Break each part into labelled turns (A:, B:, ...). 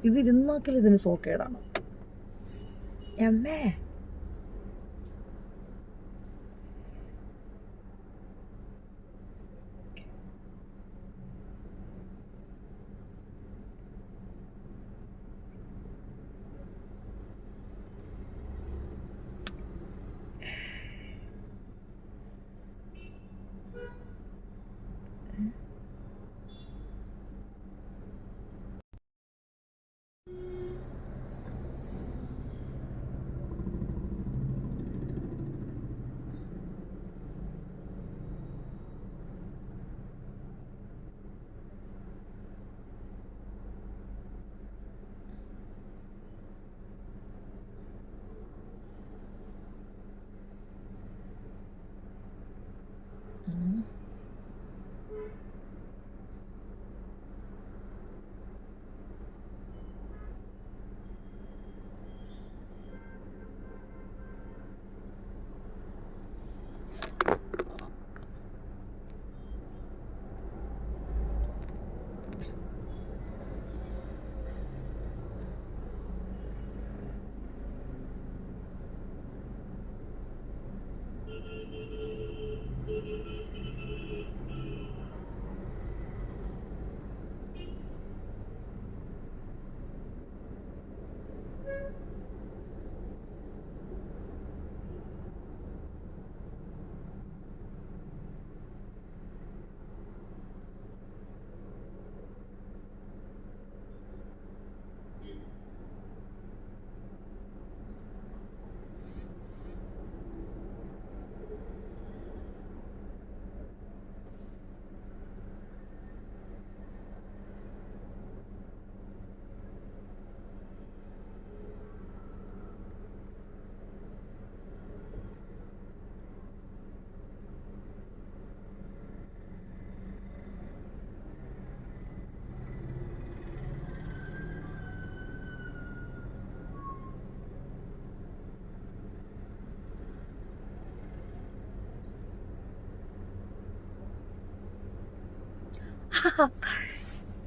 A: ഇത് ഇരുന്നാക്കിൽ ഇതിന് സോക്കേടാണ് അമ്മേ.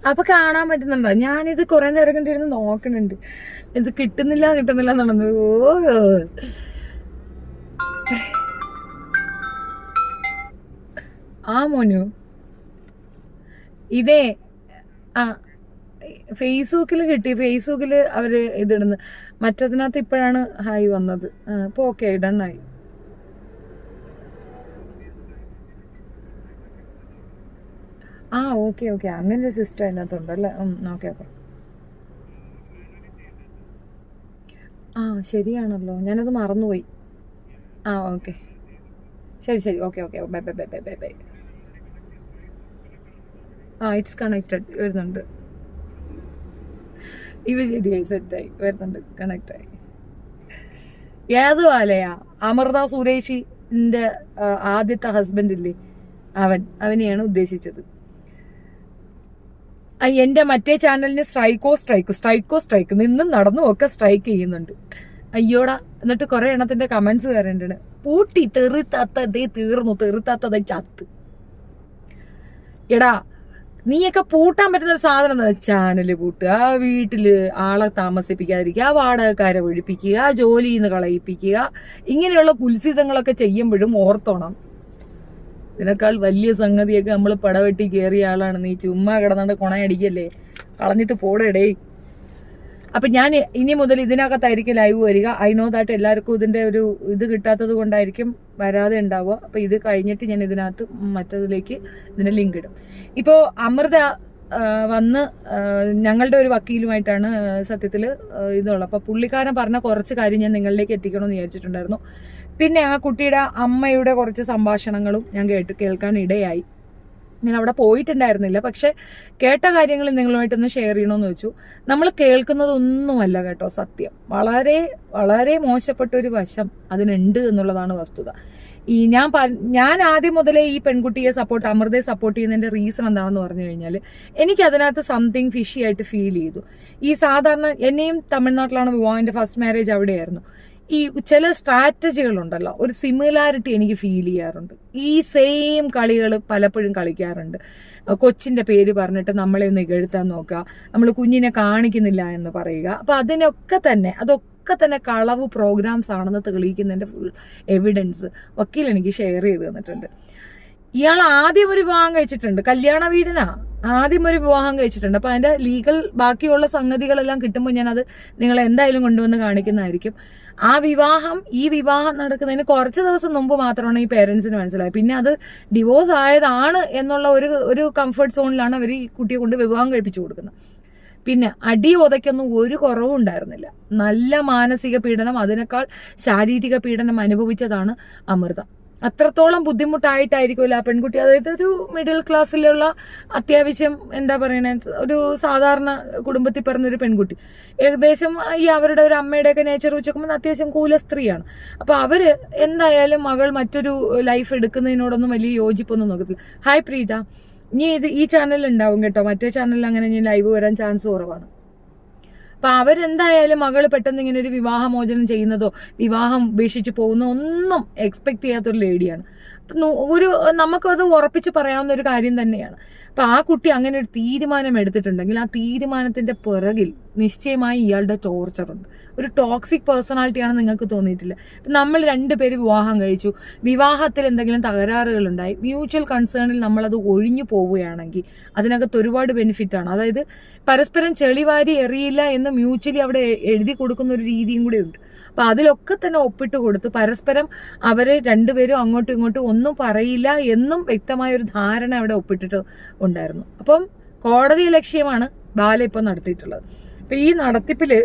A: അപ്പൊ കാണാൻ പറ്റുന്നുണ്ടോ? ഞാനിത് കുറെ നേരം കണ്ടിരുന്ന് നോക്കണുണ്ട്, ഇത് കിട്ടുന്നില്ല നടന്നു. ഓ ആ മോനു ഇതേ ആ ഫേസ്ബുക്കിൽ കിട്ടി. ഫേസ്ബുക്കിൽ അവര് ഇതിടുന്നു. മറ്റതിനകത്ത് ഇപ്പോഴാണ് ഹായ് വന്നത്. ഇപ്പൊ ഓക്കെ ഡണ്ണായി. ആ ഓക്കെ അങ്ങനെ ഒരു സിസ്റ്റം അതിനകത്തുണ്ടല്ലേ. ഓക്കെ ആ ശരിയാണല്ലോ, ഞാനത് മറന്നുപോയി. ആ ഓക്കെ ശരി okay bye bye bye bye bye bye. ആ ഇറ്റ്സ് കണക്റ്റഡ് വരുന്നുണ്ട്. ഇവ ശരിയായി സെറ്റായി വരുന്നുണ്ട്, കണക്റ്റായി. ഏത് വാലയാ? അമൃത സുരേഷിന്റെ ആദ്യത്തെ ഹസ്ബൻഡ് ഇല്ലേ, അവനെയാണ് ഉദ്ദേശിച്ചത്. എന്റെ മറ്റേ ചാനലിന് സ്ട്രൈക്ക് നിന്നും നടന്നും ഒക്കെ സ്ട്രൈക്ക് ചെയ്യുന്നുണ്ട്. അയ്യോടാ. എന്നിട്ട് കുറെ എണ്ണത്തിന്റെ കമന്റ്സ് കയറിയിട്ടുണ്ട്. പൂട്ടി തെറിത്താത്തതേ തീർന്നു, തെറിത്താത്തതേ ചത്ത്. എടാ നീയൊക്കെ പൂട്ടാൻ പറ്റുന്ന ഒരു സാധനം എന്താ? ചാനല് പൂട്ടുക, വീട്ടില് ആളെ താമസിപ്പിക്കാതിരിക്കുക, വാടകക്കാരെ ഒഴിപ്പിക്കുക, ജോലിയിൽ നിന്ന് കളയിപ്പിക്കുക, ഇങ്ങനെയുള്ള കുൽസിതങ്ങളൊക്കെ ചെയ്യുമ്പോഴും ഓർത്തോണം, ഇതിനേക്കാൾ വലിയ സംഗതിയൊക്കെ നമ്മൾ പടവെട്ടി കയറിയ ആളാണ് നീ. ചുമ്മാ കിടന്നാണ്ട് കൊണയടിക്കല്ലേ, കളഞ്ഞിട്ട് പോടേടേ. അപ്പൊ ഞാൻ ഇനി മുതൽ ഇതിനകത്തായിരിക്കും ലൈവ് വരിക. ഐ നോ ദാറ്റ് എല്ലാവർക്കും ഇതിന്റെ ഒരു ഇത് കിട്ടാത്തത് കൊണ്ടായിരിക്കും വരാതെ ഉണ്ടാവുക. അപ്പൊ ഇത് കഴിഞ്ഞിട്ട് ഞാൻ ഇതിനകത്ത് മറ്റതിലേക്ക് ഇതിന്റെ ലിങ്ക് ഇടും. ഇപ്പോ അമൃത വന്ന് ഞങ്ങളുടെ ഒരു വക്കീലുമായിട്ടാണ് സത്യത്തില് ഇതുള്ളത്. അപ്പൊ പുള്ളിക്കാരൻ പറഞ്ഞ കുറച്ച് കാര്യം ഞാൻ നിങ്ങളിലേക്ക് എത്തിക്കണമെന്ന് വിചാരിച്ചിട്ടുണ്ടായിരുന്നു. പിന്നെ ആ കുട്ടിയുടെ അമ്മയുടെ കുറച്ച് സംഭാഷണങ്ങളും ഞാൻ കേൾക്കാൻ ഇടയായി. ഞാൻ അവിടെ പോയിട്ടുണ്ടായിരുന്നില്ല, പക്ഷെ കേട്ട കാര്യങ്ങൾ നിങ്ങളുമായിട്ടൊന്ന് ഷെയർ ചെയ്യണമെന്ന് വെച്ചു. നമ്മൾ കേൾക്കുന്നതൊന്നുമല്ല കേട്ടോ സത്യം. വളരെ വളരെ മോശപ്പെട്ട ഒരു വശം അതിനുണ്ട് എന്നുള്ളതാണ് വസ്തുത. ഞാൻ ആദ്യം മുതലേ ഈ പെൺകുട്ടിയെ അമൃതയെ സപ്പോർട്ട് ചെയ്യുന്നതിന്റെ റീസൺ എന്താണെന്ന് പറഞ്ഞു കഴിഞ്ഞാൽ, എനിക്ക് അതിനകത്ത് സംതിങ് ഫിഷി ആയിട്ട് ഫീൽ ചെയ്തു. ഈ സാധാരണ എന്നെയും തമിഴ്നാട്ടിലാണ് വിവാഹം, എന്റെ ഫസ്റ്റ് മാരേജ് അവിടെയായിരുന്നു. ഈ ചില സ്ട്രാറ്റജികളുണ്ടല്ലോ, ഒരു സിമിലാരിറ്റി എനിക്ക് ഫീൽ ചെയ്യാറുണ്ട്. ഈ സെയിം കളികൾ പലപ്പോഴും കളിക്കാറുണ്ട്. കൊച്ചിന്റെ പേര് പറഞ്ഞിട്ട് നമ്മളെ ഒന്ന് ഇകഴ്ത്താൻ നോക്കുക, നമ്മൾ കുഞ്ഞിനെ കാണിക്കുന്നില്ല എന്ന് പറയുക. അപ്പൊ അതൊക്കെ തന്നെ കളവ് പ്രോഗ്രാംസ് ആണെന്ന് തെളിയിക്കുന്നതിന്റെ ഫുൾ എവിഡൻസ് വക്കീൽ എനിക്ക് ഷെയർ ചെയ്ത് തന്നിട്ടുണ്ട്. ഇയാൾ ആദ്യം ഒരു വിവാഹം കഴിച്ചിട്ടുണ്ട്, കല്യാണ വീടിനാ ആദ്യം ഒരു വിവാഹം കഴിച്ചിട്ടുണ്ട്. അപ്പൊ അതിന്റെ ലീഗൽ ബാക്കിയുള്ള സംഗതികളെല്ലാം കിട്ടുമ്പോൾ ഞാനത് നിങ്ങളെ എന്തായാലും കൊണ്ടുവന്ന് കാണിക്കുന്നതായിരിക്കും. ഈ വിവാഹം നടക്കുന്നതിന് കുറച്ച് ദിവസം മുമ്പ് മാത്രമാണ് ഈ പേരൻസിന് മനസ്സിലായത്. പിന്നെ അത് ഡിവോഴ്സ് ആയതാണ് എന്നുള്ള ഒരു കംഫർട്ട് സോണിലാണ് അവർ ഈ കുട്ടിയെ കൊണ്ട് വിവാഹം കഴിപ്പിച്ചു കൊടുക്കുന്നത്. പിന്നെ അടി ഉതയ്ക്കൊന്നും ഒരു കുറവും ഉണ്ടായിരുന്നില്ല. നല്ല മാനസിക പീഡനം, അതിനേക്കാൾ ശാരീരിക പീഡനം അനുഭവിച്ചതാണ് അമൃത. അത്രത്തോളം ബുദ്ധിമുട്ടായിട്ടായിരിക്കുമല്ലോ ആ പെൺകുട്ടി, അതായത് ഒരു മിഡിൽ ക്ലാസ്സിലുള്ള അത്യാവശ്യം എന്താ പറയണേ, ഒരു സാധാരണ കുടുംബത്തിൽ പറഞ്ഞൊരു പെൺകുട്ടി. ഏകദേശം ഈ അവരുടെ ഒരു അമ്മയുടെയൊക്കെ നേച്ചർ വെച്ച് നോക്കുമ്പോൾ അത്യാവശ്യം കൂല സ്ത്രീയാണ്. അപ്പൊ അവര് എന്തായാലും മകൾ മറ്റൊരു ലൈഫ് എടുക്കുന്നതിനോടൊന്നും വലിയ യോജിപ്പൊന്നും നോക്കത്തില്ല. ഹായ് പ്രീത, ഇനി ഈ ചാനലിൽ ഉണ്ടാവും കേട്ടോ, മറ്റേ ചാനലിൽ അങ്ങനെ ഇനി ലൈവ് വരാൻ ചാൻസ് കുറവാണ്. അപ്പൊ അവരെന്തായാലും മകള് പെട്ടെന്ന് ഇങ്ങനെ ഒരു വിവാഹമോചനം ചെയ്യുന്നതോ വിവാഹം ഉപേക്ഷിച്ച് പോകുന്നോ ഒന്നും എക്സ്പെക്ട് ചെയ്യാത്തൊരു ലേഡിയാണ്. നമുക്കത് ഉറപ്പിച്ച് പറയാവുന്ന ഒരു കാര്യം തന്നെയാണ്. അപ്പൊ ആ കുട്ടി അങ്ങനെ ഒരു തീരുമാനം എടുത്തിട്ടുണ്ടെങ്കിൽ ആ തീരുമാനത്തിന്റെ പിറകിൽ നിശ്ചയമായി ഇയാളുടെ ടോർച്ചറുണ്ട്. ഒരു ടോക്സിക് പേഴ്സണാലിറ്റിയാണ് നിങ്ങൾക്ക് തോന്നിയിട്ടില്ല. നമ്മൾ രണ്ടുപേര് വിവാഹം കഴിച്ചു, വിവാഹത്തിൽ എന്തെങ്കിലും തകരാറുകൾ ഉണ്ടായി, മ്യൂച്വൽ കൺസേണിൽ നമ്മളത് ഒഴിഞ്ഞു പോവുകയാണെങ്കിൽ അതിനകത്ത് ഒരുപാട് ബെനിഫിറ്റ് ആണ്. അതായത് പരസ്പരം ചെളിവാരി എറിയില്ല എന്ന് മ്യൂച്വലി അവിടെ എഴുതി കൊടുക്കുന്ന ഒരു രീതിയും കൂടെ ഉണ്ട്. അപ്പൊ അതിലൊക്കെ തന്നെ ഒപ്പിട്ട് കൊടുത്ത് പരസ്പരം അവരെ രണ്ടുപേരും അങ്ങോട്ടും ഇങ്ങോട്ടും ഒന്നും പറയില്ല എന്നും വ്യക്തമായ ഒരു ധാരണ അവിടെ ഒപ്പിട്ടിട്ട് ഉണ്ടായിരുന്നു. അപ്പം കോടതി ലക്ഷ്യമാണ് ബാല ഇപ്പൊ നടത്തിയിട്ടുള്ളത്. അപ്പൊ ഈ നടത്തിപ്പില്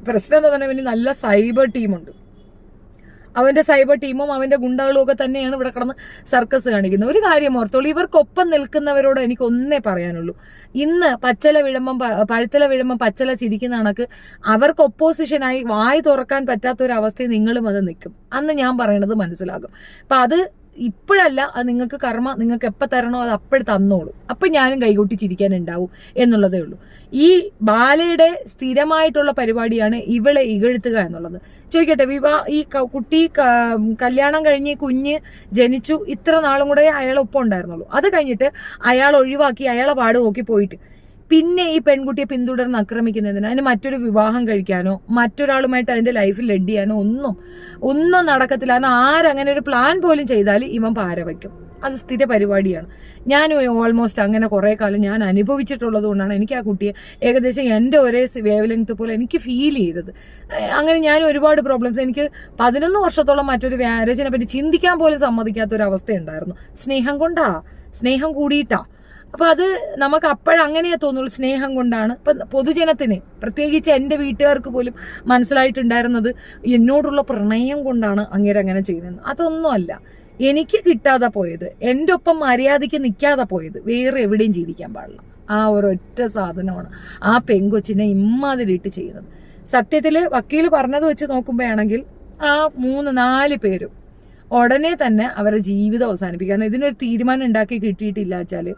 A: പ്രശ്നം എന്താ തന്നെ, വലിയ നല്ല സൈബർ ടീമുണ്ട്. അവന്റെ സൈബർ ടീമും അവന്റെ ഗുണ്ടകളും ഒക്കെ തന്നെയാണ് ഇവിടെ കിടന്ന് സർക്കസ് കാണിക്കുന്നത്. ഒരു കാര്യം ഓർത്തോളൂ, ഇവർക്കൊപ്പം നിൽക്കുന്നവരോട് എനിക്ക് ഒന്നേ പറയാനുള്ളൂ. ഇന്ന് പച്ചല വിഴുമ്പം പച്ചല ചിരിക്കുന്ന കണക്ക് അവർക്ക് ഒപ്പോസിഷനായി വായി തുറക്കാൻ പറ്റാത്തൊരവസ്ഥയിൽ നിങ്ങളും അത് നിൽക്കും. അന്ന് ഞാൻ പറയണത് മനസ്സിലാകും. അപ്പൊ അത് ഇപ്പോഴല്ല, അത് നിങ്ങൾക്ക് കർമ്മ നിങ്ങൾക്ക് എപ്പോൾ തരണോ അത് അപ്പോഴും തന്നോളൂ. അപ്പം ഞാനും കൈകൊട്ടി ചിരിക്കാനുണ്ടാവും എന്നുള്ളതേ ഉള്ളൂ. ഈ ബാലയുടെ സ്ഥിരമായിട്ടുള്ള പരിപാടിയാണ് ഇവളെ ഇകഴ്ത്തുക എന്നുള്ളത്. ചോദിക്കട്ടെ, ഈ കുട്ടി കല്യാണം കഴിഞ്ഞ് കുഞ്ഞ് ജനിച്ചു, ഇത്ര നാളും കൂടെ അയാളൊപ്പം ഉണ്ടായിരുന്നുള്ളൂ. അത് കഴിഞ്ഞിട്ട് അയാൾ ഒഴിവാക്കി അയാളെ പാട് നോക്കി പോയിട്ട് പിന്നെ ഈ പെൺകുട്ടിയെ പിന്തുടർന്ന് ആക്രമിക്കുന്നതിന്, അതിന് മറ്റൊരു വിവാഹം കഴിക്കാനോ മറ്റൊരാളുമായിട്ട് അതിന്റെ ലൈഫിൽ ലെഡ് ചെയ്യാനോ ഒന്നും നടക്കത്തില്ല. കാരണം ആരങ്ങനെ ഒരു പ്ലാൻ പോലും ചെയ്താൽ ഇവൻ പാര വയ്ക്കും. അത് സ്ഥിര പരിപാടിയാണ്. ഞാൻ ഓൾമോസ്റ്റ് അങ്ങനെ കുറെ കാലം ഞാൻ അനുഭവിച്ചിട്ടുള്ളത് കൊണ്ടാണ് എനിക്ക് ആ കുട്ടിയെ ഏകദേശം എൻ്റെ ഒരേ വേവ് ലെങ്ത് പോലെ എനിക്ക് ഫീൽ ചെയ്തത്. അങ്ങനെ ഞാൻ ഒരുപാട് പ്രോബ്ലംസ്, എനിക്ക് 11 വർഷത്തോളം മറ്റൊരു മാരേജിനെ പറ്റി ചിന്തിക്കാൻ പോലും സമ്മതിക്കാത്തൊരവസ്ഥയുണ്ടായിരുന്നു. സ്നേഹം കൂടിയിട്ടാ. അപ്പൊ അത് നമുക്ക് അപ്പോഴങ്ങനെയേ തോന്നുള്ളൂ, സ്നേഹം കൊണ്ടാണ്. ഇപ്പൊ പൊതുജനത്തിന്, പ്രത്യേകിച്ച് എൻ്റെ വീട്ടുകാർക്ക് പോലും മനസ്സിലായിട്ടുണ്ടായിരുന്നത് എന്നോടുള്ള പ്രണയം കൊണ്ടാണ് അങ്ങനെ ചെയ്യുന്നത്. അതൊന്നും അല്ല. എനിക്ക് കിട്ടാതെ പോയത്, എൻ്റെ ഒപ്പം മര്യാദയ്ക്ക് നിൽക്കാതെ പോയത്, വേറെ എവിടെയും ജീവിക്കാൻ പാടില്ല. ആ ഒരൊറ്റ സാധനമാണ് ആ പെങ്കൊച്ചിനെ ഇമ്മാതിരിട്ട് ചെയ്യുന്നത്. സത്യത്തില് വക്കീല് പറഞ്ഞത് വെച്ച് നോക്കുമ്പോഴാണെങ്കിൽ ആ 3-4 പേരും ഉടനെ തന്നെ അവരുടെ ജീവിതം അവസാനിപ്പിക്കുക. കാരണം ഇതിനൊരു തീരുമാനം ഉണ്ടാക്കി കിട്ടിയിട്ടില്ല വെച്ചാൽ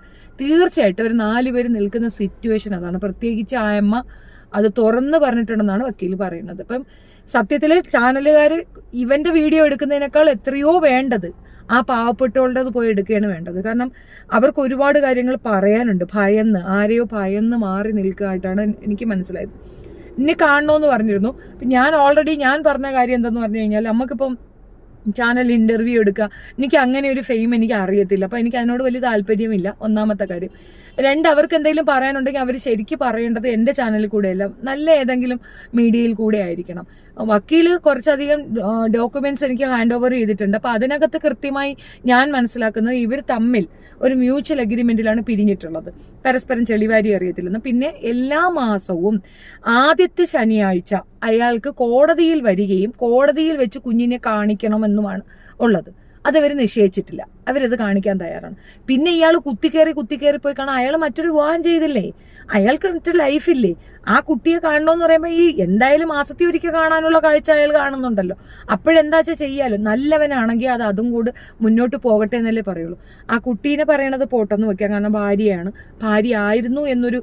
A: തീർച്ചയായിട്ടും ഒരു 4 പേര് നിൽക്കുന്ന സിറ്റുവേഷൻ അതാണ്. പ്രത്യേകിച്ച് ആയമ്മ അത് തുറന്ന് പറഞ്ഞിട്ടുണ്ടെന്നാണ് വക്കീൽ പറയുന്നത്. അപ്പം സത്യത്തില് ചാനലുകാർ ഇവന്റെ വീഡിയോ എടുക്കുന്നതിനേക്കാൾ എത്രയോ വേണ്ടത് ആ പാവപ്പെട്ടവളുടെ പോയി എടുക്കുകയാണ് വേണ്ടത്. കാരണം അവർക്ക് ഒരുപാട് കാര്യങ്ങൾ പറയാനുണ്ട്. ആരെയോ ഭയന്ന് മാറി നിൽക്കുകയായിട്ടാണ് എനിക്ക് മനസ്സിലായത്. എന്നെ കാണണമെന്ന് പറഞ്ഞിരുന്നു. ഞാൻ പറഞ്ഞ കാര്യം എന്തെന്ന് പറഞ്ഞു കഴിഞ്ഞാൽ, നമുക്കിപ്പം ചാനൽ ഇന്റർവ്യൂ എടുക്കുക, എനിക്ക് അങ്ങനെ ഒരു ഫെയിം എനിക്ക് അറിയത്തില്ല. അപ്പൊ എനിക്ക് അതിനോട് വലിയ താല്പര്യമില്ല, ഒന്നാമത്തെ കാര്യം. 2, അവർക്ക് എന്തെങ്കിലും പറയാനുണ്ടെങ്കിൽ അവർ ശരിക്കും പറയേണ്ടത് എൻ്റെ ചാനലിൽ കൂടെയല്ല, നല്ല ഏതെങ്കിലും മീഡിയയിൽ കൂടെ ആയിരിക്കണം. വക്കീല് കുറച്ചധികം ഡോക്യുമെന്റ്സ് എനിക്ക് ഹാൻഡ് ഓവർ ചെയ്തിട്ടുണ്ട്. അപ്പൊ അതിനകത്ത് കൃത്യമായി ഞാൻ മനസ്സിലാക്കുന്നത് ഇവർ തമ്മിൽ ഒരു മ്യൂച്വൽ അഗ്രിമെന്റിലാണ് പിരിഞ്ഞിട്ടുള്ളത്. പരസ്പരം ചെളിവാരി അറിയത്തില്ലെന്ന്. പിന്നെ എല്ലാ മാസവും ആദ്യത്തെ ശനിയാഴ്ച അയാൾക്ക് കോടതിയിൽ വരികയും കോടതിയിൽ വെച്ച് കുഞ്ഞിനെ കാണിക്കണമെന്നുമാണ് ഉള്ളത്. അതവർ നിശ്ചയിച്ചിട്ടില്ല, അവരത് കാണിക്കാൻ തയ്യാറാണ്. പിന്നെ ഇയാൾ കുത്തിക്കേറി പോയി കാണാൻ, അയാൾ മറ്റൊരു വിവാഹം ചെയ്തില്ലേ, അയാൾക്ക് മറ്റൊരു ലൈഫില്ലേ. ആ കുട്ടിയെ കാണണമെന്ന് പറയുമ്പോൾ ഈ എന്തായാലും മാസത്തിൽ ഒരിക്കൽ കാണാനുള്ള കാഴ്ച അയാൾ കാണുന്നുണ്ടല്ലോ. അപ്പോഴെന്താ വെച്ചാൽ ചെയ്യാലോ. നല്ലവനാണെങ്കിൽ അത് അതും കൂടെ മുന്നോട്ട് പോകട്ടെ എന്നല്ലേ പറയുള്ളൂ. ആ കുട്ടീനെ പറയണത് പോട്ടെന്ന് വെക്കാം, കാരണം ഭാര്യ ആയിരുന്നു എന്നൊരു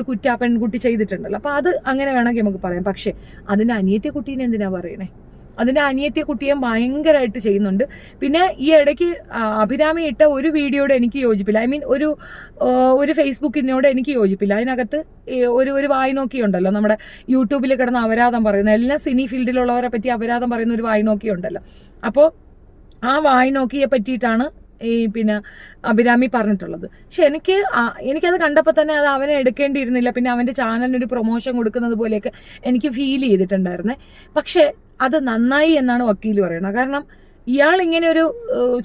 A: കുറ്റ പെൺകുട്ടി ചെയ്തിട്ടുണ്ടല്ലോ. അപ്പൊ അത് അങ്ങനെ വേണമെങ്കിൽ നമുക്ക് പറയാം. പക്ഷെ അതിന്റെ അനിയത്തി കുട്ടീനെ എന്തിനാ പറയണേ? അതിന്റെ അനിയത്തി കുട്ടിയെ ഭയങ്കരമായിട്ട് ചെയ്യുന്നുണ്ട്. പിന്നെ ഈ ഇടയ്ക്ക് അഭിരാമി ഇട്ട ഒരു വീഡിയോയോട് എനിക്ക് യോജിപ്പില്ല. ഐ മീൻ ഒരു ഫേസ്ബുക്കിനോട് എനിക്ക് യോജിപ്പില്ല. അതിനകത്ത് ഒരു വായി നോക്കിയുണ്ടല്ലോ, നമ്മുടെ യൂട്യൂബിൽ കിടന്ന് അപരാധം പറയുന്ന, എല്ലാ സിനി ഫീൽഡിലുള്ളവരെ പറ്റി അപരാധം പറയുന്ന ഒരു വായി നോക്കിയുണ്ടല്ലോ. അപ്പോൾ ആ വായി നോക്കിയെ പറ്റിയിട്ടാണ് പിന്നെ അഭിരാമി പറഞ്ഞിട്ടുള്ളത്. പക്ഷെ എനിക്കത് കണ്ടപ്പോൾ തന്നെ അത് അവനെ എടുക്കേണ്ടിയിരുന്നില്ല. പിന്നെ അവന്റെ ചാനലിനൊരു പ്രൊമോഷൻ കൊടുക്കുന്നത് പോലെയൊക്കെ എനിക്ക് ഫീൽ ചെയ്തിട്ടുണ്ടായിരുന്നേ. പക്ഷെ അത് നന്നായി എന്നാണ് വക്കീൽ പറയുന്നത്. കാരണം ഇയാൾ ഇങ്ങനെ ഒരു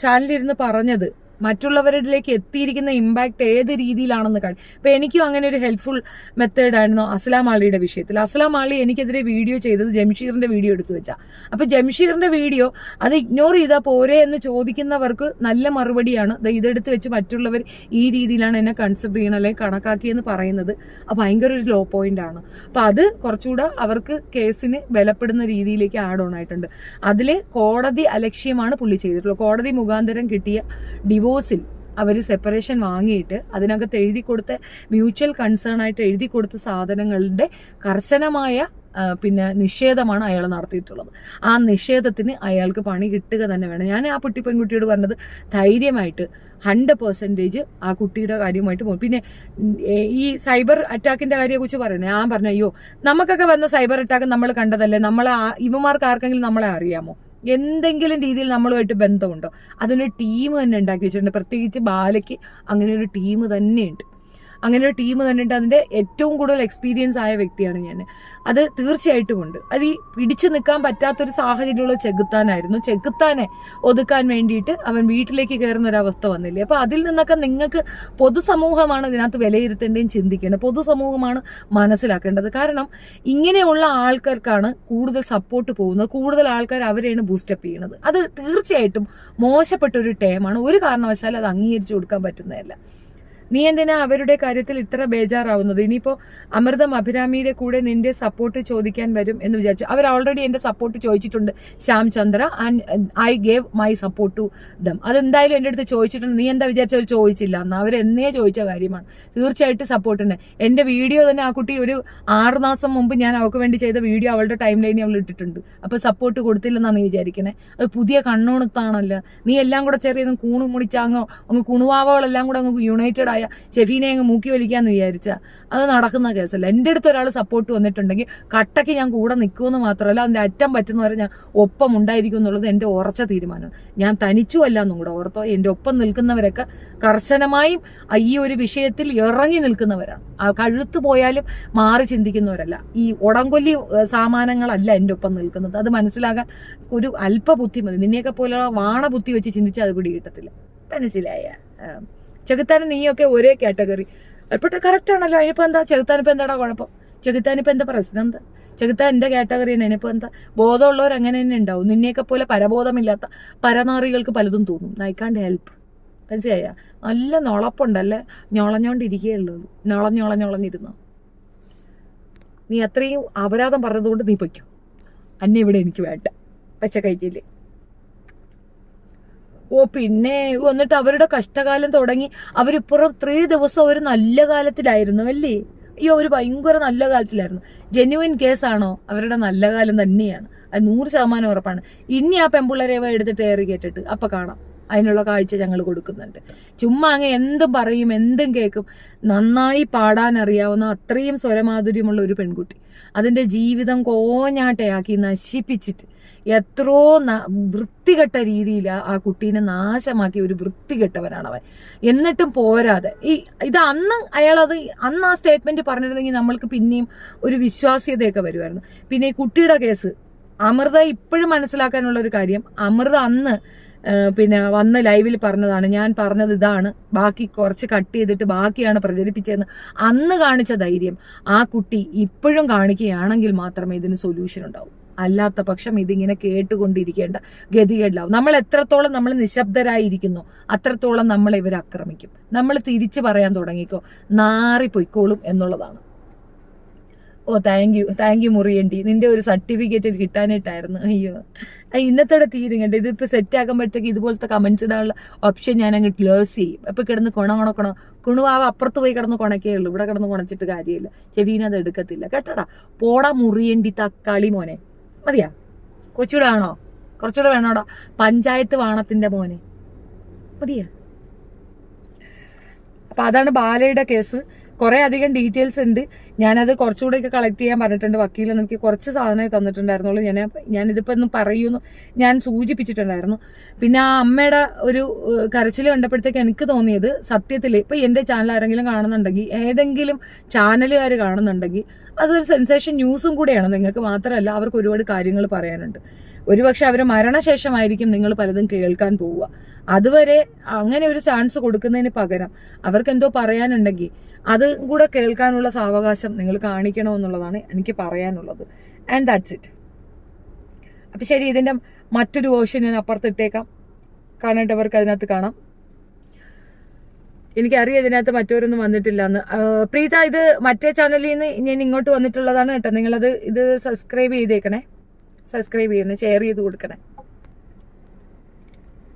A: ചാനലിരുന്ന് പറഞ്ഞത് മറ്റുള്ളവരിലേക്ക് എത്തിയിരിക്കുന്ന ഇമ്പാക്ട് ഏത് രീതിയിലാണെന്ന് കാണും. ഇപ്പൊ എനിക്കും അങ്ങനെ ഒരു ഹെൽപ്ഫുൾ മെത്തേഡ് ആയിരുന്നു അസ്ലാം അലിയുടെ വിഷയത്തിൽ. അസ്ലാം അലി എനിക്കെതിരെ വീഡിയോ ചെയ്തത് ജംഷീറിന്റെ വീഡിയോ എടുത്തു വെച്ചാ. അപ്പൊ ജംഷീറിന്റെ വീഡിയോ അത് ഇഗ്നോർ ചെയ്താൽ പോരെ എന്ന് ചോദിക്കുന്നവർക്ക് നല്ല മറുപടിയാണ് ഇതെടുത്ത് വെച്ച് മറ്റുള്ളവർ ഈ രീതിയിലാണ് എന്നെ കൺസിഡർ ചെയ്യണം അല്ലെങ്കിൽ കണക്കാക്കിയെന്ന് പറയുന്നത്. ഭയങ്കര ഒരു ലോ പോയിന്റ് ആണ്. അപ്പൊ അത് കുറച്ചുകൂടെ അവർക്ക് കേസിന് ബലപ്പെടുന്ന രീതിയിലേക്ക് ആഡ് ഓൺ ആയിട്ടുണ്ട്. അതില് കോടതി അലക്ഷ്യമാണ് പുള്ളി ചെയ്തിട്ടുള്ളത്. കോടതി മുഖാന്തരം കിട്ടിയ ഡിവോഴ്സിൽ അവർ സെപ്പറേഷൻ വാങ്ങിയിട്ട് അതിനകത്ത് എഴുതി കൊടുത്ത മ്യൂച്വൽ കൺസേൺ ആയിട്ട് എഴുതി കൊടുത്ത സാധനങ്ങളുടെ കർശനമായ പിന്നെ നിഷേധമാണ് അയാൾ നടത്തിയിട്ടുള്ളത്. ആ നിഷേധത്തിന് അയാൾക്ക് പണി കിട്ടുക തന്നെ വേണം. ഞാൻ ആ പെൺകുട്ടിയോട് പറഞ്ഞത് ധൈര്യമായിട്ട് 100% ആ കുട്ടിയുടെ കാര്യമായിട്ട് പോകും. പിന്നെ ഈ സൈബർ അറ്റാക്കിന്റെ കാര്യത്തെക്കുറിച്ച് പറയണേ, ഞാൻ പറഞ്ഞു അയ്യോ നമുക്കൊക്കെ വന്ന സൈബർ അറ്റാക്ക് നമ്മൾ കണ്ടതല്ലേ, ഇവന്മാർക്ക് ആർക്കെങ്കിലും നമ്മളെ അറിയാമോ? എന്തെങ്കിലും രീതിയിൽ നമ്മളുമായിട്ട് ബന്ധമുണ്ടോ? അതിനൊരു ടീം തന്നെ ഉണ്ടാക്കി വെച്ചിട്ടുണ്ട്. പ്രത്യേകിച്ച് ബാലയ്ക്ക് അങ്ങനെ ഒരു ടീം തന്നെയുണ്ട്. അതിന്റെ ഏറ്റവും കൂടുതൽ എക്സ്പീരിയൻസ് ആയ വ്യക്തിയാണ് ഞാൻ. അത് തീർച്ചയായിട്ടും ഉണ്ട്. അത് ഈ പിടിച്ചു നിൽക്കാൻ പറ്റാത്തൊരു സാഹചര്യമുള്ള ചെകുത്താനെ ഒതുക്കാൻ വേണ്ടിയിട്ട് അവൻ വീട്ടിലേക്ക് കയറുന്ന ഒരവസ്ഥ വന്നില്ലേ. അപ്പൊ അതിൽ നിന്നൊക്കെ നിങ്ങൾക്ക് പൊതുസമൂഹമാണ് ഇതിനകത്ത് വിലയിരുത്തേണ്ടതും ചിന്തിക്കേണ്ടത്. പൊതുസമൂഹമാണ് മനസ്സിലാക്കേണ്ടത്. കാരണം ഇങ്ങനെയുള്ള ആൾക്കാർക്കാണ് കൂടുതൽ സപ്പോർട്ട് പോകുന്നത്. കൂടുതൽ ആൾക്കാർ അവരെയാണ് ബൂസ്റ്റപ്പ് ചെയ്യുന്നത്. അത് തീർച്ചയായിട്ടും മോശപ്പെട്ട ഒരു ടേമാണ്. ഒരു കാരണവശാലും അത് അംഗീകരിച്ചു കൊടുക്കാൻ പറ്റുന്നതല്ല. നീ എന്തിനാ അവരുടെ കാര്യത്തിൽ ഇത്ര ബേജാറാവുന്നത്? ഇനിയിപ്പോ അമൃതം അഭിരാമിയുടെ കൂടെ നിന്റെ സപ്പോർട്ട് ചോദിക്കാൻ വരും എന്ന് വിചാരിച്ചു. അവർ ഓൾറെഡി എന്റെ സപ്പോർട്ട് ചോദിച്ചിട്ടുണ്ട്, Shyam Chandra, and I gave my support to them. അതെന്തായാലും എൻ്റെ അടുത്ത് ചോദിച്ചിട്ടുണ്ട്. നീ എന്താ വിചാരിച്ച അവർ ചോദിച്ചില്ല എന്ന്? അവരെന്നേ ചോദിച്ച കാര്യമാണ്. തീർച്ചയായിട്ടും സപ്പോർട്ടുണ്ട്. എന്റെ വീഡിയോ തന്നെ ആ കുട്ടി ഒരു 6 മാസം മുമ്പ് ഞാൻ അവൾക്ക് വേണ്ടി ചെയ്ത വീഡിയോ അവളുടെ ടൈം ലൈനിൽ അവൾ ഇട്ടിട്ടുണ്ട്. അപ്പൊ സപ്പോർട്ട് കൊടുത്തില്ലെന്നാണ് നീ വിചാരിക്കണേ? അത് പുതിയ കണ്ണോണത്താണല്ലോ. നീ എല്ലാം കൂടെ ചെറിയ കൂണു മുടിച്ചാങ്ങോ അങ്ങ് കുണുവാവകളെല്ലാം കൂടെ അങ്ങ് യുണൈറ്റഡ് ആയ ഷെഫീനെ അങ്ങ് മൂക്കി വലിക്കാന്ന് വിചാരിച്ചാൽ അത് നടക്കുന്ന കേസല്ല. എൻ്റെ അടുത്ത് ഒരാൾ സപ്പോർട്ട് വന്നിട്ടുണ്ടെങ്കിൽ കട്ടയ്ക്ക് ഞാൻ കൂടെ നിൽക്കുമെന്ന് മാത്രമല്ല, അതിൻ്റെ അറ്റം പറ്റുന്നവരെ ഞാൻ ഒപ്പം ഉണ്ടായിരിക്കും എന്നുള്ളത് എൻ്റെ ഉറച്ച തീരുമാനമാണ്. ഞാൻ തനിച്ചുമല്ല എന്നും കൂടെ ഓർത്തോ. എൻ്റെ ഒപ്പം നിൽക്കുന്നവരൊക്കെ കർശനമായും ഈ ഒരു വിഷയത്തിൽ ഇറങ്ങി നിൽക്കുന്നവരാണ്. കഴുത്ത് പോയാലും മാറി ചിന്തിക്കുന്നവരല്ല. ഈ ഉടംകൊല്ലി സാമാനങ്ങളല്ല എൻ്റെ ഒപ്പം നിൽക്കുന്നത്. അത് മനസ്സിലാകാൻ ഒരു അല്പബുദ്ധി മതി. നിന്നെയൊക്കെ പോലെയുള്ള വാണബുദ്ധി വെച്ച് ചിന്തിച്ചാൽ അത് പിടി കിട്ടത്തില്ല. മനസ്സിലായ? ചെകുത്താനും നീയൊക്കെ ഒരേ കാറ്റഗറി. ഇപ്പോഴത്തെ കറക്റ്റ് ആണല്ലോ. അതിനിപ്പോ എന്താ? ചെകുത്താനിപ്പോ എന്താടാ കുഴപ്പം? ചെകുത്താനിപ്പോ എന്താ പ്രശ്നം? എന്താ? ചെകുത്താൻ എന്റെ കാറ്റഗറിയാണ്. അതിനിപ്പോ എന്താ? ബോധമുള്ളവർ അങ്ങനെ തന്നെ ഉണ്ടാവും. നിന്നെയൊക്കെ പോലെ പരബോധമില്ലാത്ത പരനാറികൾക്ക് പലതും തോന്നും. I can't help. മനസ്സിലായ? നല്ല നൊളപ്പുണ്ടല്ലേ, ഞൊളഞ്ഞോണ്ടിരിക്കുകയുള്ളൂ. ഞൊളഞ്ഞിരുന്നോ. നീ അത്രയും അപരാധം പറഞ്ഞതുകൊണ്ട് നീ പൊയ്ക്കോ. അന്നെ ഇവിടെ എനിക്ക് വേണ്ട. പച്ച കഴിച്ചില്ലേ? പിന്നെ എന്നിട്ട് അവരുടെ കഷ്ടകാലം തുടങ്ങി. അവരിപ്പുറം 3 ദിവസം അവർ നല്ല കാലത്തിലായിരുന്നു അല്ലേ? അയ്യോ, അവർ ഭയങ്കര നല്ല കാലത്തിലായിരുന്നു. ജെന്യുവൻ കേസാണോ? അവരുടെ നല്ല കാലം തന്നെയാണ്. അത് 100% ഉറപ്പാണ്. ഇനി ആ പെമ്പിള്ളരേവ എടുത്തിട്ട് ഏറി കേട്ടിട്ട് അപ്പൊ കാണാം. അതിനുള്ള കാഴ്ച ഞങ്ങൾ കൊടുക്കുന്നുണ്ട്. ചുമ്മാ അങ്ങ് എന്തും പറയും, എന്തും കേൾക്കും. നന്നായി പാടാൻ അറിയാവുന്ന അത്രയും സ്വരമാധുര്യമുള്ള ഒരു പെൺകുട്ടി അതിന്റെ ജീവിതം കോഞ്ഞാട്ടയാക്കി നശിപ്പിച്ചിട്ട് എത്രയോ വൃത്തികെട്ട രീതിയിൽ ആ കുട്ടീനെ നാശമാക്കിയ ഒരു വൃത്തികെട്ടവനാണ് അവൻ. എന്നിട്ടും പോരാതെ ഇത് അന്ന് ആ സ്റ്റേറ്റ്മെന്റ് പറഞ്ഞിരുന്നെങ്കിൽ നമ്മൾക്ക് പിന്നെയും ഒരു വിശ്വാസ്യതയൊക്കെ വരുമായിരുന്നു. പിന്നെ ഈ കുട്ടിയുടെ കേസ് അമൃത ഇപ്പോഴും മനസ്സിലാക്കാനുള്ള ഒരു കാര്യം, അമൃത അന്ന് പിന്നെ വന്ന് ലൈവിൽ പറഞ്ഞതാണ്, ഞാൻ പറഞ്ഞത് ഇതാണ്, ബാക്കി കുറച്ച് കട്ട് ചെയ്തിട്ട് ബാക്കിയാണ് പ്രചരിപ്പിച്ചതെന്ന് അന്ന് കാണിച്ച ധൈര്യം ആ കുട്ടി ഇപ്പോഴും കാണിക്കുകയാണെങ്കിൽ മാത്രമേ ഇതിന് സൊല്യൂഷൻ ഉണ്ടാവൂ. അല്ലാത്ത പക്ഷം ഇതിങ്ങനെ കേട്ടുകൊണ്ടിരിക്കേണ്ട ഗതികേടിലാവും. നമ്മൾ എത്രത്തോളം നമ്മൾ നിശബ്ദരായിരിക്കുന്നു അത്രത്തോളം നമ്മളെ ഇവർ ആക്രമിക്കും. നമ്മൾ തിരിച്ചു പറയാൻ തുടങ്ങിക്കോ, നാറിപ്പൊയ്ക്കോളും എന്നുള്ളതാണ്. താങ്ക് യു മുറിയണ്ടി. നിന്റെ ഒരു സർട്ടിഫിക്കറ്റ് കിട്ടാനായിട്ടായിരുന്നു. അയ്യോ, ഇന്നത്തോടെ തീരും കേട്ടോ. ഇതിപ്പോ സെറ്റ് ആക്കുമ്പോഴത്തേക്ക് ഇതുപോലത്തെ കമന്റ്സ് ഇടാനുള്ള ഓപ്ഷൻ ഞാൻ അങ്ങ് ക്ലോസ് ചെയ്യും. അപ്പൊ കിടന്ന് കുണുവാവ അപ്പുറത്ത് പോയി കിടന്ന് കുണക്കേ ഉള്ളൂ. ഇവിടെ കിടന്ന് കുണച്ചിട്ട് കാര്യമില്ല. ചെവീനത് എടുക്കത്തില്ല കേട്ടടാ. പോടാ മുറിയണ്ടി തക്കാളി മോനെ. മതിയാ? കുറച്ചുകൂടെ ആണോ? കുറച്ചുകൂടെ വേണോടാ? പഞ്ചായത്ത് വാണത്തിന്റെ മോനെ മതിയാ. അപ്പൊ അതാണ് ബാലയുടെ കേസ്. കുറെ അധികം ഡീറ്റെയിൽസ് ഉണ്ട്. ഞാനത് കുറച്ചുകൂടെയൊക്കെ കളക്ട് ചെയ്യാൻ പറഞ്ഞിട്ടുണ്ട്. വക്കീൽ എനിക്ക് കുറച്ച് സാധനമേ തന്നിട്ടുണ്ടായിരുന്നുള്ളൂ. ഞാനിതിപ്പോ ഒന്ന് പറയുന്നു ഞാൻ സൂചിപ്പിച്ചിട്ടുണ്ടായിരുന്നു. പിന്നെ ആ അമ്മയുടെ ഒരു കരച്ചിൽ കണ്ടപ്പോഴത്തേക്ക് എനിക്ക് തോന്നിയത് സത്യത്തിൽ ഇപ്പൊ എന്റെ ചാനൽ ആരെങ്കിലും കാണുന്നുണ്ടെങ്കിൽ, ഏതെങ്കിലും ചാനലുകാർ കാണുന്നുണ്ടെങ്കിൽ അതൊരു സെൻസേഷൻ ന്യൂസും കൂടെയാണ്. നിങ്ങൾക്ക് മാത്രമല്ല, അവർക്ക് ഒരുപാട് കാര്യങ്ങൾ പറയാനുണ്ട്. ഒരുപക്ഷെ അവരെ മരണശേഷമായിരിക്കും നിങ്ങൾ പലതും കേൾക്കാൻ പോവുക. അതുവരെ അങ്ങനെ ഒരു ചാൻസ് കൊടുക്കുന്നതിന് പകരം അവർക്ക് എന്തോ പറയാനുണ്ടെങ്കിൽ അത് കൂടെ കേൾക്കാനുള്ള സാവകാശം നിങ്ങൾ കാണിക്കണമെന്നുള്ളതാണ് എനിക്ക് പറയാനുള്ളത്. And that's it. അപ്പൊ ശരി, ഇതിന്റെ മറ്റൊരു വേർഷൻ ഞാൻ അപ്പുറത്തിട്ടേക്കാം, കാണേണ്ടവർക്ക് അതിനകത്ത് കാണാം. എനിക്കറിയാം ഇതിനകത്ത് മറ്റവരൊന്നും വന്നിട്ടില്ല എന്ന്. പ്രീത, ഇത് മറ്റേ ചാനലിൽ നിന്ന് ഞാൻ ഇങ്ങോട്ട് വന്നിട്ടുള്ളതാണ് കേട്ടോ. നിങ്ങളത് ഇത് സബ്സ്ക്രൈബ് ചെയ്തേക്കണേ, സബ്സ്ക്രൈബ് ചെയ്യണേ, ഷെയർ ചെയ്ത് കൊടുക്കണേ.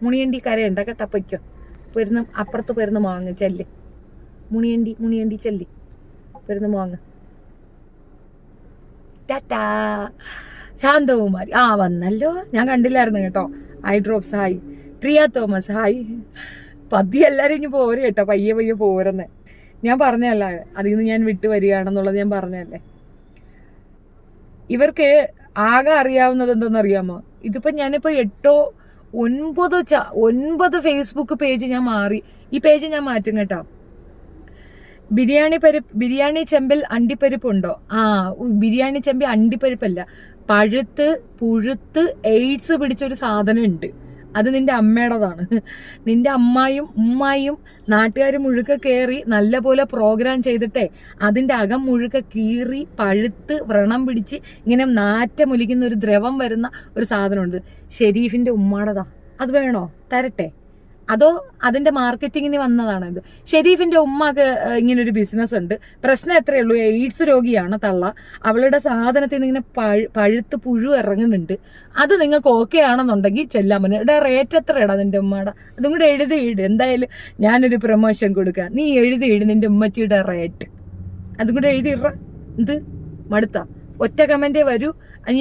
A: മുണിയണ്ടി കരയുണ്ട കേട്ടോ. പൊയ്ക്കോ, പെരുന്ന് അപ്പുറത്ത് പെരുന്ന് വാങ്ങ് ചെല്ല്. മുണിയണ്ടി ചെല്ലി പെരുന്ന് വാങ്ങ്. ടാറ്റാ. ശാന്തകുമാരി വന്നല്ലോ, ഞാൻ കണ്ടില്ലായിരുന്നു കേട്ടോ. Eye drops hi. Priya Thomas hi. പതി എല്ലാരും ഇനി പോരെ കേട്ടോ, പയ്യെ പോരെന്നെ ഞാൻ പറഞ്ഞല്ല. അതിൽ നിന്ന് ഞാൻ വിട്ടു വരികയാണെന്നുള്ളത് ഞാൻ പറഞ്ഞല്ലേ. ഇവർക്ക് ആകെ അറിയാവുന്നത് എന്തെന്നറിയാമോ? ഇതിപ്പോ ഞാനിപ്പോ 8-9 ഫേസ്ബുക്ക് പേജ് ഞാൻ മാറി. ഈ പേജ് ഞാൻ മാറ്റും കേട്ടോ. ബിരിയാണി ചെമ്പിൽ അണ്ടിപ്പരിപ്പുണ്ടോ? ബിരിയാണി ചെമ്പിൽ അണ്ടിപ്പരിപ്പല്ല, പുഴുത്ത് എയ്ഡ്സ് പിടിച്ചൊരു സാധനം ഉണ്ട്. അത് നിന്റെ അമ്മയുടേതാണ്. നിന്റെ ഉമ്മായും നാട്ടുകാർ മുഴുക്ക കയറി നല്ലപോലെ പ്രോഗ്രാം ചെയ്തിട്ടെ അതിന്റെ അകം മുഴുക്ക കീറി പഴുത്ത് വ്രണം പിടിച്ച് ഇങ്ങനെ നാറ്റമൊലിക്കുന്ന ഒരു ദ്രവം വരുന്ന ഒരു സാധനമുണ്ട്. ഷെരീഫിന്റെ ഉമ്മാടതാ. അത് വേണോ? തരട്ടെ? അതോ അതിന്റെ മാർക്കറ്റിങ്ങിന് വന്നതാണോ ഇത്? ഷെരീഫിന്റെ ഉമ്മക്ക് ഇങ്ങനൊരു ബിസിനസ് ഉണ്ട്. പ്രശ്നം എത്രയേ ഉള്ളൂ, എയ്ഡ്സ് രോഗിയാണ് തള്ള. അവളുടെ സാധനത്തിൽ നിന്ന് ഇങ്ങനെ പഴുത്ത് പുഴു ഇറങ്ങുന്നുണ്ട്. അത് നിങ്ങൾക്ക് ഓക്കെ ആണെന്നുണ്ടെങ്കിൽ ചെല്ലാൻ പറ്റും. ഇവിടെ റേറ്റ് എത്രയാടാ നിന്റെ ഉമ്മയുടെ? അതും കൂടെ എഴുതിയിട്. എന്തായാലും ഞാനൊരു പ്രൊമോഷൻ കൊടുക്കാം. നീ എഴുതിയിട് നിന്റെ ഉമ്മച്ചിയുടെ റേറ്റ്. അതും കൂടെ എഴുതിയിട. എന്ത് മടുത്ത ഒറ്റ കമന്റേ വരൂ,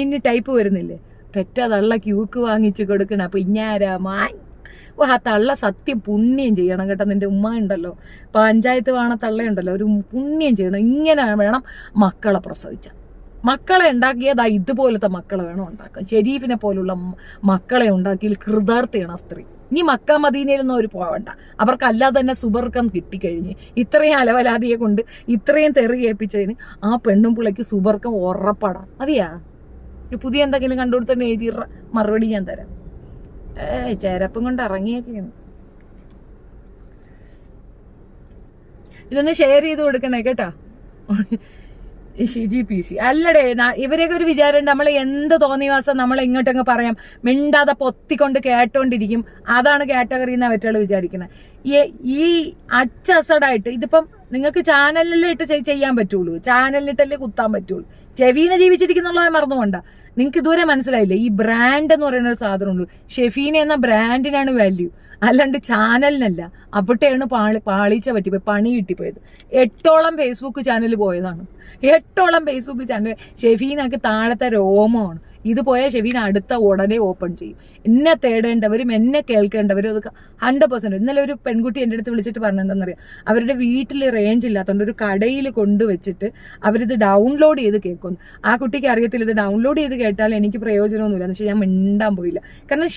A: ഇനി ടൈപ്പ് വരുന്നില്ലേ? പെറ്റ തള്ള ക്യൂക്ക് വാങ്ങിച്ചു കൊടുക്കണ. അപ്പൊ ഇഞ്ഞാരാ മാൻ. ആ തള്ള സത്യം പുണ്യം ചെയ്യണം കേട്ടോ. നിന്റെ ഉമ്മ ഉണ്ടല്ലോ, പഞ്ചായത്ത് വാണ തള്ളയുണ്ടല്ലോ, ഒരു പുണ്യം ചെയ്യണം. ഇങ്ങനെ വേണം മക്കളെ പ്രസവിച്ച. മക്കളെ ഉണ്ടാക്കിയതാ ഇതുപോലത്തെ മക്കളെ വേണം ഉണ്ടാക്കാൻ. ഷെരീഫിനെ പോലുള്ള മക്കളെ ഉണ്ടാക്കിയിൽ കൃതാർത്ഥയാണ് ആ സ്ത്രീ. ഇനി മക്ക മദീനയിലൊന്നും അവർ പോവണ്ട. അവർക്കല്ലാതെ തന്നെ സുബർക്കം കിട്ടിക്കഴിഞ്ഞ് ഇത്രയും അലവലാതിയെ കൊണ്ട് ഇത്രയും തെറി ഏൽപ്പിച്ചതിന് ആ പെണ്ണും പിള്ളയ്ക്ക് സുബർക്കം ഉറപ്പാടാം. മതിയാ? പുതിയ എന്തെങ്കിലും കണ്ടുകൊടുത്തന്നെ എഴുതി മറുപടി ഞാൻ തരാം. ചേരപ്പം കൊണ്ട് ഇറങ്ങിയൊക്കെയാണ്. ഇതൊന്ന് ഷെയർ ചെയ്ത് കൊടുക്കണേ കേട്ടോ. ഷിജി PC അല്ലടേ, ഇവരെയൊക്കെ ഒരു വിചാരമുണ്ട് നമ്മൾ എന്ത് തോന്നിവാസം നമ്മൾ ഇങ്ങോട്ടങ്ങ് പറയാം, മിണ്ടാതെ പൊത്തിക്കൊണ്ട് കേട്ടോണ്ടിരിക്കും. അതാണ് കാറ്റഗറി എന്നാ പറ്റുള്ളൂ വിചാരിക്കുന്നത്. ഈ അച്ചസടായിട്ട് ഇതിപ്പം നിങ്ങൾക്ക് ചാനലിലിട്ട് ചെയ്യാൻ പറ്റുള്ളൂ, ചാനലിലിട്ടല്ലേ കുത്താൻ പറ്റുള്ളൂ. ചെവീനെ ജീവിച്ചിരിക്കുന്നുള്ളത് മറന്നുകൊണ്ട. നിങ്ങൾക്ക് ഇതുവരെ മനസ്സിലായില്ലേ? ഈ ബ്രാൻഡ് എന്ന് പറയുന്ന ഒരു സാധനമുള്ളൂ. ഷെഫീന എന്ന ബ്രാൻഡിനാണ് വാല്യൂ, അല്ലാണ്ട് ചാനലിനല്ല. അവിടെയാണ് പാളിച്ച പറ്റിപ്പോയി, പണി കിട്ടിപ്പോയത്. 8ഓളം ഫേസ്ബുക്ക് ചാനൽ പോയതാണ്. 8ഓളം ഫേസ്ബുക്ക് ചാനൽ. ഷെഫീനക്ക് താഴത്തെ രോമമാണ്. ഇത് പോയാൽ ഷെഫീൻ അടുത്ത ഉടനെ ഓപ്പൺ ചെയ്യും. എന്നെ തേടേണ്ടവരും എന്നെ കേൾക്കേണ്ടവരും അതൊക്കെ 100%. ഇന്നലെ ഒരു പെൺകുട്ടി എൻ്റെ അടുത്ത് വിളിച്ചിട്ട് പറഞ്ഞെന്താണെന്നറിയാം, അവരുടെ വീട്ടിൽ റേഞ്ച് ഇല്ലാത്തതുകൊണ്ട് ഒരു കടയിൽ കൊണ്ടുവച്ചിട്ട് അവരിത് ഡൗൺലോഡ് ചെയ്ത് കേൾക്കുന്നു. ആ കുട്ടിക്ക് അറിയത്തില്ല ഇത് ഡൗൺലോഡ് ചെയ്ത് കേട്ടാൽ എനിക്ക് പ്രയോജനമൊന്നുമില്ല എന്ന് വെച്ചാൽ ഞാൻ മിണ്ടാൻ പോയില്ല. കാരണം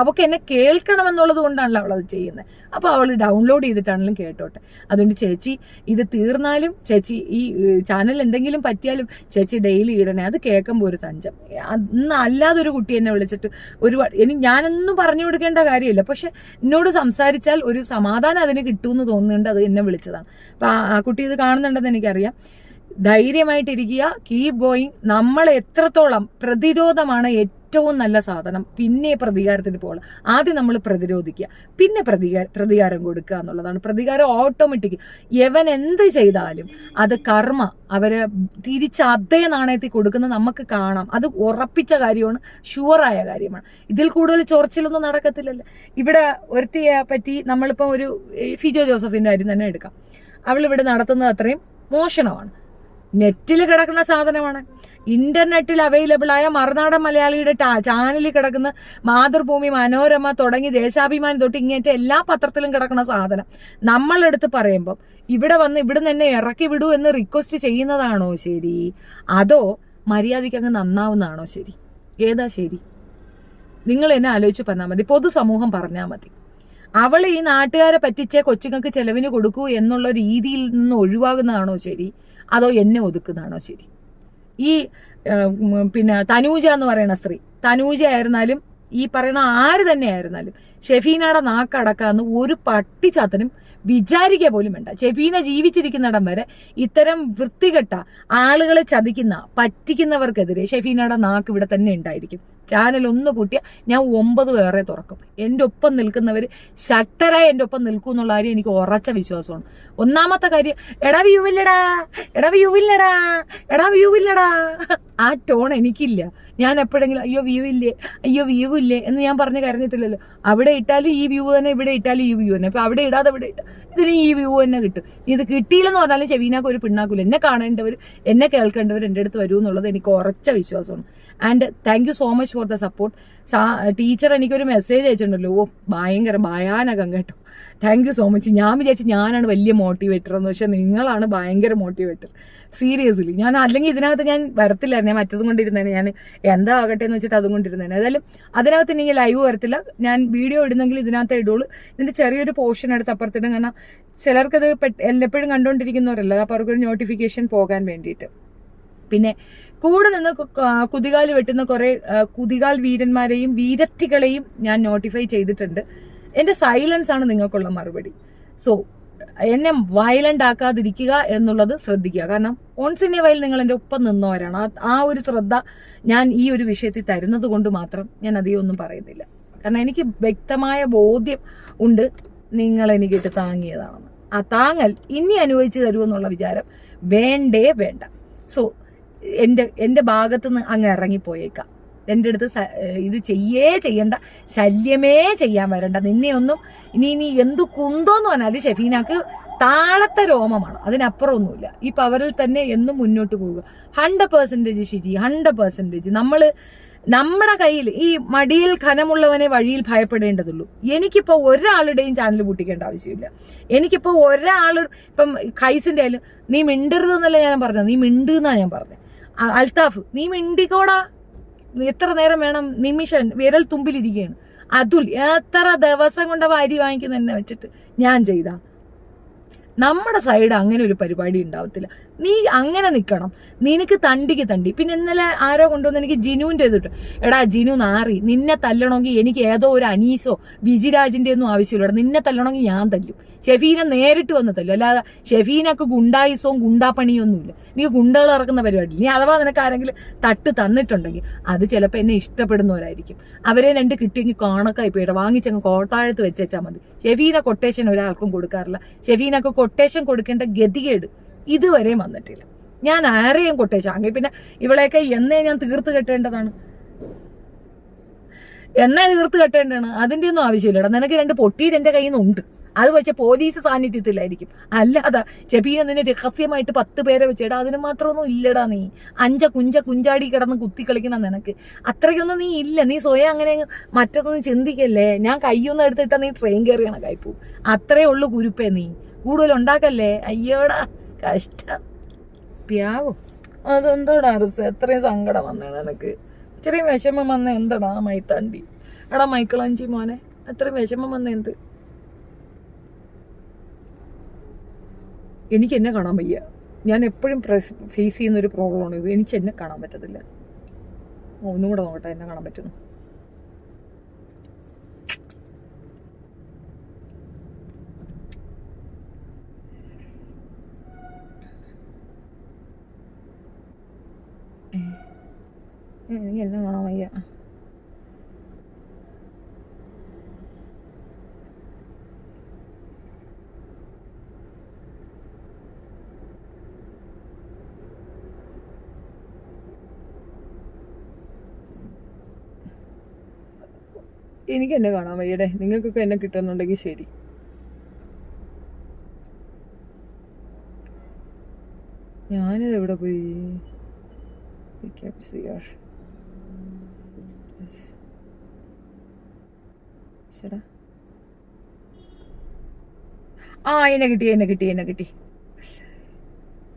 A: അവൾക്ക് എന്നെ കേൾക്കണമെന്നുള്ളത് കൊണ്ടാണല്ലോ അവളത് ചെയ്യുന്നത്. അപ്പോൾ അവൾ ഡൗൺലോഡ് ചെയ്തിട്ടാണെങ്കിലും കേട്ടോട്ടെ. അതുകൊണ്ട് ചേച്ചി ഇത് തീർന്നാലും ചേച്ചി ഈ ചാനൽ എന്തെങ്കിലും പറ്റിയാലും ചേച്ചി ഡെയിലി ഇടണേ. അത് കേൾക്കുമ്പോൾ ഒരു തഞ്ചം. ഇന്ന് അല്ലാതൊരു കുട്ടി എന്നെ വിളിച്ചിട്ട് ഞാനൊന്നും പറഞ്ഞു കൊടുക്കേണ്ട കാര്യമില്ല, പക്ഷെ എന്നോട് സംസാരിച്ചാൽ ഒരു സമാധാനം അതിന് കിട്ടുമെന്ന് തോന്നുന്നുണ്ട്. അത് എന്നെ വിളിച്ചതാണ്. അപ്പൊ ആ കുട്ടി ഇത് കാണുന്നുണ്ടെന്ന് എനിക്കറിയാം. ധൈര്യമായിട്ടിരിക്കുക, കീപ് ഗോയിങ്. നമ്മൾ എത്രത്തോളം പ്രതിരോധമാണ് ഏറ്റവും നല്ല സാധനം. പിന്നെ പ്രതികാരത്തിന് പോകണം. ആദ്യം നമ്മൾ പ്രതിരോധിക്കുക, പിന്നെ പ്രതികാരം കൊടുക്കുക എന്നുള്ളതാണ്. പ്രതികാരം ഓട്ടോമാറ്റിക്. യവൻ എന്ത് ചെയ്താലും അത് കർമ്മ അവരെ തിരിച്ച് അതേ നാണയത്തിൽ കൊടുക്കുന്നത് നമുക്ക് കാണാം. അത് ഉറപ്പിച്ച കാര്യമാണ്, ഷുവറായ കാര്യമാണ്. ഇതിൽ കൂടുതൽ ചൊറിച്ചിലൊന്നും നടക്കത്തില്ലല്ലോ. ഇവിടെ ഒരുത്തിയെ പറ്റി നമ്മളിപ്പോൾ ഒരു ഫിജോ ജോസഫിന്റെ കാര്യം തന്നെ എടുക്കാം. അവളിവിടെ നടത്തുന്നത് അത്രയും മോഷണമാണ്. നെറ്റിൽ കിടക്കുന്ന സാധനമാണ്. ഇന്റർനെറ്റിൽ അവൈലബിൾ ആയ മറുനാടൻ മലയാളിയുടെ ചാനലിൽ കിടക്കുന്ന മാതൃഭൂമി, മനോരമ തുടങ്ങി ദേശാഭിമാനി തൊട്ട് ഇങ്ങനത്തെ എല്ലാ പത്രത്തിലും കിടക്കുന്ന സാധനം നമ്മളെടുത്ത് പറയുമ്പം ഇവിടെ വന്ന് ഇവിടുന്ന് എന്നെ ഇറക്കി വിടൂ എന്ന് റിക്വസ്റ്റ് ചെയ്യുന്നതാണോ ശരി, അതോ മര്യാദയ്ക്ക് അങ്ങ് നന്നാവുന്നതാണോ ശരി? ഏതാ ശരി? നിങ്ങൾ എന്നെ ആലോചിച്ച് പറഞ്ഞാൽ മതി, പൊതുസമൂഹം പറഞ്ഞാൽ മതി. അവൾ ഈ നാട്ടുകാരെ പറ്റിച്ചേ കൊച്ചുങ്ങൾക്ക് ചെലവിന് കൊടുക്കൂ എന്നുള്ള രീതിയിൽ നിന്ന് ഒഴിവാകുന്നതാണോ ശരി, അതോ എന്നെ ഒതുക്കുന്നതാണോ ശരി? ഈ പിന്നെ തനൂജ എന്ന് പറയുന്ന സ്ത്രീ, തനൂജ ആയിരുന്നാലും ഈ പറയുന്ന ആര് തന്നെ ആയിരുന്നാലും ഷെഫീനയുടെ നാക്കടക്കാന്ന് ഒരു പട്ടിച്ചാത്തനും വിചാരിക്കുക പോലും വേണ്ട. ഷെഫീന ജീവിച്ചിരിക്കുന്നിടം വരെ ഇത്തരം വൃത്തികെട്ട ആളുകളെ ചതിക്കുന്ന പറ്റിക്കുന്നവർക്കെതിരെ ഷെഫീനയുടെ നാക്ക് ഇവിടെ തന്നെ ഉണ്ടായിരിക്കും. ചാനൽ ഒന്ന് പൂട്ടിയ ഞാൻ 9 വേറെ തുറക്കും. എൻ്റെ ഒപ്പം നിൽക്കുന്നവർ ശക്തരായി എൻ്റെ ഒപ്പം നിൽക്കും എന്നുള്ള കാര്യം എനിക്ക് ഉറച്ച വിശ്വാസമാണ്. ഒന്നാമത്തെ കാര്യം, എടാ വ്യൂ ഇല്ലടാ, എടാ വ്യൂ ഇല്ലടാ, എടാ വ്യൂ ഇല്ലടാ, ആ ടോൺ എനിക്കില്ല. ഞാൻ എപ്പോഴെങ്കിലും അയ്യോ വ്യൂ ഇല്ലേ, അയ്യോ വ്യൂ ഇല്ലേ എന്ന് ഞാൻ പറഞ്ഞ് കരഞ്ഞിട്ടില്ലല്ലോ. അവിടെ ഇട്ടാലും ഈ വ്യൂ തന്നെ, ഇവിടെ ഇട്ടാലും ഈ വ്യൂ തന്നെ. അപ്പൊ അവിടെ ഇടാതെ ഇവിടെ ഇട്ട ഇതിന് ഈ വ്യൂ തന്നെ കിട്ടും. ഇത് കിട്ടിയില്ലെന്ന് പറഞ്ഞാലും ഷെഫീനാക്ക് ഒരു പിണ്ണാക്കൂല. എന്നെ കാണേണ്ടവർ, എന്നെ കേൾക്കേണ്ടവർ എൻ്റെ അടുത്ത് വരൂ എന്നുള്ളത് എനിക്ക് ഉറച്ച വിശ്വാസമാണ്. And thank you so much for the support. Teacher എനിക്കൊരു മെസ്സേജ് അയച്ചിട്ടുണ്ടല്ലോ, ഓ ഭയങ്കര ഭയാനകം കേട്ടോ. Thank you so much. ഞാൻ വിചാരിച്ചു ഞാനാണ് വലിയ മോട്ടിവേറ്റർ എന്ന്, പക്ഷെ നിങ്ങളാണ് ഭയങ്കര മോട്ടിവേറ്റർ. സീരിയസ്ലി ഞാൻ അല്ലെങ്കിൽ ഇതിനകത്ത് ഞാൻ വരത്തില്ലായിരുന്നു. ഞാൻ മറ്റതും കൊണ്ടിരുന്നേനെ, ഞാൻ എന്താ ആകട്ടെ എന്ന് വെച്ചിട്ട് അതും കൊണ്ടിരുന്നേനെ. ഏതായാലും അതിനകത്ത് എനിക്ക് ലൈവ് വരത്തില്ല. ഞാൻ വീഡിയോ ഇടുന്നെങ്കിൽ ഇതിനകത്ത് ഇടുള്ളൂ. ഇതിന്റെ ചെറിയൊരു പോർഷൻ എടുത്ത് അപ്പുറത്തിടും. കാരണം ചിലർക്കത് എപ്പോഴും കണ്ടുകൊണ്ടിരിക്കുന്നവരല്ല, അപ്പോൾ അവർക്കൊരു നോട്ടിഫിക്കേഷൻ പോകാൻ വേണ്ടിയിട്ട്. പിന്നെ കൂടെ നിന്ന് കുതികാൽ വെട്ടുന്ന കുറെ കുതികാൽ വീരന്മാരെയും വീരത്തികളെയും ഞാൻ നോട്ടിഫൈ ചെയ്തിട്ടുണ്ട്. എന്റെ സൈലൻസ് ആണ് നിങ്ങൾക്കുള്ള മറുപടി. സോ എന്നെ വയലന്റ് ആക്കാതിരിക്കുക എന്നുള്ളത് ശ്രദ്ധിക്കുക. കാരണം ഓൺസ് ഇൻ എ വൈൽ നിങ്ങൾ എൻ്റെ ഒപ്പം നിന്നവരാണ്. ആ ഒരു ശ്രദ്ധ ഞാൻ ഈ ഒരു വിഷയത്തിൽ തരുന്നത് കൊണ്ട് മാത്രം ഞാൻ അധികം ഒന്നും പറയുന്നില്ല. കാരണം എനിക്ക് വ്യക്തമായ ബോധ്യം ഉണ്ട് നിങ്ങൾ എനിക്കിട്ട് താങ്ങിയതാണെന്ന്. ആ താങ്ങൽ ഇനി അനുഭവിച്ചു തരുമെന്നുള്ള വിചാരം വേണ്ടേ വേണ്ട. സോ എൻ്റെ ഭാഗത്തുനിന്ന് അങ്ങ് ഇറങ്ങിപ്പോയേക്കാം. എൻ്റെ അടുത്ത് ഇത് ചെയ്യണ്ട, ശല്യമേ ചെയ്യാൻ വരണ്ട, നിന്നെ ഒന്നും ഇനി എന്തു കുന്തോന്ന് പറഞ്ഞാൽ ഷെഫീനാക്ക് താഴത്തെ രോമമാണ്, അതിനപ്പുറം ഒന്നുമില്ല. ഈ പവറിൽ തന്നെ എന്നും മുന്നോട്ട് പോവുക. 100% ഷിജി, 100%. നമ്മുടെ കയ്യിൽ ഈ മടിയിൽ ഖനമുള്ളവനെ വഴിയിൽ ഭയപ്പെടേണ്ടതുള്ളൂ. എനിക്കിപ്പോ ഒരാളുടെയും ചാനൽ പൂട്ടിക്കേണ്ട ആവശ്യമില്ല. എനിക്കിപ്പോ ഇപ്പം ഖൈസിന്റെ ആയാലും നീ മിണ്ടരുതെന്നല്ല ഞാൻ പറഞ്ഞത്, നീ മിണ്ടുന്നാ ഞാൻ പറഞ്ഞത്. അൽത്താഫ് നീ മിണ്ടിക്കോടാ, എത്ര നേരം വേണം, നിമിഷം വിരൽ തുമ്പിലിരിക്കുകയാണ്. അതുൽ എത്ര ദിവസം കൊണ്ട് അരി വാങ്ങിക്കുന്ന എന്നെ വെച്ചിട്ട് ഞാൻ ചെയ്താ? നമ്മുടെ സൈഡ് അങ്ങനെ ഒരു പരിപാടി ഉണ്ടാവത്തില്ല. നീ അങ്ങനെ നിൽക്കണം, നിനക്ക് തണ്ടിക്ക് തണ്ടി. പിന്നെ ഇന്നലെ ആരോ കൊണ്ടുവന്ന് എനിക്ക് ജിനുവിൻ്റെ ഇതിട്ട്, എടാ ജിനു നാറി, നിന്നെ തല്ലണമെങ്കിൽ എനിക്ക് ഏതോ ഒരു അനീസോ വിജിരാജിന്റെ ഒന്നും ആവശ്യമില്ല. നിന്നെ തല്ലണമെങ്കിൽ ഞാൻ തല്ലും. ഷെഫീനെ നേരിട്ട് വന്ന് തല്ലും. അല്ലാതെ ഷെഫീനൊക്കെ ഗുണ്ടായിസവും ഗുണ്ടാപ്പണിയൊന്നുമില്ല. നീ ഗുണ്ടകൾ ഇറക്കുന്ന പരിപാടി. നീ അഥവാ നിനക്ക് ആരെങ്കിലും തട്ട് തന്നിട്ടുണ്ടെങ്കിൽ അത് ചിലപ്പോൾ എന്നെ ഇഷ്ടപ്പെടുന്നവരായിരിക്കും. അവരെ 2 കിട്ടിയെങ്കിൽ കാണക്കായി പോയിട്ട് വാങ്ങിച്ചങ്ങ് കോട്ടാഴത്ത് വെച്ചാൽ മതി. ഷെഫീന കൊട്ടേഷൻ ഒരാൾക്കും കൊടുക്കാറില്ല. ഷെഫീനൊക്കെ കൊട്ടേഷൻ കൊടുക്കേണ്ട ഗതികേട് ഇതുവരെയും വന്നിട്ടില്ല. ഞാൻ ആരെയും കൊട്ടേഷൻ ആണെങ്കിൽ പിന്നെ ഇവളെയൊക്കെ എന്നേ ഞാൻ തീർത്ത് കെട്ടേണ്ടതാണ്, എന്നെ തീർത്ത് കെട്ടേണ്ടതാണ്. അതിൻ്റെ ഒന്നും ആവശ്യമില്ലടാ. നിനക്ക് 2 പൊട്ടീര് എൻ്റെ കയ്യിൽ നിന്നുണ്ട്. അത് വെച്ച് പോലീസ് സാന്നിധ്യത്തിലായിരിക്കും. അല്ലാതെ ചെബീനെ നിന്നെ രഹസ്യമായിട്ട് 10 പേരെ വെച്ചേടാ അതിന് മാത്രമൊന്നും ഇല്ലടാ. നീ കുഞ്ചാടി കിടന്ന് കുത്തി കളിക്കണം. നിനക്ക് അത്രയ്ക്കൊന്നും നീ ഇല്ല. നീ സ്വയം അങ്ങനെ മറ്റൊന്നും ചിന്തിക്കല്ലേ. ഞാൻ കയ്യൊന്നും എടുത്തിട്ടാ നീ ട്രെയിൻ കയറിയണ കയ്പൂ. അത്രേ ഉള്ളു കുരുപ്പേ. നീ കൂടുതൽ ഉണ്ടാക്കല്ലേ. അയ്യോടാ കഷ്ടം. പ്യാവോ അതെന്തോടാ അറിസ്, എത്രയും സങ്കടം വന്നേ നിനക്ക്, ഇത്രയും വിഷമം വന്ന എന്താടാ മൈത്താണ്ടി? എടാ മൈക്കിളഞ്ചി മോനെ, അത്രയും വിഷമം വന്ന എന്ത്? എനിക്ക് എന്നെ കാണാൻ വയ്യ. ഞാൻ എപ്പോഴും ഫേസ് ചെയ്യുന്നൊരു പ്രോബ്ലമാണ് ഇത്. എനിക്ക് എന്നെ കാണാൻ പറ്റത്തില്ല. ഒന്നും കൂടെ നോക്കട്ടെ എന്നെ കാണാൻ പറ്റുന്നു. എനിക്ക് എന്നെ കാണാൻ വയ്യ. എനിക്ക് എന്നെ കാണാൻ വയ്യടേ. നിങ്ങൾക്കൊക്കെ എന്നെ കിട്ടുന്നുണ്ടെങ്കിൽ ശരി. ഞാനിത് എവിടെ പോയി? എന്നെ കിട്ടി.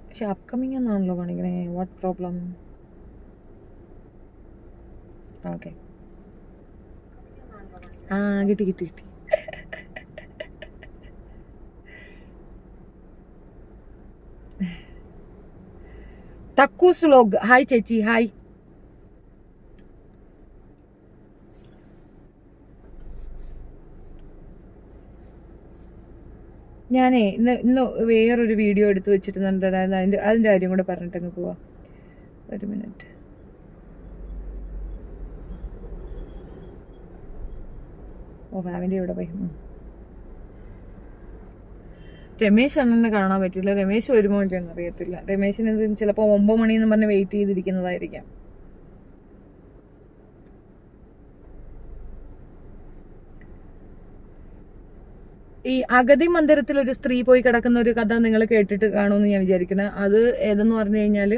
A: പക്ഷെ അപ്കമിങ് എന്നാണല്ലോ കാണിക്കണേ. What problem? ഓക്കെ, കിട്ടി. തക്കൂസ് വ്ലോഗ്. ഹായ് ചേച്ചി, ഹായ്. ഞാനേ ഇന്ന് വേറൊരു വീഡിയോ എടുത്ത് വെച്ചിട്ടുണ്ടായിരുന്നു. അതിൻ്റെ കാര്യം കൂടെ പറഞ്ഞിട്ടങ്ങ് പോവാം. ഒരു മിനിറ്റ്. ഫാമിലി എവിടെ പോയി? രമേശ് അണ്ണനെ കാണാൻ പറ്റില്ല. രമേശ് വരുമോ എന്നൊന്നും അറിയത്തില്ല. രമേശിന് ചിലപ്പോൾ 9 മണിയെന്ന് പറഞ്ഞ് വെയിറ്റ് ചെയ്തിരിക്കുന്നതായിരിക്കാം. ഈ അഗതി മന്ദിരത്തിൽ ഒരു സ്ത്രീ പോയി കിടക്കുന്ന ഒരു കഥ നിങ്ങൾ കേട്ടിട്ട് കാണുമെന്ന് ഞാൻ വിചാരിക്കുന്നത്. അത് ഏതെന്ന് പറഞ്ഞു കഴിഞ്ഞാൽ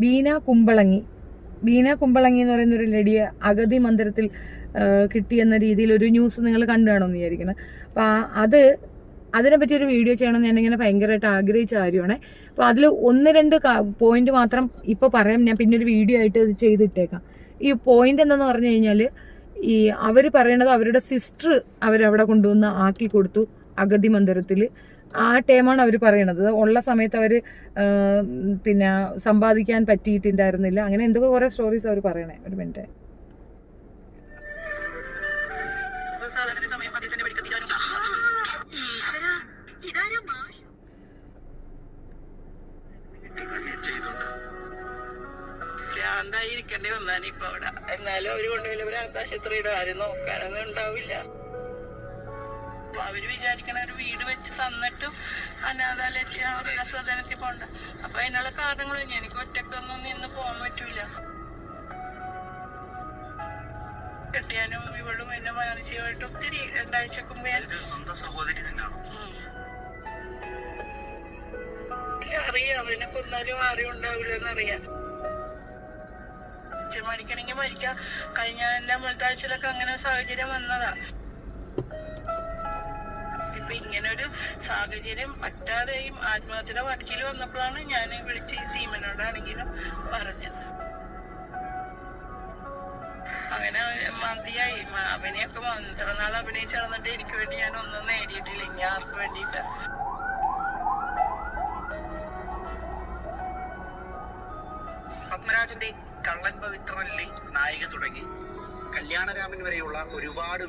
A: ബീന കുമ്പളങ്ങി എന്ന് പറയുന്ന ഒരു ലേഡിയെ അഗതി മന്ദിരത്തിൽ കിട്ടിയെന്ന രീതിയിൽ ഒരു ന്യൂസ് നിങ്ങൾ കണ്ടു കാണുമെന്ന് വിചാരിക്കുന്നത്. അപ്പം അതിനെപ്പറ്റി ഒരു വീഡിയോ ചെയ്യണമെന്ന് ഞാനിങ്ങനെ ഭയങ്കരമായിട്ട് ആഗ്രഹിച്ച കാര്യമാണ്. അപ്പോൾ അതിൽ 1-2 പോയിന്റ് മാത്രം ഇപ്പോൾ പറയാം. ഞാൻ പിന്നെ ഒരു വീഡിയോ ആയിട്ട് ഇത് ചെയ്തിട്ടേക്കാം. ഈ പോയിന്റ് എന്താണെന്ന് പറഞ്ഞു കഴിഞ്ഞാൽ, ഈ അവർ പറയണത് അവരുടെ സിസ്റ്റർ അവരവിടെ കൊണ്ടുവന്ന് ആക്കി കൊടുത്തു അഗതി മന്ദിരത്തിൽ. ആ ടൈമാണ് അവർ പറയണത്. ഉള്ള സമയത്ത് അവർ പിന്നെ സമ്പാദിക്കാൻ പറ്റിയിട്ടുണ്ടായിരുന്നില്ല. അങ്ങനെ എന്തൊക്കെ കുറെ സ്റ്റോറീസ് അവർ പറയണേ. ഒരു മിനിറ്റ്.
B: ഭ്രാന്തായിരിക്കേണ്ടി വന്നാണ് ഇപ്പൊ അവിടെ. എന്നാലും അവര് കൊണ്ടുപോയില്ല. ഭ്രാന്താശുപത്രിയുടെ ആരും നോക്കാനൊന്നും ഉണ്ടാവില്ല. അവര് വിചാരിക്കണ ഒരു വീട് വെച്ച് തന്നിട്ടും അനാഥാലയത്തിൽ വൃദ്ധസദനത്തിൽ പോണ്ട. അപ്പൊ അതിനുള്ള കാരണങ്ങളും എനിക്ക് ഒറ്റക്കൊന്നും നിന്ന് പോകാൻ പറ്റൂല. കെട്ടിയാനും ഇവളും എന്നെ മാനസികമായിട്ട് ഒത്തിരി 2 ആഴ്ചക്ക് മുമ്പ് സ്വന്തം സഹോദരി തന്നെയാണ്. അറിയാം, അവനെ കൊന്നാലും ആരും ഉണ്ടാവില്ല എന്നറിയാം. മരിക്കണമെങ്കിൽ മരിക്കാം. കഴിഞ്ഞ മുഴുത്താഴ്ചയിലൊക്കെ അങ്ങനെ സാഹചര്യം വന്നതാ. ഇപ്പൊ ഇങ്ങനൊരു സാഹചര്യം പറ്റാതെയും ആത്മഹത്യയുടെ വക്കീൽ വന്നപ്പോഴാണ് ഞാൻ വിളിച്ച് സീമനോടാണെങ്കിലും പറഞ്ഞത്. അങ്ങനെ മതിയായി. അവനെയൊക്കെ ഇത്ര നാൾ അഭിനയിച്ച് നടന്നിട്ട് എനിക്ക് വേണ്ടി ഞാൻ ഒന്നും നേടിയിട്ടില്ല. ഇനി ആർക്ക് വേണ്ടിയിട്ടാ? പത്മരാജന്റെ കള്ളൻ പവിത്രനിലെ നായിക തുടങ്ങി കല്യാണരാമൻ വരെയുള്ള ഒരുപാട്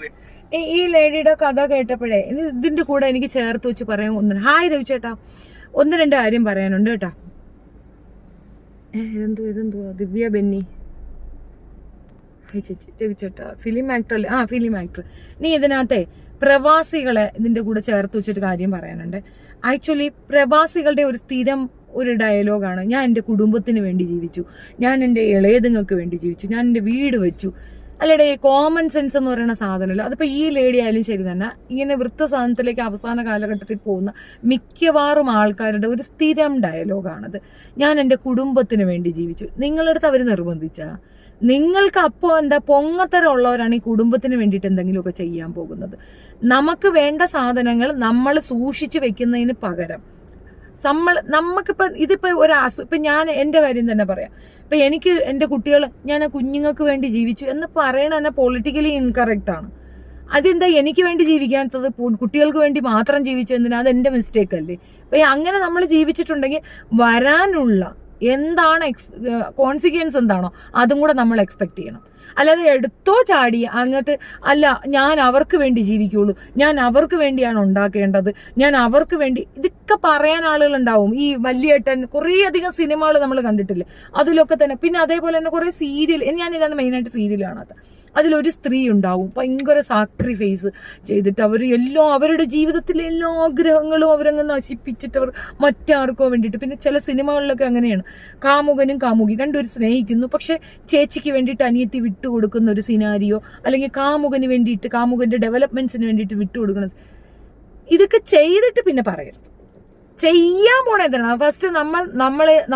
A: ഈ ലേഡിയുടെ കഥ കേട്ടപ്പോഴേ ഇതിന്റെ കൂടെ എനിക്ക് ചേർത്ത് വെച്ച് പറയാൻ ഹായ് രവിച്ചേട്ടാ, 1-2 കാര്യം പറയാനുണ്ട് കേട്ടോ. ഇതെന്തുവാ ദിവ്യ ബെന്നി. ഹായ് ചേച്ചി രവിച്ചേട്ടാ. ഫിലിം ആക്ടർ അല്ലേ? Film actor. നീ ഇതിനകത്തെ പ്രവാസികളെ ഇതിന്റെ കൂടെ ചേർത്ത് വെച്ചൊരു കാര്യം പറയാനുണ്ട്. ആക്ച്വലി പ്രവാസികളുടെ ഒരു സ്ഥിരം ഒരു ഡയലോഗാണ്, ഞാൻ എൻ്റെ കുടുംബത്തിന് വേണ്ടി ജീവിച്ചു, ഞാൻ എൻ്റെ ഇളയതുങ്ങൾക്ക് വേണ്ടി ജീവിച്ചു, ഞാൻ എൻ്റെ വീട് വെച്ചു. അല്ലടെ, കോമൺ സെൻസ് എന്ന് പറയുന്ന സാധനമല്ല. അതിപ്പോൾ ഈ ലേഡി ആയാലും ശരി തന്നെ, ഇങ്ങനെ വൃദ്ധസാധനത്തിലേക്ക് അവസാന കാലഘട്ടത്തിൽ പോകുന്ന മിക്കവാറും ആൾക്കാരുടെ ഒരു സ്ഥിരം ഡയലോഗാണത്. ഞാൻ എൻ്റെ കുടുംബത്തിന് വേണ്ടി ജീവിച്ചു. നിങ്ങളുടെ അടുത്ത് അവർ നിർബന്ധിച്ചാ? നിങ്ങൾക്ക് അപ്പോൾ എന്താ പൊങ്ങത്തരം ഉള്ളവരാണ് ഈ കുടുംബത്തിന് വേണ്ടിയിട്ട് എന്തെങ്കിലുമൊക്കെ ചെയ്യാൻ പോകുന്നത്. നമുക്ക് വേണ്ട സാധനങ്ങൾ നമ്മൾ സൂക്ഷിച്ചു വെക്കുന്നതിന് പകരം നമുക്കിപ്പോൾ ഇതിപ്പോൾ ഇപ്പം ഞാൻ എൻ്റെ കാര്യം തന്നെ പറയാം. ഇപ്പം എനിക്ക് എൻ്റെ കുട്ടികൾ, ഞാൻ ആ കുഞ്ഞുങ്ങൾക്ക് വേണ്ടി ജീവിച്ചു എന്ന് പറയണത് തന്നെ പൊളിറ്റിക്കലി ഇൻകറക്റ്റ് ആണ്. അതെന്താ എനിക്ക് വേണ്ടി ജീവിക്കാത്തത്? കുട്ടികൾക്ക് വേണ്ടി മാത്രം ജീവിച്ചെന്തിനാ? അതെൻ്റെ മിസ്റ്റേക്ക് അല്ലേ? അപ്പം അങ്ങനെ നമ്മൾ ജീവിച്ചിട്ടുണ്ടെങ്കിൽ വരാനുള്ള എന്താണ് കോൺസിക്വൻസ് എന്താണോ അതും കൂടെ നമ്മൾ എക്സ്പെക്ട് ചെയ്യണം. അല്ലാതെ എടുത്തോ ചാടി അങ്ങോട്ട് അല്ല ഞാൻ അവർക്ക് വേണ്ടി ജീവിക്കുള്ളൂ, ഞാൻ അവർക്ക് വേണ്ടിയാണ് ഉണ്ടാക്കേണ്ടത്, ഞാൻ അവർക്ക് വേണ്ടി, ഇതൊക്കെ പറയാൻ ആളുകളുണ്ടാവും. ഈ വലിയേട്ടൻ കുറേ അധികം സിനിമകൾ നമ്മൾ കണ്ടിട്ടില്ലേ, അതിലൊക്കെ തന്നെ. പിന്നെ അതേപോലെ തന്നെ കുറേ സീരിയൽ, ഞാൻ ഇതാണ് മെയിനായിട്ട് സീരിയൽ കാണാത്ത. അതിലൊരു സ്ത്രീ ഉണ്ടാവും ഭയങ്കര സാക്രിഫൈസ് ചെയ്തിട്ട് അവരുടെ ജീവിതത്തിലെ എല്ലാ ആഗ്രഹങ്ങളും അവരങ്ങ് നശിപ്പിച്ചിട്ട് അവർ മറ്റാർക്കോ വേണ്ടിയിട്ട്. പിന്നെ ചില സിനിമകളിലൊക്കെ അങ്ങനെയാണ്, കാമുകനും കാമുകി രണ്ടുപേരും സ്നേഹിക്കുന്നു, പക്ഷെ ചേച്ചിക്ക് വേണ്ടിയിട്ട് അനിയത്തി വിട്ടുകൊടുക്കുന്ന ഒരു സിനാരിയോ, അല്ലെങ്കിൽ കാമുകന് വേണ്ടിയിട്ട് കാമുകന്റെ ഡെവലപ്മെന്റ്സിന് വേണ്ടിയിട്ട് വിട്ടുകൊടുക്കുന്ന, ഇതൊക്കെ ചെയ്തിട്ട് പിന്നെ പറയരുത്. ചെയ്യാൻ പോണേ എന്തിനാണ്? ഫസ്റ്റ്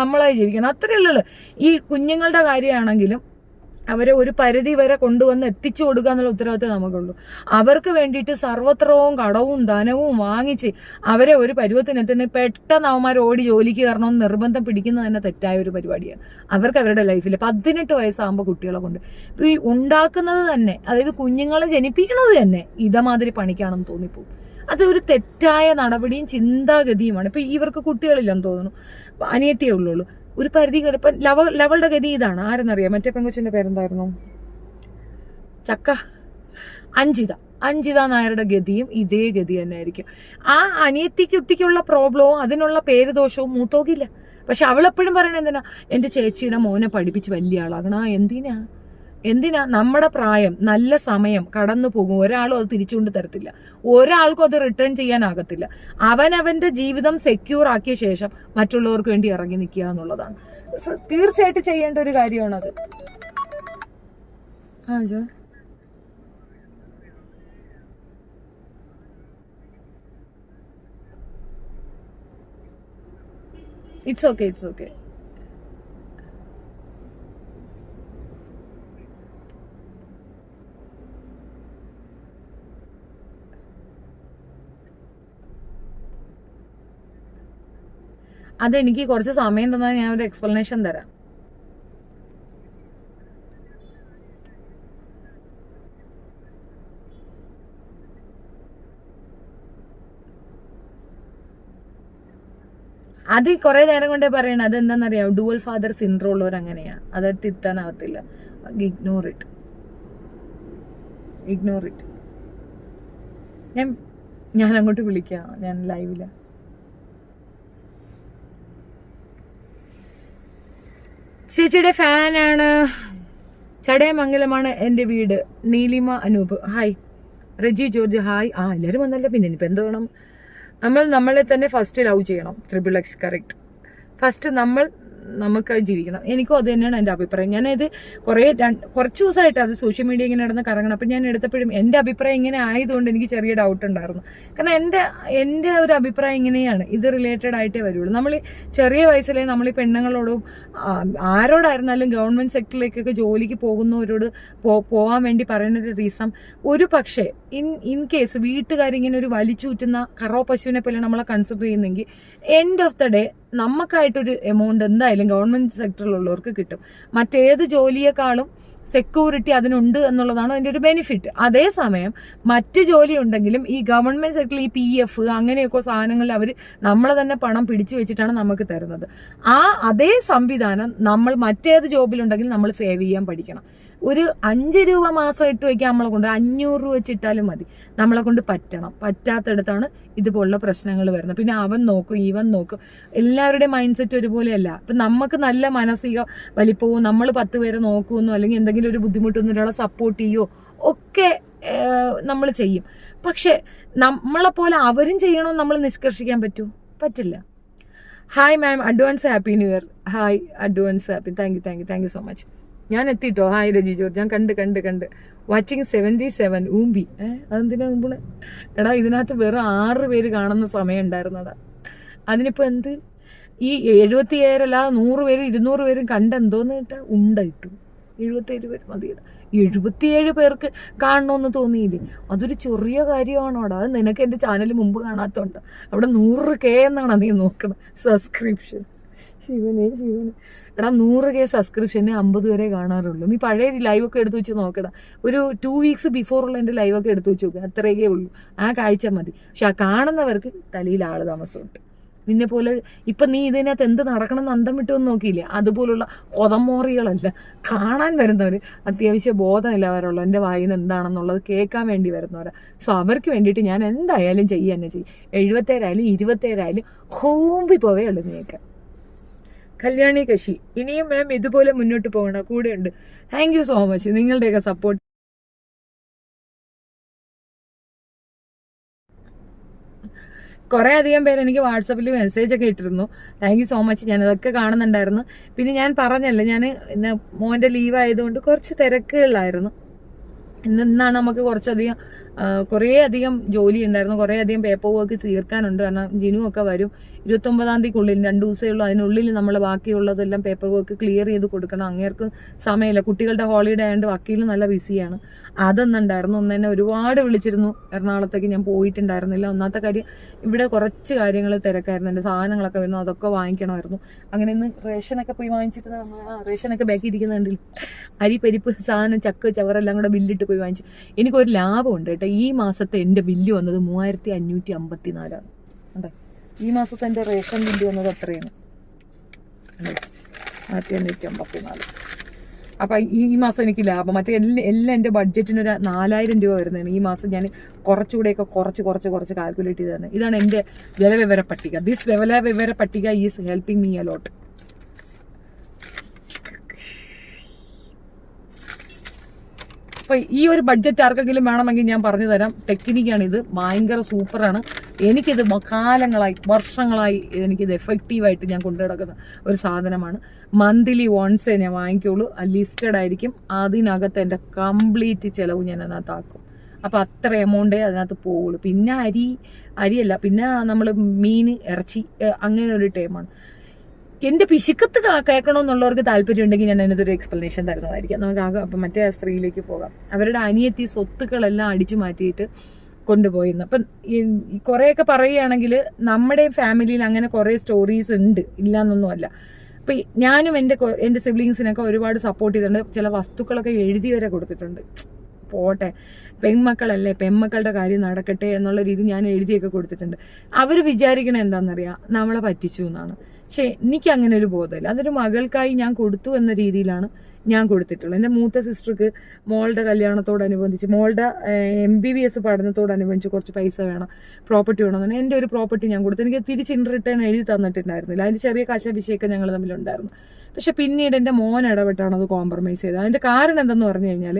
A: നമ്മളെ ജീവിക്കണം, അത്രയേ ഉള്ളൂ. ഈ കുഞ്ഞുങ്ങളുടെ കാര്യമാണെങ്കിലും അവരെ ഒരു പരിധി വരെ കൊണ്ടുവന്ന് എത്തിച്ചു കൊടുക്കുക എന്നുള്ള ഉത്തരവാദിത്തം നമുക്കുള്ളൂ. അവർക്ക് വേണ്ടിയിട്ട് സർവത്രവും കടവും ധനവും വാങ്ങിച്ച് അവരെ ഒരു പരുവത്തിനെത്തുന്ന പെട്ടെന്ന് അവന്മാർ ഓടി ജോലിക്ക് കയറണമെന്ന് നിർബന്ധം പിടിക്കുന്നത് തന്നെ തെറ്റായ ഒരു പരിപാടിയാണ്. അവർക്ക് അവരുടെ ലൈഫിൽ 18 വയസ്സാകുമ്പോൾ കുട്ടികളെ കൊണ്ട് ഈ ഉണ്ടാക്കുന്നത് തന്നെ, അതായത് കുഞ്ഞുങ്ങളെ ജനിപ്പിക്കുന്നത് തന്നെ ഇതമാതിരി പണിക്കാണെന്ന് തോന്നിപ്പോകും. അത് ഒരു തെറ്റായ നടപടിയും ചിന്താഗതിയുമാണ്. ഇപ്പൊ ഇവർക്ക് കുട്ടികളില്ലെന്ന് തോന്നുന്നു, അനിയത്തിയേ ഉള്ളൂ. ഒരു പരിധി ഇപ്പം ലവളുടെ ഗതി ഇതാണ്. ആരെന്നറിയാം? മറ്റേ പെൺകൊച്ചിന്റെ പേരെന്തായിരുന്നു? അഞ്ജിത നായരുടെ ഗതിയും ഇതേ ഗതി തന്നെ ആയിരിക്കും. ആ കുട്ടിക്കുള്ള പ്രോബ്ലവും അതിനുള്ള പേര് ദോഷവും മൂത്തോക്കില്ല. പക്ഷെ അവളെപ്പോഴും പറയണത് എന്തിനാ? എന്റെ ചേച്ചിയുടെ മോനെ പഠിപ്പിച്ച് വലിയ ആളാകണം. എന്തിനാ? നമ്മുടെ പ്രായം, നല്ല സമയം കടന്നു പോകും. ഒരാളും അത് തിരിച്ചുകൊണ്ട് തരത്തില്ല, ഒരാൾക്കും അത് റിട്ടേൺ ചെയ്യാനാകത്തില്ല. അവനവന്റെ ജീവിതം സെക്യൂർ ആക്കിയ ശേഷം മറ്റുള്ളവർക്ക് വേണ്ടി ഇറങ്ങി നിൽക്കുക എന്നുള്ളതാണ് തീർച്ചയായിട്ടും ചെയ്യേണ്ട ഒരു കാര്യമാണത്. It's okay. അതെനിക്ക് കുറച്ച് സമയം തന്നാൽ ഞാൻ ഒരു എക്സ്പ്ലനേഷൻ തരാം. അത് കുറെ നേരം കൊണ്ടേ പറയണം. അതെന്താണെന്നറിയാം? ഡുവൽ ഫാദർ സിൻഡ്രോം ഉള്ളവർ അങ്ങനെയാ, അത് തിരുത്താനാവത്തില്ല. Ignore it. ഞാൻ അങ്ങോട്ട് വിളിക്കാം, ഞാൻ ലൈവില. ചേച്ചിയുടെ ഫാനാണ്. ചടയമംഗലമാണ് എൻ്റെ വീട്. നീലിമ അനൂപ് ഹായ്. റെജി ജോർജ് ഹായ്. എല്ലാവരും വന്നല്ലോ, പിന്നെ ഇനിയിപ്പോൾ എന്ത് വേണം? നമ്മളെ തന്നെ ഫസ്റ്റ് ലവ് ചെയ്യണം. XXX correct. ഫസ്റ്റ് നമുക്ക് ജീവിക്കണം. എനിക്കും അത് തന്നെയാണ് എൻ്റെ അഭിപ്രായം. ഞാനത് കുറച്ച് ദിവസമായിട്ട് അത് സോഷ്യൽ മീഡിയ ഇങ്ങനെ നടന്ന് കറങ്ങണം. അപ്പം ഞാൻ എടുത്തപ്പോഴും എൻ്റെ അഭിപ്രായം ഇങ്ങനെ ആയതുകൊണ്ട് എനിക്ക് ചെറിയ ഡൗട്ട് ഉണ്ടായിരുന്നു. കാരണം എൻ്റെ ഒരു അഭിപ്രായം ഇങ്ങനെയാണ്, ഇത് റിലേറ്റഡ് ആയിട്ടേ വരുള്ളൂ. നമ്മൾ ചെറിയ വയസ്സിലെ നമ്മൾ ഈ പെണ്ണുങ്ങളോടും ആരോടായിരുന്നാലും ഗവൺമെൻറ് സെക്ടറിലേക്കൊക്കെ ജോലിക്ക് പോകുന്നവരോട് പോകാൻ വേണ്ടി പറയുന്നൊരു റീസൺ, ഒരു പക്ഷേ ഇൻ കേസ് വീട്ടുകാരിങ്ങനെ ഒരു വലിച്ചൂറ്റുന്ന കറോ പശുവിനെ പോലെ നമ്മളെ കൺസിഡർ ചെയ്യുന്നെങ്കിൽ എൻഡ് ഓഫ് ദ ഡേ നമുക്കായിട്ടൊരു എമൗണ്ട് എന്തായാലും ഗവൺമെന്റ് സെക്ടറിലുള്ളവർക്ക് കിട്ടും. മറ്റേത് ജോലിയെക്കാളും സെക്യൂരിറ്റി അതിനുണ്ട് എന്നുള്ളതാണ് അതിൻ്റെ ഒരു ബെനിഫിറ്റ്. അതേസമയം മറ്റ് ജോലി ഉണ്ടെങ്കിലും ഈ ഗവൺമെന്റ് സെക്ടറിൽ ഈ PF അങ്ങനെയൊക്കെ സാധനങ്ങളിൽ അവർ നമ്മളെ തന്നെ പണം പിടിച്ചു വെച്ചിട്ടാണ് നമുക്ക് തരുന്നത്. അതേ സംവിധാനം നമ്മൾ മറ്റേത് ജോബിലുണ്ടെങ്കിലും നമ്മൾ സേവ് ചെയ്യാൻ പഠിക്കണം. ഒരു 5 രൂപ മാസം ഇട്ട് വയ്ക്കാൻ നമ്മളെ കൊണ്ട് 500 രൂപ വെച്ചിട്ടാലും മതി. നമ്മളെ കൊണ്ട് പറ്റണം. പറ്റാത്തടത്താണ് ഇതുപോലുള്ള പ്രശ്നങ്ങൾ വരുന്നത്. പിന്നെ അവൻ നോക്കും, ഇവൻ നോക്കും. എല്ലാവരുടെയും മൈൻഡ് സെറ്റ് ഒരുപോലെയല്ല. ഇപ്പം നമുക്ക് നല്ല മാനസിക വലിപ്പവും നമ്മൾ 10 പേരെ നോക്കുമെന്നോ അല്ലെങ്കിൽ എന്തെങ്കിലും ഒരു ബുദ്ധിമുട്ടൊന്നും ഒരാളെ സപ്പോർട്ട് ചെയ്യുമോ ഒക്കെ നമ്മൾ ചെയ്യും. പക്ഷെ നമ്മളെപ്പോലെ അവരും ചെയ്യണമെന്ന് നമ്മൾ നിഷ്കർഷിക്കാൻ പറ്റില്ല. Hi ma'am, advance happy new year. Hi, advance happy. Thank you so much. ഞാൻ എത്തിട്ടോ. ഹായ് രജി ജോർജ്. ഞാൻ കണ്ട് വാച്ചിങ് 77 ഊമ്പി. അതെന്തിനാ ഊമ്പണ്? എടാ, ഇതിനകത്ത് വെറും 6 പേര് കാണുന്ന സമയം ഉണ്ടായിരുന്നടാ. അതിനിപ്പോൾ എന്ത്? ഈ 77 അല്ലാതെ 100 പേരും 200 പേരും കണ്ടെന്തോന്ന് കേട്ടാ ഉണ്ടായിട്ടു. 77 പേര് മതിയടാ. 77 പേർക്ക് കാണണമെന്ന് തോന്നിയില്ലേ? അതൊരു ചെറിയ കാര്യമാണോടാ. അത് നിനക്ക് എൻ്റെ ചാനൽ മുമ്പ് കാണാത്തോണ്ട്. അവിടെ 100K എന്നാണ് നീ നോക്കണം സബ്സ്ക്രിപ്ഷൻ. ശിവനെ എടാ, 100K സബ്സ്ക്രിപ്ഷനെ 50 വരെ കാണാറുള്ളൂ. നീ പഴയ ലൈവൊക്കെ എടുത്തു വെച്ച് നോക്കടാ. ഒരു 2 വീക്സ് ബിഫോറുള്ള എൻ്റെ ലൈവൊക്കെ എടുത്തു വെച്ച് നോക്കുക. അത്രയൊക്കെ ഉള്ളൂ. ആ കാഴ്ച മതി. പക്ഷെ ആ കാണുന്നവർക്ക് തലയിൽ ആള് താമസമുണ്ട്. നിന്നെ പോലെ ഇപ്പം നീ ഇതിനകത്ത് എന്ത് നടക്കണം എന്ന് അന്തം വിട്ടൊന്നും നോക്കിയില്ലേ? അതുപോലുള്ള കൊതമോറികളല്ല കാണാൻ വരുന്നവർ. അത്യാവശ്യം ബോധമില്ലവരുള്ള എൻ്റെ വായിൽ നിന്ന് എന്താണെന്നുള്ളത് കേൾക്കാൻ വേണ്ടി വരുന്നവരാ. സോ അവർക്ക് വേണ്ടിയിട്ട് ഞാൻ എന്തായാലും തന്നെ ചെയ്യും. 77 ആയാലും 27 ആയാലും ഹോമ്പി പോവേ ഉള്ളൂ നീയൊക്കെ. കല്യാണി കശി, ഇനിയും മാം ഇതുപോലെ മുന്നോട്ട് പോകണം, കൂടെയുണ്ട്. താങ്ക് യു സോ മച്ച് നിങ്ങളുടെയൊക്കെ സപ്പോർട്ട്. കുറേ അധികം പേര് എനിക്ക് വാട്സപ്പിൽ മെസ്സേജ് ഒക്കെ ഇട്ടിരുന്നു. Thank you so much. ഞാനതൊക്കെ കാണുന്നുണ്ടായിരുന്നു. പിന്നെ ഞാൻ പറഞ്ഞല്ലേ, ഞാൻ ഇന്ന് മോൻ്റെ ലീവ് ആയതുകൊണ്ട് കുറച്ച് തിരക്കുകളിലായിരുന്നു. ഇന്നാണ് നമുക്ക് കുറച്ചധികം കുറേ അധികം ജോലി ഉണ്ടായിരുന്നു, കുറേ അധികം പേപ്പർ വർക്ക് തീർക്കാനുണ്ട്. കാരണം ജിനു ഒക്കെ വരും 29-ാം തീയതിക്കുള്ളിൽ, 2 ദിവസമേ ഉള്ളൂ. അതിനുള്ളിൽ നമ്മൾ ബാക്കിയുള്ളതെല്ലാം പേപ്പർ വർക്ക് ക്ലിയർ ചെയ്ത് കൊടുക്കണം. അങ്ങേർക്ക് സമയമില്ല, കുട്ടികളുടെ ഹോളിഡേ ആയതുകൊണ്ട് വക്കീൽ നല്ല ബിസിയാണ്. അതൊന്നുണ്ടായിരുന്നു. ഒന്ന് തന്നെ ഒരുപാട് വിളിച്ചിരുന്നു എറണാകുളത്തേക്ക്, ഞാൻ പോയിട്ടുണ്ടായിരുന്നില്ല. ഒന്നാമത്തെ കാര്യം ഇവിടെ കുറച്ച് കാര്യങ്ങൾ തിരക്കായിരുന്നു, എൻ്റെ സാധനങ്ങളൊക്കെ വരുന്നു, അതൊക്കെ വാങ്ങിക്കണമായിരുന്നു. അങ്ങനെ ഇന്ന് റേഷനൊക്കെ പോയി വാങ്ങിച്ചിട്ട് റേഷനൊക്കെ ബാക്കി ഇരിക്കുന്നുണ്ടെങ്കിൽ അരി പരിപ്പ് സാധനം ചക്ക് ചവറെല്ലാം കൂടെ ബില്ലിട്ട് പോയി വാങ്ങിച്ചു. എനിക്കൊരു ലാഭമുണ്ട് കേട്ടോ. ഈ മാസത്തെ എൻ്റെ ബില്ല് വന്നത് 3554 അതെ, ഈ മാസത്തെ എൻ്റെ റേഷൻ ബില്ല് വന്നത് അത്രയാണ്, 1554. അപ്പം ഈ മാസം എനിക്ക് ലാഭം. മറ്റേ എല്ലാം എൻ്റെ ബഡ്ജറ്റിനൊരു 4000 രൂപ വരുന്നതാണ്. ഈ മാസം ഞാൻ കുറച്ചുകൂടെയൊക്കെ കുറച്ച് കാൽക്കുലേറ്റ് ചെയ്തതാണ്. ഇതാണ് എൻ്റെ വിലവിവര പട്ടിക. ദിസ് വിലവിവര പട്ടിക is helping me allot. So ഈ ഒരു ബഡ്ജറ്റ് ആർക്കെങ്കിലും വേണമെങ്കിൽ ഞാൻ പറഞ്ഞു തരാം. ടെക്നിക്കാണിത്, ഭയങ്കര സൂപ്പറാണ്. എനിക്കിത് കാലങ്ങളായി, വർഷങ്ങളായി എനിക്കിത് എഫക്റ്റീവായിട്ട് ഞാൻ കൊണ്ടു നടക്കുന്ന ഒരു സാധനമാണ്. മന്ത്ലി വൺസേ ഞാൻ വാങ്ങിക്കുള്ളൂ. ലിസ്റ്റഡ് ആയിരിക്കും, അതിനകത്ത് എൻ്റെ കംപ്ലീറ്റ് ചിലവ് ഞാൻ അതിനകത്താക്കും. അപ്പം അത്ര എമൗണ്ടേ അതിനകത്ത് പോവുള്ളൂ. പിന്നെ അരിയല്ല, പിന്നെ നമ്മൾ മീൻ, ഇറച്ചി, അങ്ങനെ ഒരു ടൈമാണ്. എൻ്റെ പിശുക്കത്ത് കേൾക്കണമെന്നുള്ളവർക്ക് താല്പര്യം ഉണ്ടെങ്കിൽ ഞാൻ അതിനകത്തൊരു എക്സ്പ്ലനേഷൻ തരുന്നതായിരിക്കും. നമുക്ക് അപ്പം മറ്റേ സ്ത്രീയിലേക്ക് പോകാം. അവരുടെ അനിയത്തി സ്വത്തുക്കളെല്ലാം അടിച്ചു മാറ്റിയിട്ട് കൊണ്ടുപോയിരുന്നു. അപ്പം കുറേയൊക്കെ പറയുകയാണെങ്കിൽ നമ്മുടെ ഫാമിലിയിൽ അങ്ങനെ കുറേ സ്റ്റോറീസ് ഉണ്ട്, ഇല്ലയെന്നൊന്നുമല്ല. അപ്പം ഞാനും എൻ്റെ സിബ്ലിങ്സിനൊക്കെ ഒരുപാട് സപ്പോർട്ട് ചെയ്തിട്ടുണ്ട്. ചില വസ്തുക്കളൊക്കെ എഴുതി വരെ കൊടുത്തിട്ടുണ്ട്. പോട്ടെ, പെൺമക്കളല്ലേ, പെൺമക്കളുടെ കാര്യം നടക്കട്ടെ എന്നുള്ള രീതി ഞാൻ എഴുതിയൊക്കെ കൊടുത്തിട്ടുണ്ട്. അവർ വിചാരിക്കണത് എന്താണെന്നറിയാം, നമ്മളെ പറ്റിച്ചു എന്നാണ്. പക്ഷേ എനിക്ക് അങ്ങനെ ഒരു ബോധമില്ല. അതൊരു മകൾക്കായി ഞാൻ കൊടുത്തു എന്ന രീതിയിലാണ് ഞാൻ കൊടുത്തിട്ടുള്ളത്. എൻ്റെ മൂത്ത സിസ്റ്റർക്ക് മോളുടെ കല്യാണത്തോടനുബന്ധിച്ച്, മോളുടെ MBBS പഠനത്തോടനുബന്ധിച്ച് കുറച്ച് പൈസ വേണം, പ്രോപ്പർട്ടി വേണമെന്ന്. എൻ്റെ ഒരു പ്രോപ്പർട്ടി ഞാൻ കൊടുത്തു. എനിക്ക് തിരിച്ച് ഇൻ റിട്ടേൺ എഴുതി തന്നിട്ടുണ്ടായിരുന്നില്ല. അതിൻ്റെ ചെറിയ കാശാഭിഷേകം ഞങ്ങൾ തമ്മിലുണ്ടായിരുന്നു. പക്ഷെ പിന്നീട് എൻ്റെ മോൻ ഇടപെട്ടാണ് അത് കോംപ്രമൈസ് ചെയ്തത്. അതിൻ്റെ കാരണം എന്തെന്ന് പറഞ്ഞു കഴിഞ്ഞാൽ,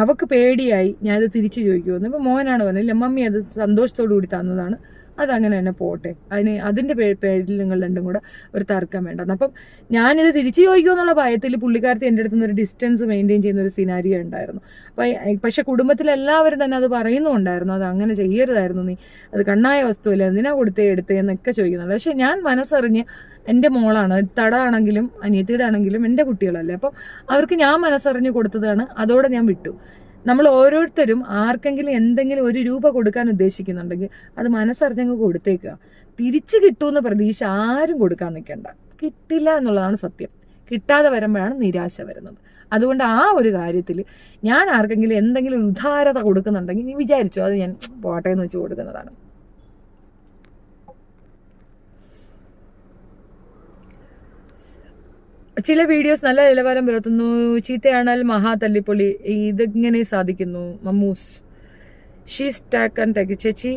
A: അവൾക്ക് പേടിയായി ഞാനത് തിരിച്ചു ചോദിക്കുമെന്ന്. ഇപ്പം മോനാണ് പറഞ്ഞില്ല, മമ്മി അത് സന്തോഷത്തോടു കൂടി തന്നതാണ്, അതങ്ങനെ തന്നെ പോട്ടെ, അതിൻ്റെ പേരിൽ നിങ്ങൾ രണ്ടും കൂടെ ഒരു തർക്കം വേണ്ടെന്ന്. അപ്പം ഞാനിത് തിരിച്ചു ചോദിക്കുമോ എന്നുള്ള ഭയത്തിൽ പുള്ളിക്കാരത്തി എൻ്റെ അടുത്ത് നിന്ന് ഒരു ഡിസ്റ്റൻസ് മെയിൻറ്റെയിൻ ചെയ്യുന്ന ഒരു സിനാരിയോ ഉണ്ടായിരുന്നു. പക്ഷെ കുടുംബത്തിലെല്ലാവരും തന്നെ അത് പറയുന്നുണ്ടായിരുന്നു, അത് അങ്ങനെ ചെയ്യരുതായിരുന്നു, നീ അത് കണ്ണായ വസ്തുവല്ല, എന്തിനാ എടുത്തേ എന്നൊക്കെ ചോദിക്കുന്നുണ്ട്. പക്ഷെ ഞാൻ മനസ്സറിഞ്ഞ്, എൻ്റെ മോളാണ്, തടാണെങ്കിലും അനിയത്തിയുടെ ആണെങ്കിലും എൻ്റെ കുട്ടികളല്ലേ, അപ്പം അവർക്ക് ഞാൻ മനസ്സറിഞ്ഞ് കൊടുത്തതാണ്. അതോടെ ഞാൻ വിട്ടു. നമ്മൾ ഓരോരുത്തരും ആർക്കെങ്കിലും എന്തെങ്കിലും 1 രൂപ കൊടുക്കാൻ ഉദ്ദേശിക്കുന്നുണ്ടെങ്കിൽ അത് മനസ്സറിഞ്ഞങ്ങ് കൊടുത്തേക്കുക. തിരിച്ചു കിട്ടുമെന്ന് പ്രതീക്ഷ ആരും കൊടുക്കാൻ നിൽക്കണ്ട. കിട്ടില്ല എന്നുള്ളതാണ് സത്യം. കിട്ടാതെ വരുമ്പോഴാണ് നിരാശ വരുന്നത്. അതുകൊണ്ട് ആ ഒരു കാര്യത്തിൽ ഞാൻ ആർക്കെങ്കിലും എന്തെങ്കിലും ഒരു ഉദാരത കൊടുക്കുന്നുണ്ടെങ്കിൽ നീ വിചാരിച്ചോ, അത് ഞാൻ പോട്ടെ എന്ന് വെച്ച് കൊടുക്കുന്നതാണ്. ചില വീഡിയോസ് നല്ല നിലവാരം പുലർത്തുന്നു, ചീത്തയാണാൽ മഹാ തല്ലിപ്പൊളി, ഇതെങ്ങനെ സാധിക്കുന്നു? Mammoos she's talk and talk. ചേച്ചി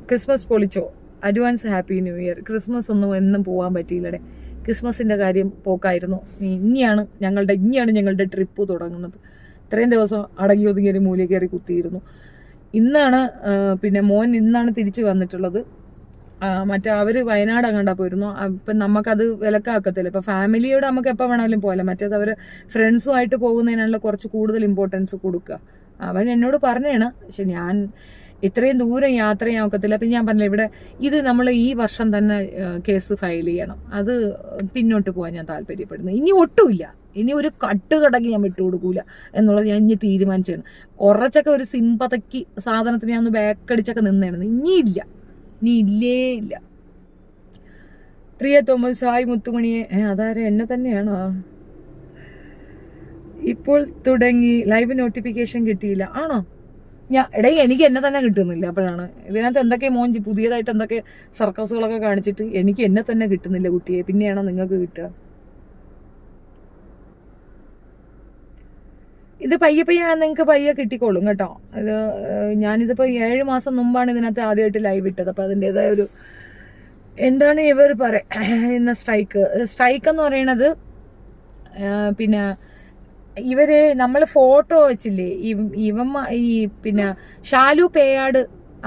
A: ക്രിസ്മസ് പൊളിച്ചോ? Advance happy new year. Christmas ഒന്നും എന്നും പോകാൻ പറ്റിയില്ലടെ. ക്രിസ്മസിൻ്റെ കാര്യം പോക്കായിരുന്നു. ഇനിയാണ് ഞങ്ങളുടെ ട്രിപ്പ് തുടങ്ങുന്നത്. ഇത്രയും ദിവസം അടങ്ങി ഒതുങ്ങി ഒരു മൂല കയറി കുത്തിയിരുന്നു. ഇന്നാണ് പിന്നെ മോൻ ഇന്നാണ് തിരിച്ചു വന്നിട്ടുള്ളത്. മറ്റേ അവർ വയനാട് അങ്ങോട്ടാ പോയിരുന്നു. അപ്പം നമുക്കത് വിലക്കാക്കത്തില്ല. ഇപ്പം ഫാമിലിയോട് നമുക്ക് എപ്പോൾ വേണമെങ്കിലും പോകാം. മറ്റേത് അവർ ഫ്രണ്ട്സുമായിട്ട് പോകുന്നതിനുള്ള കുറച്ച് കൂടുതൽ ഇമ്പോർട്ടൻസ് കൊടുക്കുക. അവൻ എന്നോട് പറഞ്ഞതാണ്. പക്ഷെ ഞാൻ ഇത്രയും ദൂരം യാത്ര ചെയ്യാൻ ഒക്കത്തില്ല. അപ്പം ഞാൻ പറഞ്ഞില്ല, ഇവിടെ ഇത് നമ്മൾ ഈ വർഷം തന്നെ കേസ് ഫയൽ ചെയ്യണം. അത് പിന്നോട്ട് പോകാൻ ഞാൻ താല്പര്യപ്പെടുന്നു. ഇനി ഒട്ടുമില്ല, ഇനി ഒരു കട്ടുകടക്ക് ഞാൻ വിട്ടുകൊടുക്കൂല എന്നുള്ളത് ഞാൻ ഇനി തീരുമാനിച്ചാണ്. കുറച്ചൊക്കെ ഒരു സിമ്പതയ്ക്ക് സാധനത്തിന് ഞാൻ ഒന്ന് ബാക്കടിച്ചൊക്കെ നിന്നായിരുന്നു. ഇനിയില്ല. പ്രിയ തോമസ്, ഹായ് മുത്തുമണിയെ. അതാരെ, എന്നെ തന്നെയാണോ? ഇപ്പോൾ തുടങ്ങി ലൈവ് നോട്ടിഫിക്കേഷൻ കിട്ടിയില്ല, ആണോ? എനിക്ക് എന്നെ തന്നെ കിട്ടുന്നില്ല. അപ്പോഴാണ് ഇതിനകത്ത് എന്തൊക്കെ മോഞ്ചി പുതിയതായിട്ട് എന്തൊക്കെ സർക്കസുകളൊക്കെ കാണിച്ചിട്ട് എനിക്ക് എന്നെ തന്നെ കിട്ടുന്നില്ല കുട്ടിയെ. പിന്നെയാണോ നിങ്ങൾക്ക് കിട്ടുക? ഇത് പയ്യെ നിങ്ങൾക്ക് പയ്യെ കിട്ടിക്കോളും കേട്ടോ. ഇത് ഞാനിതിപ്പോൾ 7 മാസം മുമ്പാണ് ഇതിനകത്ത് ആദ്യമായിട്ട് ലൈവ് ഇട്ടത്. അപ്പോൾ അതിൻ്റെതായ ഒരു എന്താണ് ഇവർ പറയുന്ന സ്ട്രൈക്ക് എന്ന് പറയണത്, പിന്നെ ഇവര് നമ്മൾ ഫോട്ടോ വെച്ചില്ലേ, ഈ പിന്നെ ഷാലു പേയാട്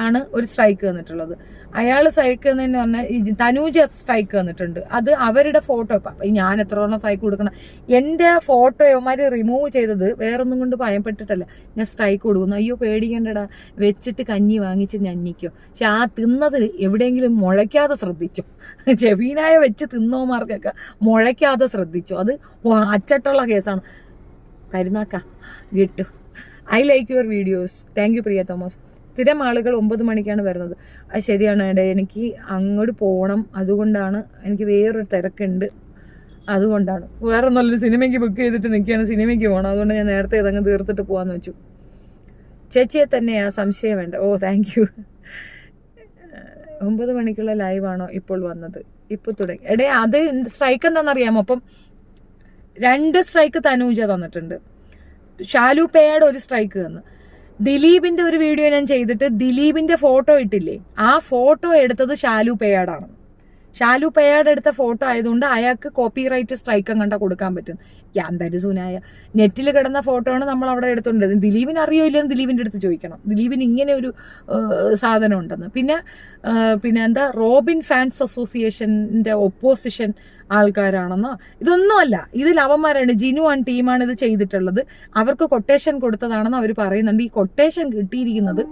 A: ആണ് ഒരു സ്ട്രൈക്ക് തന്നിട്ടുള്ളത്. അയാൾ സ്ട്രൈക്ക് എന്ന് പറഞ്ഞാൽ തനൂജ സ്ട്രൈക്ക് തന്നിട്ടുണ്ട്. അത് അവരുടെ ഫോട്ടോ. ഇപ്പം ഞാൻ എത്രയോളം സ്ട്രൈക്ക് കൊടുക്കണം? എൻ്റെ ഫോട്ടോമാര് റിമൂവ് ചെയ്തത് വേറൊന്നും കൊണ്ട് ഭയപ്പെട്ടിട്ടല്ല. ഞാൻ സ്ട്രൈക്ക് കൊടുക്കുന്നു. അയ്യോ പേടിക്കേണ്ടടാ, വെച്ചിട്ട് കഞ്ഞി വാങ്ങിച്ച് ഞന്നിക്കോ. പക്ഷെ ആ തിന്നത് എവിടെയെങ്കിലും മുഴയ്ക്കാതെ ശ്രദ്ധിച്ചു. ഷെഫീനായ വെച്ച് തിന്നോമാർക്കൊക്കെ മുഴയ്ക്കാതെ ശ്രദ്ധിച്ചു. അത് അച്ചട്ടുള്ള കേസാണ്. കരുനാക്ക കിട്ടു. I like your videos. Thank you Priya Thomas. സ്ഥിരം ആളുകൾ 9 മണിക്കാണ് വരുന്നത്. അത് ശരിയാണ് ഏട്ടാ, എനിക്ക് അങ്ങോട്ട് പോകണം. അതുകൊണ്ടാണ്, എനിക്ക് വേറൊരു തിരക്കുണ്ട്. അതുകൊണ്ടാണ്, വേറെ നല്ലൊരു സിനിമയ്ക്ക് ബുക്ക് ചെയ്തിട്ട് നിൽക്കുകയാണ്. സിനിമയ്ക്ക് പോകണം. അതുകൊണ്ട് ഞാൻ നേരത്തെ ഇതങ്ങ് തീർത്തിട്ട് പോകാമെന്ന് വെച്ചു. ചേച്ചിയെ തന്നെയാ, സംശയം വേണ്ട. ഓ താങ്ക് യു. 9 മണിക്കുള്ള ലൈവാണോ ഇപ്പോൾ വന്നത്? ഇപ്പോൾ തുടങ്ങി. എടേ അത് സ്ട്രൈക്ക് എന്താണെന്നറിയാമോ? അപ്പം 2 സ്ട്രൈക്ക് തനൂജ തന്നിട്ടുണ്ട്. ഷാലു പേയുടെ ഒരു സ്ട്രൈക്ക് തന്നു. ദിലീപിന്റെ ഒരു വീഡിയോ ഞാൻ ചെയ്തിട്ട് ദിലീപിന്റെ ഫോട്ടോ ഇട്ടില്ലേ, ആ ഫോട്ടോ എടുത്തത് ഷാലു പേയാടാണ്. ഷാലു പേയാട് എടുത്ത ഫോട്ടോ ആയതുകൊണ്ട് അയാൾക്ക് കോപ്പിറൈറ്റ് സ്ട്രൈക്ക് കണ്ടാൽ കൊടുക്കാൻ പറ്റും. യാന്തരിസൂനായ നെറ്റിൽ കിടന്ന ഫോട്ടോ ആണ് നമ്മൾ അവിടെ എടുത്തോണ്ട്. ദിലീപിന് അറിയില്ലെന്ന് ദിലീപിന്റെ അടുത്ത് ചോദിക്കണം. ദിലീപിന് ഇങ്ങനെ ഒരു സാധനം ഉണ്ടെന്ന്. പിന്നെ എന്താ, റോബിൻ ഫാൻസ് അസോസിയേഷന്റെ ഒപ്പോസിഷൻ ആൾക്കാരാണെന്നോ ഇതൊന്നുമല്ല. ഇതിൽ അവന്മാരാണ്, ജിനു ആൻഡ് ടീമാണ് ഇത് ചെയ്തിട്ടുള്ളത്. അവർക്ക് കൊട്ടേഷൻ കൊടുത്തതാണെന്ന് അവർ പറയുന്നുണ്ട്. ഈ കൊട്ടേഷൻ കിട്ടിയിരിക്കുന്നത്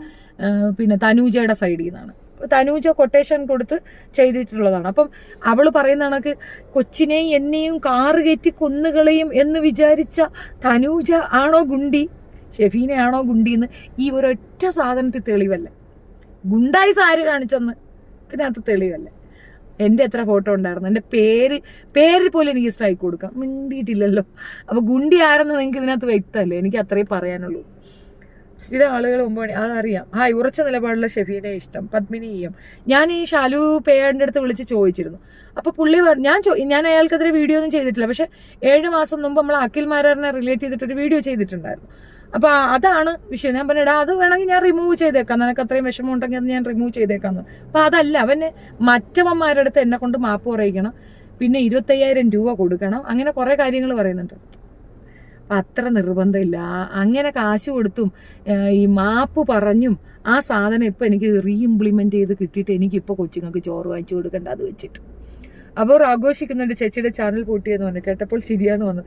A: പിന്നെ തനൂജയുടെ സൈഡിൽ നിന്നാണ്. തനൂജ കൊട്ടേഷൻ കൊടുത്ത് ചെയ്തിട്ടുള്ളതാണ്. അപ്പം അവള് പറയുന്ന കണക്ക് കൊച്ചിനെയും എന്നെയും കാറ് കയറ്റി കൊന്നുകളയും എന്ന് വിചാരിച്ച തനൂജ ആണോ ഗുണ്ടി, ഷെഫീനെ ആണോ ഗുണ്ടിന്ന് ഈ ഒരൊറ്റ സാധനത്തിൽ തെളിവല്ല. ഗുണ്ടായി സാര് കാണിച്ചെന്ന് ഇതിനകത്ത് തെളിവല്ല. എൻ്റെ എത്ര ഫോട്ടോ ഉണ്ടായിരുന്നു, എൻ്റെ പേര് പോലും എനിക്ക് സ്ട്രൈക്ക് കൊടുക്കാം. മിണ്ടിയിട്ടില്ലല്ലോ. അപ്പൊ ഗുണ്ടി ആരെന്ന് നിങ്ങൾക്ക് ഇതിനകത്ത് വ്യക്തമല്ലേ? എനിക്ക് അത്രേ പറയാനുള്ളൂ. ചില ആളുകൾ 9 മണി അതറിയാം. ഉറച്ച നിലപാടുള്ള ഷെഫീനെ ഇഷ്ടം. പത്മിനിയും ഞാൻ ഈ ഷാലു പേയാടിൻ്റെ അടുത്ത് വിളിച്ച് ചോദിച്ചിരുന്നു. അപ്പൊ പുള്ളി ഞാൻ അയാൾക്കെതിരെ വീഡിയോ ഒന്നും ചെയ്തിട്ടില്ല. പക്ഷെ 7 മാസം മുമ്പ് നമ്മൾ അഖിൽ മാരാറിനെ റിലേറ്റ് ചെയ്തിട്ടൊരു വീഡിയോ ചെയ്തിട്ടുണ്ടായിരുന്നു. അപ്പൊ അതാണ് വിഷയം. ഞാൻ പറഞ്ഞിടാ, അത് വേണമെങ്കിൽ ഞാൻ റിമൂവ് ചെയ്തേക്കാം, നിനക്ക് അത്രയും വിഷമം ഉണ്ടെങ്കിൽ അത് ഞാൻ റിമൂവ് ചെയ്തേക്കാന്ന്. അപ്പൊ അതല്ല, അവന് മറ്റവന്മാരുടെ അടുത്ത് എന്നെ കൊണ്ട് മാപ്പ് പറയിക്കണം, പിന്നെ 25,000 രൂപ കൊടുക്കണം, അങ്ങനെ കുറെ കാര്യങ്ങൾ പറയുന്നുണ്ട്. അത്ര നിർബന്ധമില്ല. അങ്ങനെ കാശ് കൊടുത്തും ഈ മാപ്പ് പറഞ്ഞും ആ സാധനം ഇപ്പം എനിക്ക് റീഇംപ്ലിമെന്റ് ചെയ്ത് കിട്ടിയിട്ട് എനിക്കിപ്പോൾ കൊച്ചുങ്ങൾക്ക് ചോറ് വാങ്ങിച്ചു കൊടുക്കേണ്ട അത് വെച്ചിട്ട്. അപ്പോൾ ആഘോഷിക്കുന്നുണ്ട് ചേച്ചിയുടെ ചാനൽ പൂട്ടിയെന്ന് പറഞ്ഞു. കേട്ടപ്പോൾ ശരിയാണ് വന്നു.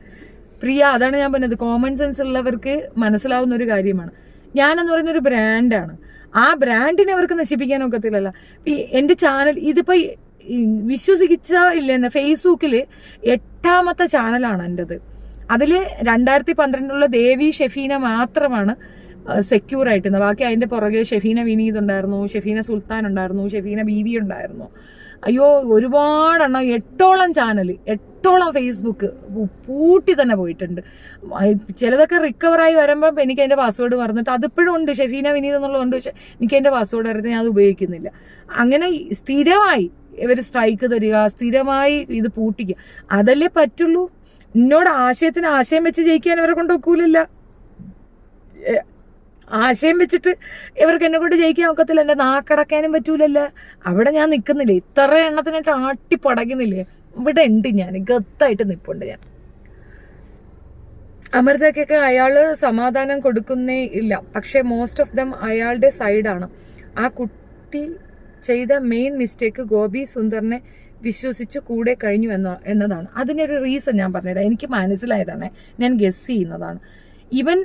A: പ്രിയ, അതാണ് ഞാൻ പറഞ്ഞത്, കോമൺ സെൻസ് ഉള്ളവർക്ക് മനസ്സിലാവുന്ന ഒരു കാര്യമാണ്. ഞാനെന്ന് പറയുന്ന ഒരു ബ്രാൻഡാണ്. ആ ബ്രാൻഡിനെ അവർക്ക് നശിപ്പിക്കാൻ ഒക്കത്തില്ലല്ലോ. എൻ്റെ ചാനൽ ഇതിപ്പോൾ വിശ്വസിച്ച ഇല്ലെന്ന്, ഫേസ്ബുക്കിൽ 8ാമത്തെ ചാനലാണ് എൻ്റെത്. അതിൽ 2012 ദേവി ഷെഫീന മാത്രമാണ് സെക്യൂർ ആയിട്ടുള്ളത്. ബാക്കി അതിന്റെ പുറകെ ഷെഫീന വിനീത് ഉണ്ടായിരുന്നു, ഷെഫീന സുൽത്താൻ ഉണ്ടായിരുന്നു, ഷെഫീന ബീവി ഉണ്ടായിരുന്നു. അയ്യോ, ഒരുപാടെണ്ണം, 8ഓളം ചാനൽ, 8ഓളം ഫേസ്ബുക്ക് പൂട്ടി തന്നെ പോയിട്ടുണ്ട്. ചിലതൊക്കെ റിക്കവറായി വരുമ്പോൾ എനിക്ക് അതിന്റെ പാസ്വേഡ് മറന്നിട്ട് അതിപ്പോഴും ഉണ്ട്. ഷെഫീന വിനീത് എന്നുള്ളതുകൊണ്ട്, പക്ഷെ എനിക്ക് അതിന്റെ പാസ്വേഡ് അറിയാതെ ഞാൻ അത് ഉപയോഗിക്കുന്നില്ല. അങ്ങനെ സ്ഥിരമായി ഇവർ സ്ട്രൈക്ക് തരിക, സ്ഥിരമായി ഇത് പൂട്ടിക്കുക, അതല്ലേ പറ്റുള്ളൂ. എന്നോട് ആശയത്തിന് ആശയം വെച്ച് ജയിക്കാൻ ഇവരെ കൊണ്ട് ഒക്കൂലില്ല. ആശയം വെച്ചിട്ട് ഇവർക്ക് എന്നെ കൊണ്ട് ജയിക്കാൻ ഒക്കത്തില്ല. എന്റെ നാക്കടക്കാനും പറ്റൂലല്ലോ. അവിടെ ഞാൻ നിൽക്കുന്നില്ലേ, ഇത്ര എണ്ണത്തിനായിട്ട് ആട്ടിപ്പടക്കുന്നില്ലേ, ഇവിടെ ഉണ്ട്. ഞാൻ ഗത്തായിട്ട് നിൽപ്പുണ്ട്. ഞാൻ അമൃതയ്ക്കൊക്കെ അയാള് സമാധാനം കൊടുക്കുന്നേ ഇല്ല. പക്ഷെ മോസ്റ്റ് ഓഫ് ദം അയാളുടെ സൈഡാണ്. ആ കുട്ടി ചെയ്ത മെയിൻ മിസ്റ്റേക്ക് ഗോപി സുന്ദറിനെ വിശ്വസിച്ച് കൂടെ കഴിഞ്ഞു എന്നതാണ്. അതിനൊരു റീസൺ ഞാൻ പറഞ്ഞിടാം. എനിക്ക് മനസ്സിലായതാണ്, ഞാൻ ഗസ് ചെയ്യുന്നതാണ്. ഇവൻ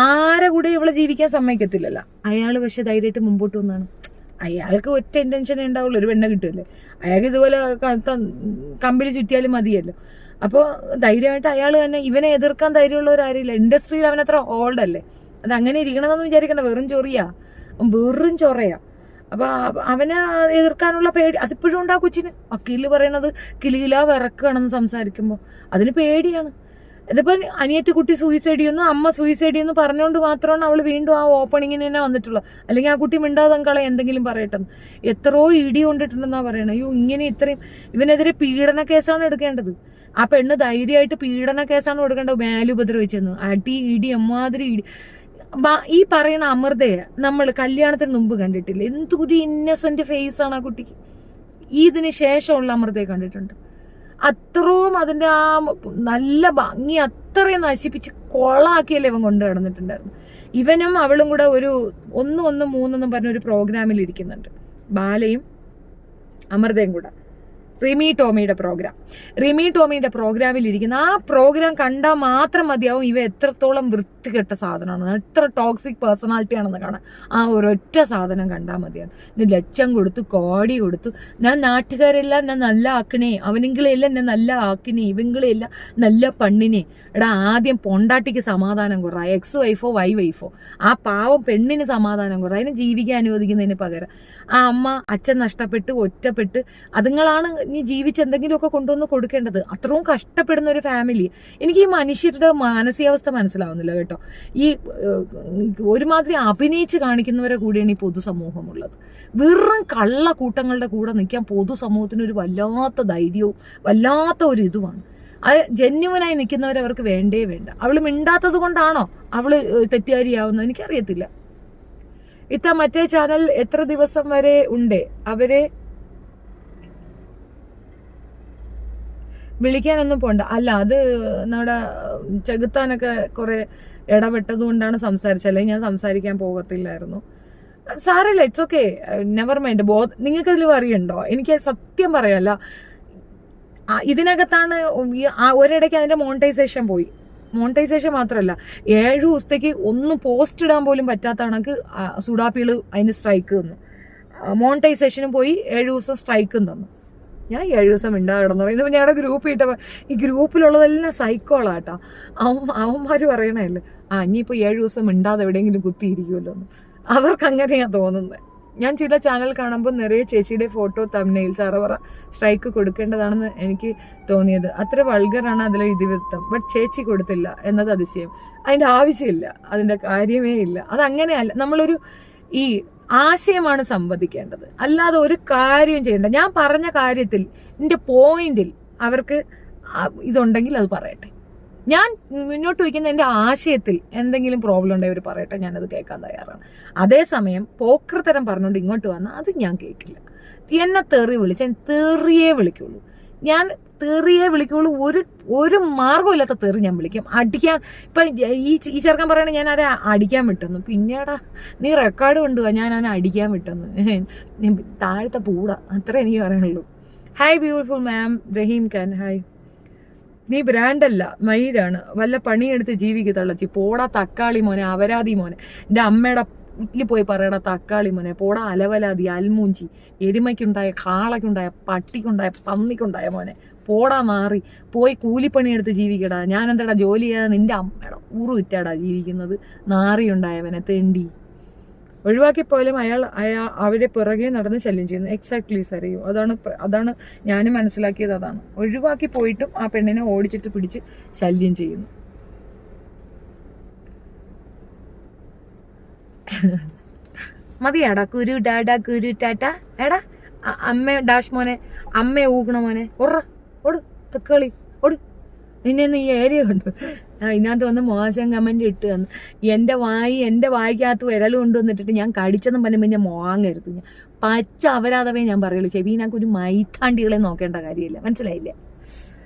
A: ആരെ കൂടെ ഇവളെ ജീവിക്കാൻ സമ്മതിക്കത്തില്ലല്ലോ. അയാൾ പക്ഷെ ധൈര്യമായിട്ട് മുമ്പോട്ട് വന്നാണ്. അയാൾക്ക് ഒറ്റ ഇന്റൻഷനേ ഉണ്ടാവുള്ളൂ, ഒരു പെണ്ണ കിട്ടുമല്ലേ. അയാൾക്ക് ഇതുപോലെ കമ്പിൽ ചുറ്റിയാലും മതിയല്ലോ. അപ്പോൾ ധൈര്യമായിട്ട് അയാൾ തന്നെ, ഇവനെ എതിർക്കാൻ ധൈര്യമുള്ളവരാരില്ല. ഇൻഡസ്ട്രിയിൽ അവനത്ര ഓൾഡ് അല്ലേ. അത് അങ്ങനെ ഇരിക്കണമെന്ന് വിചാരിക്കണ്ട. വെറും ചൊറയാ. അപ്പൊ അവനെ എതിർക്കാനുള്ള പേടി അതിപ്പോഴും ഉണ്ടാ കൊച്ചിന്. വക്കീല് പറയണത് കിലുകിലാ വിറക്കുകയാണെന്ന് സംസാരിക്കുമ്പോൾ അതിന് പേടിയാണ്. ഇതിപ്പോ അനിയത്തി കുട്ടി സൂയിസൈഡ് ചെയ്യുന്നു, അമ്മ സൂയിസൈഡ് ചെയ്യുന്നു പറഞ്ഞുകൊണ്ട് മാത്രമാണ് അവള് വീണ്ടും ആ ഓപ്പണിങ്ങിന് തന്നെ വന്നിട്ടുള്ളത്. അല്ലെങ്കിൽ ആ കുട്ടി മിണ്ടാതെ എന്തെങ്കിലും പറയട്ടെന്ന്. എത്രയോ ഇടി കൊണ്ടിട്ടുണ്ടെന്നാ പറയണത്. അയ്യോ, ഇങ്ങനെ ഇത്രയും ഇവനെതിരെ പീഡന കേസാണ് എടുക്കേണ്ടത്. ആ പെണ്ണ് ധൈര്യമായിട്ട് പീഡന കേസാണ് കൊടുക്കേണ്ടത്. മേലുപദ്രവിച്ചെന്ന്, അടി ഇടി എമ്മാതിരി ഇടി. ഈ പറയുന്ന അമൃതയെ നമ്മൾ കല്യാണത്തിന് മുമ്പ് കണ്ടിട്ടില്ല. എന്തൊരു ഇന്നസെന്റ് ഫേസ് ആണ് ആ കുട്ടിക്ക്. ഇതിന് ശേഷമുള്ള അമൃതയെ കണ്ടിട്ടുണ്ട്. അത്രയും അതിന്റെ ആ നല്ല ഭംഗി അത്രയും നശിപ്പിച്ച് കൊളാക്കിയല്ലേ ഇവൻ കൊണ്ടു കിടന്നിട്ടുണ്ടായിരുന്നു. ഇവനും അവളും കൂടെ ഒരു 1-1-3 പറഞ്ഞ ഒരു പ്രോഗ്രാമിൽ ഇരിക്കുന്നുണ്ട്. ബാലയും അമൃതയും കൂടെ റിമി ടോമിയുടെ പ്രോഗ്രാമിൽ ഇരിക്കുന്ന ആ പ്രോഗ്രാം കണ്ടാൽ മാത്രം മതിയാവും ഇവ എത്രത്തോളം വൃത്തികെട്ട സാധനമാണ്, എത്ര ടോക്സിക് പേഴ്സണാലിറ്റി ആണെന്ന് കാണാൻ ആ ഒരൊറ്റ സാധനം കണ്ടാൽ മതിയാണ്. ലക്ഷം കൊടുത്തു, കോടി കൊടുത്തു, ഞാൻ നാട്ടുകാരെല്ലാം ഞാൻ നല്ല ആക്കണേ, അവനെങ്കിലെല്ലാം ഞാൻ നല്ല ആക്കിനെ, ഇവങ്ങളെല്ലാം നല്ല പണ്ണിനെ. എടാ, ആദ്യം പൊണ്ടാട്ടിക്ക് സമാധാനം കുറ, എക്സ് വൈഫോ വൈ വൈഫോ, ആ പാവം പെണ്ണിന് സമാധാനം കുറ, അതിനെ ജീവിക്കാൻ അനുവദിക്കുന്നതിന് പകരം ആ അമ്മ അച്ഛൻ നഷ്ടപ്പെട്ട് ഒറ്റപ്പെട്ട് അതുങ്ങളാണ് നീ ജീവിച്ച് എന്തെങ്കിലുമൊക്കെ കൊണ്ടുവന്ന് കൊടുക്കേണ്ടത്. അത്രയും കഷ്ടപ്പെടുന്ന ഒരു ഫാമിലി. എനിക്ക് ഈ മനുഷ്യരുടെ മാനസികാവസ്ഥ മനസ്സിലാവുന്നില്ല കേട്ടോ. ഈ ഒരുമാതിരി അഭിനയിച്ച് കാണിക്കുന്നവരെ കൂടിയാണ് ഈ പൊതുസമൂഹമുള്ളത്. വെറും കള്ളക്കൂട്ടങ്ങളുടെ കൂടെ നിൽക്കാൻ പൊതുസമൂഹത്തിനൊരു വല്ലാത്ത ധൈര്യവും വല്ലാത്ത ഒരു ഇതുമാണ്. അത് ജെന്യുവനായി നിൽക്കുന്നവരെ അവർക്ക് വേണ്ടേ വേണ്ട. അവള് മിണ്ടാത്തത് കൊണ്ടാണോ അവള് തെറ്റുകാരിയാവുന്നത് എനിക്കറിയത്തില്ല. മറ്റേ ചാനൽ എത്ര ദിവസം വരെ ഉണ്ട്, അവരെ വിളിക്കാനൊന്നും പോണ്ട. അല്ല, അത് നമ്മുടെ ചെകുത്താനൊക്കെ കുറെ ഇടപെട്ടത് കൊണ്ടാണ് സംസാരിച്ചത്, അല്ലെങ്കിൽ ഞാൻ സംസാരിക്കാൻ പോകത്തില്ലായിരുന്നു. സാരമില്ല, ഇറ്റ്സ് ഓക്കെ, നെവർ മൈൻഡ്. നിങ്ങൾക്ക് ഇതിൽ അറിയണ്ടോ? എനിക്ക് സത്യം പറയല്ല, ഇതിനകത്താണ് ഒരിടയ്ക്ക് അതിന്റെ മോണിറ്റൈസേഷൻ പോയി. മോണിറ്റൈസേഷൻ മാത്രമല്ല, 7 ദിവസത്തേക്ക് ഒന്നും പോസ്റ്റ് ഇടാൻ പോലും പറ്റാത്ത കണക്ക് സുഡാപ്പികള് അതിന് സ്ട്രൈക്ക് തന്നു. മോണിറ്റൈസേഷനും പോയി, 7 ദിവസം സ്ട്രൈക്കും തന്നു. ഞാൻ 7 ദിവസം മിണ്ടാതെ കിടന്നു. ഇതിപ്പോൾ ഞങ്ങളുടെ ഗ്രൂപ്പ് ഇട്ടപ്പോൾ ഈ ഗ്രൂപ്പിലുള്ളതെല്ലാം സൈക്കോളാട്ടോ. അവന്മാർ പറയണല്ലേ, ഇനിയിപ്പോൾ 7 ദിവസം മിണ്ടാതെ എവിടെയെങ്കിലും കുത്തിയിരിക്കുമല്ലോ എന്ന്. അവർക്ക് അങ്ങനെയാണ് തോന്നുന്നത്. ഞാൻ ചില ചാനൽ കാണുമ്പോൾ നിറയെ ചേച്ചിയുടെ ഫോട്ടോ തംബ്നെയിൽ ചറവറ സ്ട്രൈക്ക് കൊടുക്കേണ്ടതാണെന്ന് എനിക്ക് തോന്നിയത്. അത്ര വൾഗറാണ് അതിലെ ഇതിവൃത്തം. ബട്ട് ചേച്ചി കൊടുത്തില്ല എന്നത് അതിശയം. അതിൻ്റെ ആവശ്യമില്ല, അതിൻ്റെ കാര്യമേ ഇല്ല. അതങ്ങനെയല്ല, നമ്മളൊരു ഈ ആശയമാണ് സംവദിക്കേണ്ടത്, അല്ലാതെ ഒരു കാര്യം ചെയ്യേണ്ട. ഞാൻ പറഞ്ഞ കാര്യത്തിൽ എൻ്റെ പോയിന്റിൽ അവർക്ക് ഇതുണ്ടെങ്കിൽ അത് പറയട്ടെ. ഞാൻ മുന്നോട്ട് വയ്ക്കുന്ന എൻ്റെ ആശയത്തിൽ എന്തെങ്കിലും പ്രോബ്ലം ഉണ്ടെങ്കിൽ അവർ പറയട്ടെ, ഞാനത് കേൾക്കാൻ തയ്യാറാണ്. അതേസമയം പോക്കൃതരം പറഞ്ഞുകൊണ്ട് ഇങ്ങോട്ട് വന്നാൽ അത് ഞാൻ കേൾക്കില്ല. എന്നെ തെറി വിളിച്ചാൽ തെറിയേ വിളിക്കുള്ളൂ. ഞാൻ തെറിയേ വിളിക്കുള്ളൂ. ഒരു മാർഗമില്ലാത്ത തെറി ഞാൻ വിളിക്കും. അടിക്കാൻ ഇപ്പം ഈ ചെറുക്കൻ പറയണേ ഞാൻ ആരെ അടിക്കാൻ വിട്ടെന്നു. പിന്നീടാ നീ റെക്കോർഡ് കൊണ്ടുപോവാ ഞാൻ അവനെ അടിക്കാൻ വിട്ടെന്നു. താഴത്തെ പൂടാ, അത്ര എനിക്ക് പറയാനുള്ളൂ. ഹായ് ബ്യൂട്ടിഫുൾ മാം റഹീം ഖാൻ. ഹായ്. നീ ബ്രാൻഡല്ല, മയിലാണ്. വല്ല പണിയെടുത്ത് ജീവിക്കത്തള്ളച്ചി. പോടാ തക്കാളി മോനെ, അവരാതി മോനെ. എൻ്റെ അമ്മയുടെ വീട്ടിൽ പോയി പറയടാ തക്കാളി മോനെ. പോടാ അലവലാതി, അൽമൂഞ്ചി. എരുമയ്ക്കുണ്ടായ, കാളയ്ക്കുണ്ടായ, പട്ടിക്കുണ്ടായ, പന്നിക്കുണ്ടായ മോനെ. പോടാ നാറി. പോയി കൂലിപ്പണിയെടുത്ത് ജീവിക്കടാ. ഞാൻ എന്താടാ ജോലി ചെയ്യാതെ നിന്റെ അമ്മയുടെ ഊറ് വിറ്റാടാ ജീവിക്കുന്നത്. നാറിയുണ്ടായവനെ തെണ്ടി. ഒഴിവാക്കിപ്പോയാലും അവരെ പിറകെ നടന്ന് ശല്യം ചെയ്യുന്നു. എക്സാക്ട്ലി സറിയോ, അതാണ് ഞാനും മനസ്സിലാക്കിയത്. അതാണ് ഒഴിവാക്കി പോയിട്ടും ആ പെണ്ണിനെ ഓടിച്ചിട്ട് പിടിച്ച് ശല്യം ചെയ്യുന്നു. മതിയാടാ കുരു ഡാഡാ കുരു ടാറ്റ. എടാ അമ്മ ഡാഷ് മോനെ, അമ്മയെ ഊക്കണ മോനെ. ഓട് തക്കാളി ഓട്. നിന്നെ ഈ ഏരിയ കണ്ടു. ഇതിനകത്ത് വന്ന് മോശം കമന്റ് ഇട്ട് തന്നു. എൻ്റെ വായിക്കകത്ത് വിരൽ കൊണ്ടുവന്നിട്ടിട്ട് ഞാൻ കടിച്ചെന്നും പറയുമ്പോൾ ഞാൻ മോങ്ങരുത്. ഞാൻ പച്ച അപരാധമേ ഞാൻ പറയുള്ളൂ. ചെവിനൊക്കെ ഒരു മൈത്താണ്ടികളെ നോക്കേണ്ട കാര്യമില്ല. മനസ്സിലായില്ലേ?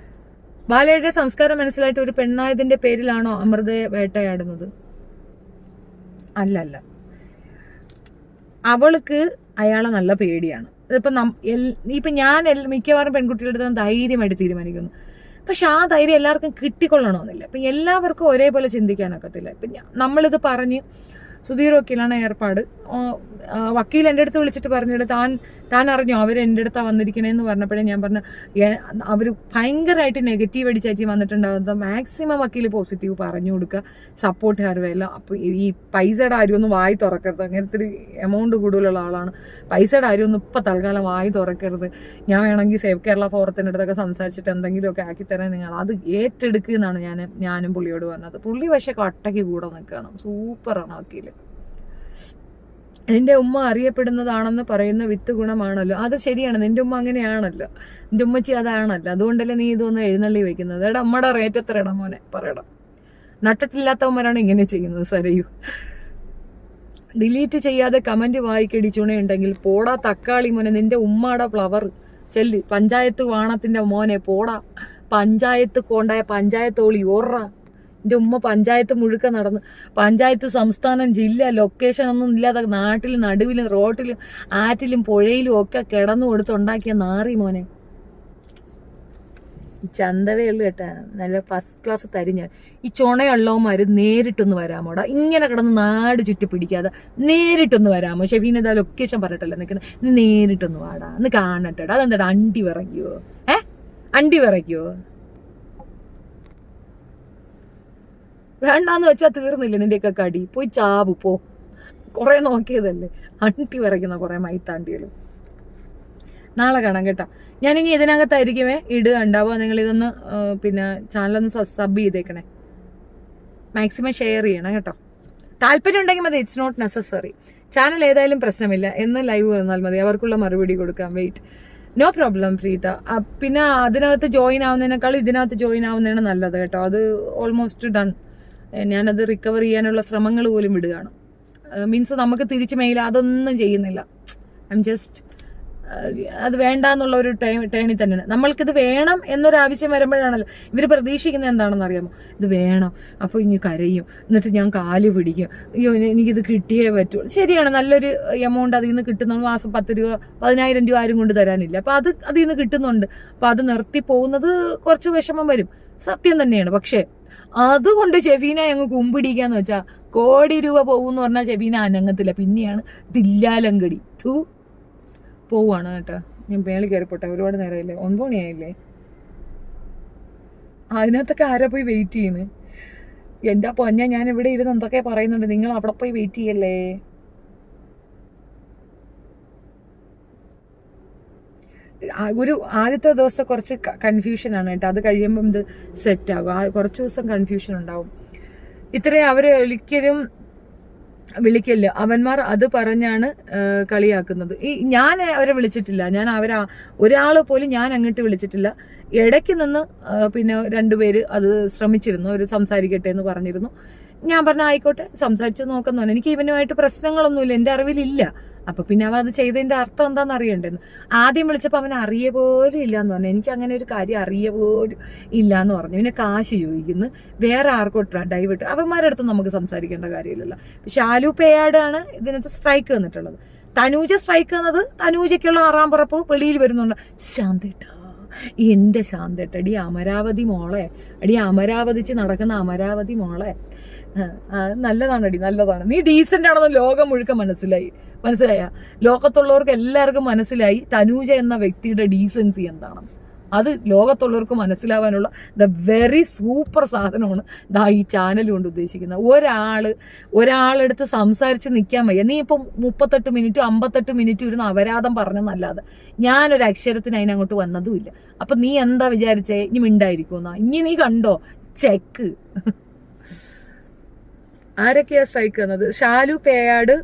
A: ബാലയുടെ സംസ്കാരം മനസ്സിലായിട്ട് ഒരു പെണ്ണായതിന്റെ പേരിലാണോ അമൃതയെ വേട്ടയാടുന്നത്? അല്ലല്ല, അവൾക്ക് അയാളെ നല്ല പേടിയാണ്. ഇപ്പം ഞാൻ മിക്കവാറും പെൺകുട്ടികളുടെ അടുത്ത് ധൈര്യമായിട്ട് തീരുമാനിക്കുന്നു. പക്ഷെ ആ ധൈര്യം എല്ലാവർക്കും കിട്ടിക്കൊള്ളണമെന്നില്ല. ഇപ്പം എല്ലാവർക്കും ഒരേപോലെ ചിന്തിക്കാനൊക്കത്തില്ല. ഇപ്പം നമ്മളിത് പറഞ്ഞ് സുധീർ വക്കീലാണ് ഏർപ്പാട്. വക്കീൽ എൻ്റെ അടുത്ത് വിളിച്ചിട്ട് പറഞ്ഞിട്ട് താൻ അറിഞ്ഞോ അവർ എൻ്റെ അടുത്താണ് വന്നിരിക്കണേന്ന് പറഞ്ഞപ്പോഴേ ഞാൻ പറഞ്ഞു അവർ ഭയങ്കരമായിട്ട് നെഗറ്റീവ് അടിച്ചാറ്റി വന്നിട്ടുണ്ടാകുന്നത്. മാക്സിമം വക്കീൽ പോസിറ്റീവ് പറഞ്ഞു കൊടുക്കുക, സപ്പോർട്ട് ഹർവേല. അപ്പോൾ ഈ പൈസയുടെ കാര്യമൊന്നും വായി തുറക്കരുത്. അങ്ങനത്തെ ഒരു എമൗണ്ട് കൂടുതലുള്ള ആളാണ്. പൈസയുടെ കാര്യമൊന്നും ഇപ്പം തൽക്കാലം വായി തുറക്കരുത്. ഞാൻ വേണമെങ്കിൽ സേവ് കേരള ഫോറത്തിൻ്റെ അടുത്തൊക്കെ സംസാരിച്ചിട്ട് എന്തെങ്കിലുമൊക്കെ ആക്കിത്തരാൻ നിങ്ങൾ അത് ഏറ്റെടുക്കുക എന്നാണ് ഞാനും പുള്ളിയോട് പറഞ്ഞത്. പുള്ളി പക്ഷേ കട്ടയ്ക്ക് കൂടെ നിൽക്കണം. സൂപ്പറാണ് വക്കീൽ. നിന്റെ ഉമ്മ അറിയപ്പെടുന്നതാണെന്ന് പറയുന്ന വിത്ത് ഗുണമാണല്ലോ. അത് ശരിയാണ്, നിന്റെ ഉമ്മ അങ്ങനെയാണല്ലോ, നിന്റെ ഉമ്മച്ചി അതാണല്ലോ. അതുകൊണ്ടല്ലേ നീ ഇതൊന്ന് എഴുന്നള്ളി വെക്കുന്നത്. എടാ അമ്മയുടെ റേറ്റ് എത്ര ഇടാ മോനെ പറയടാ. നട്ടിട്ടില്ലാത്തവന്മാരാണ് ഇങ്ങനെ ചെയ്യുന്നത്. സരയു ഡിലീറ്റ് ചെയ്യാതെ കമന്റ് വായിക്കടിച്ചുണയുണ്ടെങ്കിൽ പോടാ തക്കാളി മോനെ. നിന്റെ ഉമ്മാടെ ഫ്ലവർ ചെല്ല്. പഞ്ചായത്ത് വാണത്തിന്റെ മോനെ പോടാ. പഞ്ചായത്ത് കൊണ്ടായ പഞ്ചായത്തോളി ഓർറ. എൻ്റെ ഉമ്മ പഞ്ചായത്ത് മുഴുക്ക നടന്ന്, പഞ്ചായത്ത്, സംസ്ഥാനം, ജില്ല, ലൊക്കേഷൻ ഒന്നും ഇല്ലാതെ നാട്ടിലും നടുവിലും റോട്ടിലും ആറ്റിലും പുഴയിലും ഒക്കെ കിടന്നു കൊടുത്തുണ്ടാക്കിയ നാറി മോനെ. ഈ ചന്തവേ ഉള്ളു കേട്ടാ, നല്ല ഫസ്റ്റ് ക്ലാസ് തരിഞ്ഞ. ഈ ചുണയുള്ളവന്മാർ നേരിട്ടൊന്ന് വരാമോടാ, ഇങ്ങനെ കിടന്ന് നാട് ചുറ്റി പിടിക്കാതെ നേരിട്ടൊന്ന് വരാമോ? ഷെഫീനതാ ലൊക്കേഷൻ പറഞ്ഞിട്ടല്ല നിൽക്കുന്നത്, നീ നേരിട്ടൊന്ന് വാടാ, ഒന്ന് കാണട്ടെടാ. അതെന്താടാ അണ്ടി വിറയ്ക്കുവോ? അണ്ടി വിറയ്ക്കുവോ? വേണ്ടാന്ന് വെച്ചാൽ തീർന്നില്ല നിന്റെയൊക്കെ കടി, പോയി ചാവു പോ. കുറെ നോക്കിയതല്ലേ, അണ്ടി വിറയ്ക്കുന്ന കുറെ മൈത്താണ്ടികളും. നാളെ കാണാം കേട്ടോ. ഞാനിനി ഇതിനകത്തായിരിക്കുമേ ഇടുക ഉണ്ടാവുക. നിങ്ങൾ ഇതൊന്ന് പിന്നെ ചാനലൊന്ന് സബ് ചെയ്തേക്കണേ, മാക്സിമം ഷെയർ ചെയ്യണം കേട്ടോ. താല്പര്യം ഉണ്ടെങ്കിൽ മതി, ഇറ്റ്സ് നോട്ട് നെസസറി. ചാനൽ ഏതായാലും പ്രശ്നമില്ല, എന്ന് ലൈവ് വന്നാൽ മതി, അവർക്കുള്ള മറുപടി കൊടുക്കാം. Wait, no problem Preetha. പിന്നെ അതിനകത്ത് ജോയിൻ ആവുന്നതിനേക്കാൾ ഇതിനകത്ത് ജോയിൻ ആവുന്നതാണ് നല്ലത് കേട്ടോ. അത് ഓൾമോസ്റ്റ് ഡൺ. ഞാനത് റിക്കവർ ചെയ്യാനുള്ള ശ്രമങ്ങൾ പോലും വിടുകയാണ്. മീൻസ് നമുക്ക് തിരിച്ച് മെയിൽ അതൊന്നും ചെയ്യുന്നില്ല. ഐ എം ജസ്റ്റ് അത് വേണ്ടാന്നുള്ള ഒരു ടേണിൽ തന്നെയാണ്. നമ്മൾക്കിത് വേണം എന്നൊരാവശ്യം വരുമ്പോഴാണല്ലോ ഇവർ പ്രതീക്ഷിക്കുന്നത്. എന്താണെന്ന് അറിയാമോ? ഇത് വേണം, അപ്പോൾ ഇനി കരയും, എന്നിട്ട് ഞാൻ കാല് പിടിക്കും, അയ്യോ എനിക്കിത് കിട്ടിയേ പറ്റുള്ളൂ. ശരിയാണ്, നല്ലൊരു എമൗണ്ട് അതിൽ നിന്ന് കിട്ടുന്ന, മാസം 10 രൂപ 10,000 രൂപ ആരും കൊണ്ട് തരാനില്ല. അപ്പം അതിൽ നിന്ന് കിട്ടുന്നുണ്ട്. അപ്പം അത് നിർത്തി പോകുന്നത് കുറച്ച് വിഷമം വരും, സത്യം തന്നെയാണ്. പക്ഷേ അതുകൊണ്ട് ഷെഫീന ഞങ്ങൾ കുമ്പിടിക്കാന്ന് വെച്ചാൽ കോടി രൂപ പോകുമെന്ന് പറഞ്ഞാൽ ഷെഫീന അനങ്ങത്തില്ല. പിന്നെയാണ് ദില്ലാലങ്കടി പോവാണ് കേട്ടോ. ഞാൻ മേളിൽ കയറിപ്പോട്ടെ, ഒരുപാട് നേരമില്ലേ, 9 മണിയായില്ലേ. അതിനകത്തൊക്കെ ആരാ പോയി വെയിറ്റ് ചെയ്യുന്നത്? എൻ്റെ പൊന്ന, ഞാൻ ഇവിടെ ഇരുന്ന് എന്തൊക്കെ പറയുന്നുണ്ട്, നിങ്ങൾ അവിടെ പോയി വെയിറ്റ് ചെയ്യല്ലേ. ഒരു ആദ്യത്തെ ദിവസത്തെ കുറച്ച് കൺഫ്യൂഷനാണ് കേട്ടോ. അത് കഴിയുമ്പം ഇത് സെറ്റ് ആകും. കുറച്ച് ദിവസം കൺഫ്യൂഷൻ ഉണ്ടാവും. ഇത്രയും അവർ വിളിക്കില്ല അവന്മാർ, അത് പറഞ്ഞാണ് കളിയാക്കുന്നത്. ഞാൻ അവരെ വിളിച്ചിട്ടില്ല, ഞാൻ ഒരാൾ പോലും ഞാൻ അങ്ങോട്ട് വിളിച്ചിട്ടില്ല. ഇടയ്ക്ക് നിന്ന് പിന്നെ 2 പേര് അത് ശ്രമിച്ചിരുന്നു, അവർ സംസാരിക്കട്ടെ എന്ന് പറഞ്ഞിരുന്നു. ഞാൻ പറഞ്ഞ ആയിക്കോട്ടെ, സംസാരിച്ചു നോക്കുന്നു. എനിക്ക് ഇവനുമായിട്ട് പ്രശ്നങ്ങളൊന്നുമില്ല, എൻ്റെ അറിവിലില്ല. അപ്പൊ പിന്നെ അവൻ അത് ചെയ്തതിന്റെ അർത്ഥം എന്താണെന്ന് അറിയണ്ടെന്ന്. ആദ്യം വിളിച്ചപ്പോൾ അവൻ അറിയ പോലും ഇല്ല എന്ന് പറഞ്ഞു. എനിക്ക് അങ്ങനെ ഒരു കാര്യം അറിയ പോലും ഇല്ല എന്ന് പറഞ്ഞു. പിന്നെ കാശ് ചോദിക്കുന്നു, വേറെ ആർക്കോട്ട് ഡൈവേർട്ട്. അവന്മാരുടെ അടുത്ത് നമുക്ക് സംസാരിക്കേണ്ട കാര്യമില്ലല്ലോ. ഷാലു പേയാടാണ് ഇതിനകത്ത് സ്ട്രൈക്ക് വന്നിട്ടുള്ളത്. തനൂജ സ്ട്രൈക്ക് വന്നത്, തനൂജയ്ക്കുള്ള 6ാം പുറപ്പ് വെളിയിൽ വരുന്നുണ്ട്. ശാന്തേട്ടാ, എന്റെ ശാന്തേട്ട, അടി അമരാവതി മോളെ, അടി അമരാവതിച്ച് നടക്കുന്ന അമരാവതി മോളെ, നല്ലതാണ് അടി, നല്ലതാണ്. നീ ഡീസന്റ് ആണെന്ന് ലോകം മുഴുക്ക മനസ്സിലായ ലോകത്തുള്ളവർക്ക് എല്ലാവർക്കും മനസ്സിലായി തനൂജ എന്ന വ്യക്തിയുടെ ഡീസൻസി എന്താണെന്ന്. അത് ലോകത്തുള്ളവർക്ക് മനസ്സിലാവാനുള്ള ദ വെരി സൂപ്പർ സാധനമാണ് ഈ ചാനൽ കൊണ്ട് ഉദ്ദേശിക്കുന്നത്. ഒരാളെടുത്ത് സംസാരിച്ച് നിൽക്കാൻ വയ്യ. നീ ഇപ്പം 38 മിനിറ്റ് 58 മിനിറ്റ് ഇരുന്ന് അപരാധം പറഞ്ഞെന്നല്ലാതെ ഞാനൊരു അക്ഷരത്തിന് അതിനങ്ങോട്ട് വന്നതുമില്ല. അപ്പൊ നീ എന്താ വിചാരിച്ചേ? ഇനി മിണ്ടായിരിക്കുമെന്നാ? ഇനി നീ കണ്ടോ ചെക്ക്. ആരൊക്കെയാ സ്ട്രൈക്ക് വന്നത്? ഷാലു പേയാട്,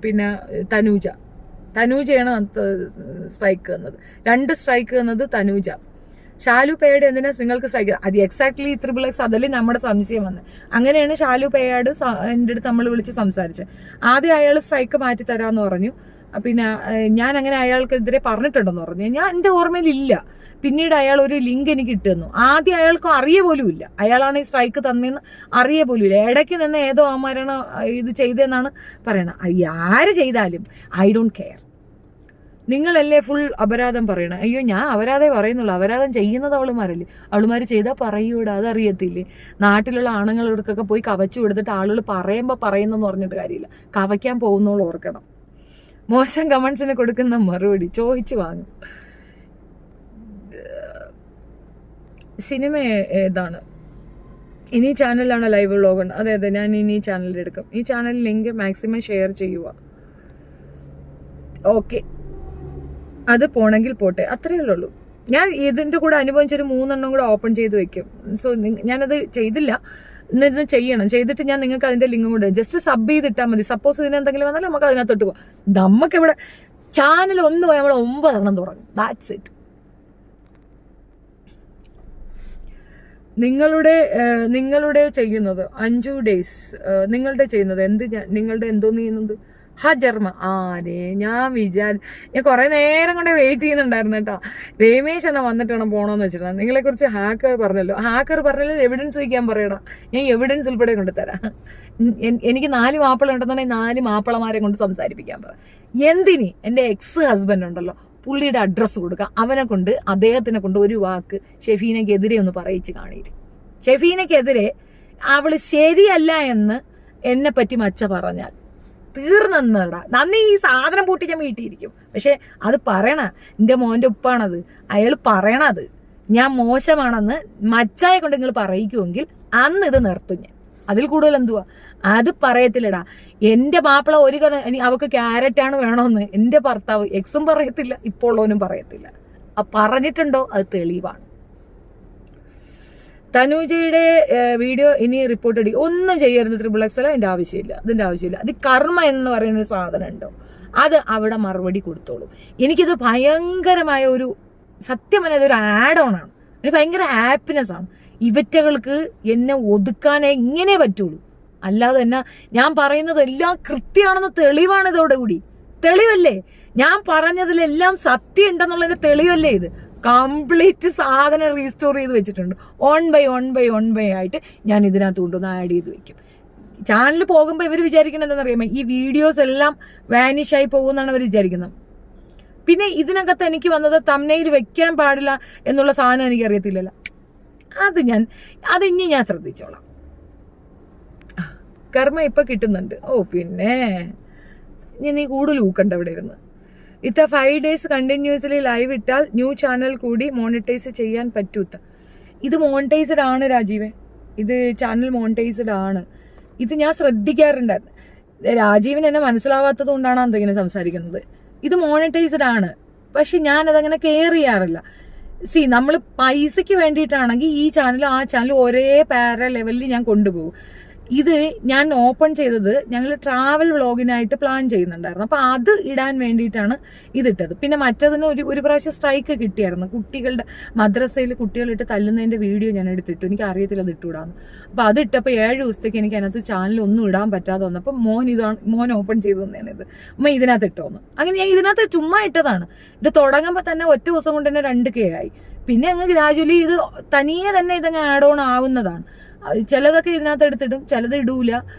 A: പിന്നെ തനൂജയാണ് സ്ട്രൈക്ക് വന്നത്. 2 സ്ട്രൈക്ക് വന്നത് തനൂജ. ഷാലു പേയാട് എന്തിനാ നിങ്ങൾക്ക് സ്ട്രൈക്ക്? അത് എക്സാക്ട്ലി XXX അതിൽ നമ്മുടെ സംശയം വന്നത്. അങ്ങനെയാണ് ഷാലു പേയാട് എൻ്റെ അടുത്ത് നമ്മൾ വിളിച്ച് സംസാരിച്ചത്. ആദ്യം അയാൾ സ്ട്രൈക്ക് മാറ്റി തരാമെന്ന് പറഞ്ഞു. പിന്നെ ഞാൻ അങ്ങനെ അയാൾക്കെതിരെ പറഞ്ഞിട്ടുണ്ടെന്ന് പറഞ്ഞു. എൻ്റെ ഓർമ്മയിലില്ല. പിന്നീട് അയാൾ ഒരു ലിങ്ക് എനിക്ക് ഇട്ടുതന്നു. ആദ്യം അയാൾക്ക് അറിയ പോലും ഇല്ല അയാളാണ് ഈ സ്ട്രൈക്ക് തന്നെന്ന്, അറിയ പോലും ഇല്ല. ഇടയ്ക്ക് നിന്ന് ഏതോ ആമാരാണ് ഇത് ചെയ്തതെന്നാണ് പറയണത്. ആര് ചെയ്താലും ഐ ഡോണ്ട് കെയർ. നിങ്ങളല്ലേ ഫുൾ അപരാധം പറയണം. അയ്യോ, ഞാൻ അപരാധേ പറയുന്നുള്ളൂ. അപരാധം ചെയ്യുന്നത് അവളുമാരല്ലേ. അവളുമാർ ചെയ്താൽ പറയൂടാ, അതറിയത്തില്ലേ? നാട്ടിലുള്ള ആണുങ്ങളോടൊക്കെ പോയി കവച്ചു കൊടുത്തിട്ട് ആളുകൾ പറയുമ്പോൾ പറയുന്നെന്ന് പറഞ്ഞിട്ട് കാര്യമില്ല. കവയ്ക്കാൻ പോകുന്നോളൂ ഓർക്കണം. മോശം കമൻസിന് കൊടുക്കുന്ന മറുപടി ചോദിച്ചു വാങ്ങും. സിനിമ ഏതാണ്? ഇനി ചാനലാണ് ലൈവ് വ്ളോഗ് ഉണ്ട്. അതെ, ഞാൻ ഇനി ചാനലിൽ എടുക്കും. ഈ ചാനൽ ലിങ്ക് മാക്സിമം ഷെയർ ചെയ്യുക. ഓക്കെ, അത് പോണെങ്കിൽ പോട്ടെ, അത്രയേ ഉള്ളൂ. ഞാൻ ഇതിൻ്റെ കൂടെ അനുഭവിച്ചൊരു 3 എണ്ണം കൂടെ ഓപ്പൺ ചെയ്ത് വെക്കും. സോ ഞാനത് ചെയ്തില്ല, ഇന്ന് ചെയ്യണം. ചെയ്തിട്ട് ഞാൻ നിങ്ങൾക്ക് അതിന്റെ ലിങ്കും കൂടെ ജസ്റ്റ് സബ് ചെയ്തിട്ടാൽ മതി. സപ്പോസ് ഇതിന് എന്തെങ്കിലും വന്നാൽ നമുക്ക് അതിനകത്തോട്ട് പോകാം. നമുക്കിവിടെ ചാനൽ ഒന്ന് പോയി നമ്മൾ 9 എണ്ണം തുടങ്ങും. That's it. നിങ്ങളുടെ ചെയ്യുന്നത് 5 days, നിങ്ങളുടെ ചെയ്യുന്നത് നിങ്ങളുടെ എന്തോന്ന് ചെയ്യുന്നത്? ഹജർമ ഞാൻ ഞാൻ കുറെ നേരം കൊണ്ട് വെയിറ്റ് ചെയ്യുന്നുണ്ടായിരുന്നു കേട്ടോ. രമേശ് എന്നാ വന്നിട്ട് വേണം പോകണമെന്ന് വെച്ചിട്ടാ. നിങ്ങളെ കുറിച്ച് ഹാക്കർ പറഞ്ഞല്ലോ എവിഡൻസ് ചോദിക്കാൻ പറയടാ. ഞാൻ എവിഡൻസ് ഉൾപ്പെടെ കൊണ്ടുതരാം. എനിക്ക് 4 മാപ്പിള ഉണ്ടെന്നുണ്ടെങ്കിൽ 4 മാപ്പിളമാരെ കൊണ്ട് സംസാരിപ്പിക്കാൻ പറ. എന്തിന്? എൻ്റെ എക്സ് ഹസ്ബൻഡ് ഉണ്ടല്ലോ, പുള്ളിയുടെ അഡ്രസ്സ് കൊടുക്കാം. അദ്ദേഹത്തിനെ കൊണ്ട് ഒരു വാക്ക് ഷെഫീനക്കെതിരെ ഒന്ന് പറയിച്ച് കാണിയിട്ട്. ഷെഫീനക്കെതിരെ അവള് ശരിയല്ല എന്ന് എന്നെ പറ്റി മച്ച പറഞ്ഞാൽ തീർന്നെന്നടാ. നന്ദി, ഈ സാധനം പൂട്ടി ഞാൻ വീട്ടിയിരിക്കും. പക്ഷെ അത് പറയണ എൻ്റെ മോൻ്റെ ഉപ്പാണത്. അയാൾ പറയണത് ഞാൻ മോശമാണെന്ന് മച്ചായെ കൊണ്ട് നിങ്ങൾ പറയിക്കുമെങ്കിൽ അന്ന് ഇത് നിർത്തും ഞാൻ. അതിൽ കൂടുതൽ എന്തുവാ? അത് പറയത്തില്ലടാ. എൻ്റെ മാപ്പിള അവക്ക് ക്യാരറ്റാണ് വേണമെന്ന് എൻ്റെ ഭർത്താവ് എക്സും പറയത്തില്ല, ഇപ്പോൾ ഉള്ളവനും പറയത്തില്ല. പറഞ്ഞിട്ടുണ്ടോ അത് തെളിവാണ്. തനൂജയുടെ വീഡിയോ ഇനി റിപ്പോർട്ട് അടി ഒന്നും ചെയ്യരുത്. XXX അതിന്റെ ആവശ്യമില്ല. അത് കർമ്മ എന്ന് പറയുന്ന ഒരു സാധനം ഉണ്ടോ, അത് അവിടെ മറുപടി കൊടുത്തോളൂ. എനിക്കിത് ഭയങ്കരമായ ഒരു സത്യം പറഞ്ഞത് ഒരു ആഡ് ഓൺ ആണ്. എനിക്ക് ഭയങ്കര ഹാപ്പിനെസ് ആണ്. ഇവറ്റകൾക്ക് എന്നെ ഒതുക്കാനേ ഇങ്ങനെ പറ്റുള്ളൂ. അല്ലാതെ തന്നെ ഞാൻ പറയുന്നത് എല്ലാം കൃത്യമാണെന്ന് തെളിവാണ്. ഇതോടുകൂടി തെളിവല്ലേ? ഞാൻ പറഞ്ഞതിലെല്ലാം സത്യം ഉണ്ടെന്നുള്ളതിന്റെ തെളിവല്ലേ ഇത്? കംപ്ലീറ്റ് സാധനം റീസ്റ്റോർ ചെയ്ത് വെച്ചിട്ടുണ്ട്. ഓൺ ബൈ ആയിട്ട് ഞാൻ ഇതിനകത്ത് കൊണ്ടുവന്ന് ആഡ് ചെയ്ത് വെക്കും. ചാനൽ പോകുമ്പോൾ ഇവർ വിചാരിക്കുന്നത് എന്താണെന്നറിയാമോ? ഈ വീഡിയോസ് എല്ലാം വാനിഷ് ആയി പോകുമെന്നാണ് അവർ വിചാരിക്കുന്നത്. പിന്നെ ഇതിനകത്ത് എനിക്ക് വന്നത് തംബ്നെയിൽ വെക്കാൻ പാടില്ല എന്നുള്ള സാധനം എനിക്ക് അറിയത്തില്ലല്ലോ. അത് ഇനി ഞാൻ ശ്രദ്ധിച്ചോളാം. കർമ്മ ഇപ്പൊ കിട്ടുന്നുണ്ട്. പിന്നെ നീ കൂടുതൽ ഊക്കണ്ട അവിടെ ഇരുന്ന്. 5 days കണ്ടിന്യൂസ്ലി ലൈവ് ഇട്ടാൽ ന്യൂ ചാനൽ കൂടി മോണിറ്റൈസ് ചെയ്യാൻ പറ്റൂത്ത. ഇത് മോണിറ്റൈസ്ഡ് ആണ് രാജീവേ. ഇത് ചാനൽ മോണിറ്റൈസ്ഡ് ആണ്. ഇത് ഞാൻ ശ്രദ്ധിക്കാറുണ്ടായിരുന്നു. രാജീവിന് എന്നെ മനസ്സിലാവാത്തത് കൊണ്ടാണ് എന്തെങ്കിലും സംസാരിക്കുന്നത്. ഇത് മോണിറ്റൈസ്ഡ് ആണ്, പക്ഷെ ഞാനതങ്ങനെ കെയർ ചെയ്യാറില്ല. നമ്മൾ പൈസയ്ക്ക് വേണ്ടിയിട്ടാണെങ്കിൽ ഈ ചാനൽ ആ ചാനൽ ഒരേ ലെവലിൽ ഞാൻ കൊണ്ടുപോകും. ഇത് ഞാൻ ഓപ്പൺ ചെയ്തത് ഞങ്ങൾ ട്രാവൽ വ്ളോഗിനായിട്ട് പ്ലാൻ ചെയ്യുന്നുണ്ടായിരുന്നു. അപ്പൊ അത് ഇടാൻ വേണ്ടിയിട്ടാണ് ഇതിട്ടത്. പിന്നെ മറ്റതിന് ഒരു പ്രാവശ്യം സ്ട്രൈക്ക് കിട്ടിയായിരുന്നു. കുട്ടികളുടെ മദ്രസയിൽ കുട്ടികളിട്ട് തല്ലുന്നതിന്റെ വീഡിയോ ഞാൻ എടുത്തിട്ടു. എനിക്ക് അറിയത്തില്ല അത് ഇട്ടുവിടാന്ന്. അപ്പൊ അത് ഇട്ടപ്പോൾ 7 ദിവസത്തേക്ക് എനിക്ക് അതിനകത്ത് ചാനൽ ഒന്നും ഇടാൻ പറ്റാതെ വന്നപ്പോൾ മോൻ ഓപ്പൺ ചെയ്ത് തന്നെയാണ് ഇത്. ഇതിനകത്ത് ഇട്ടോന്ന്. അങ്ങനെ ഞാൻ ഇതിനകത്ത് ചുമ്മാ ഇട്ടതാണ്. ഇത് തുടങ്ങുമ്പോൾ തന്നെ ഒറ്റ ദിവസം കൊണ്ട് തന്നെ 2K ആയി. പിന്നെ അങ്ങ് ഗ്രാജുവലി ഇത് തനിയെ തന്നെ ഇതങ്ങ് ആഡ് ഓൺ ആവുന്നതാണ്. ചിലതൊക്കെ ഇതിനകത്ത് എടുത്തിടും, ചിലത് ഇടൂല.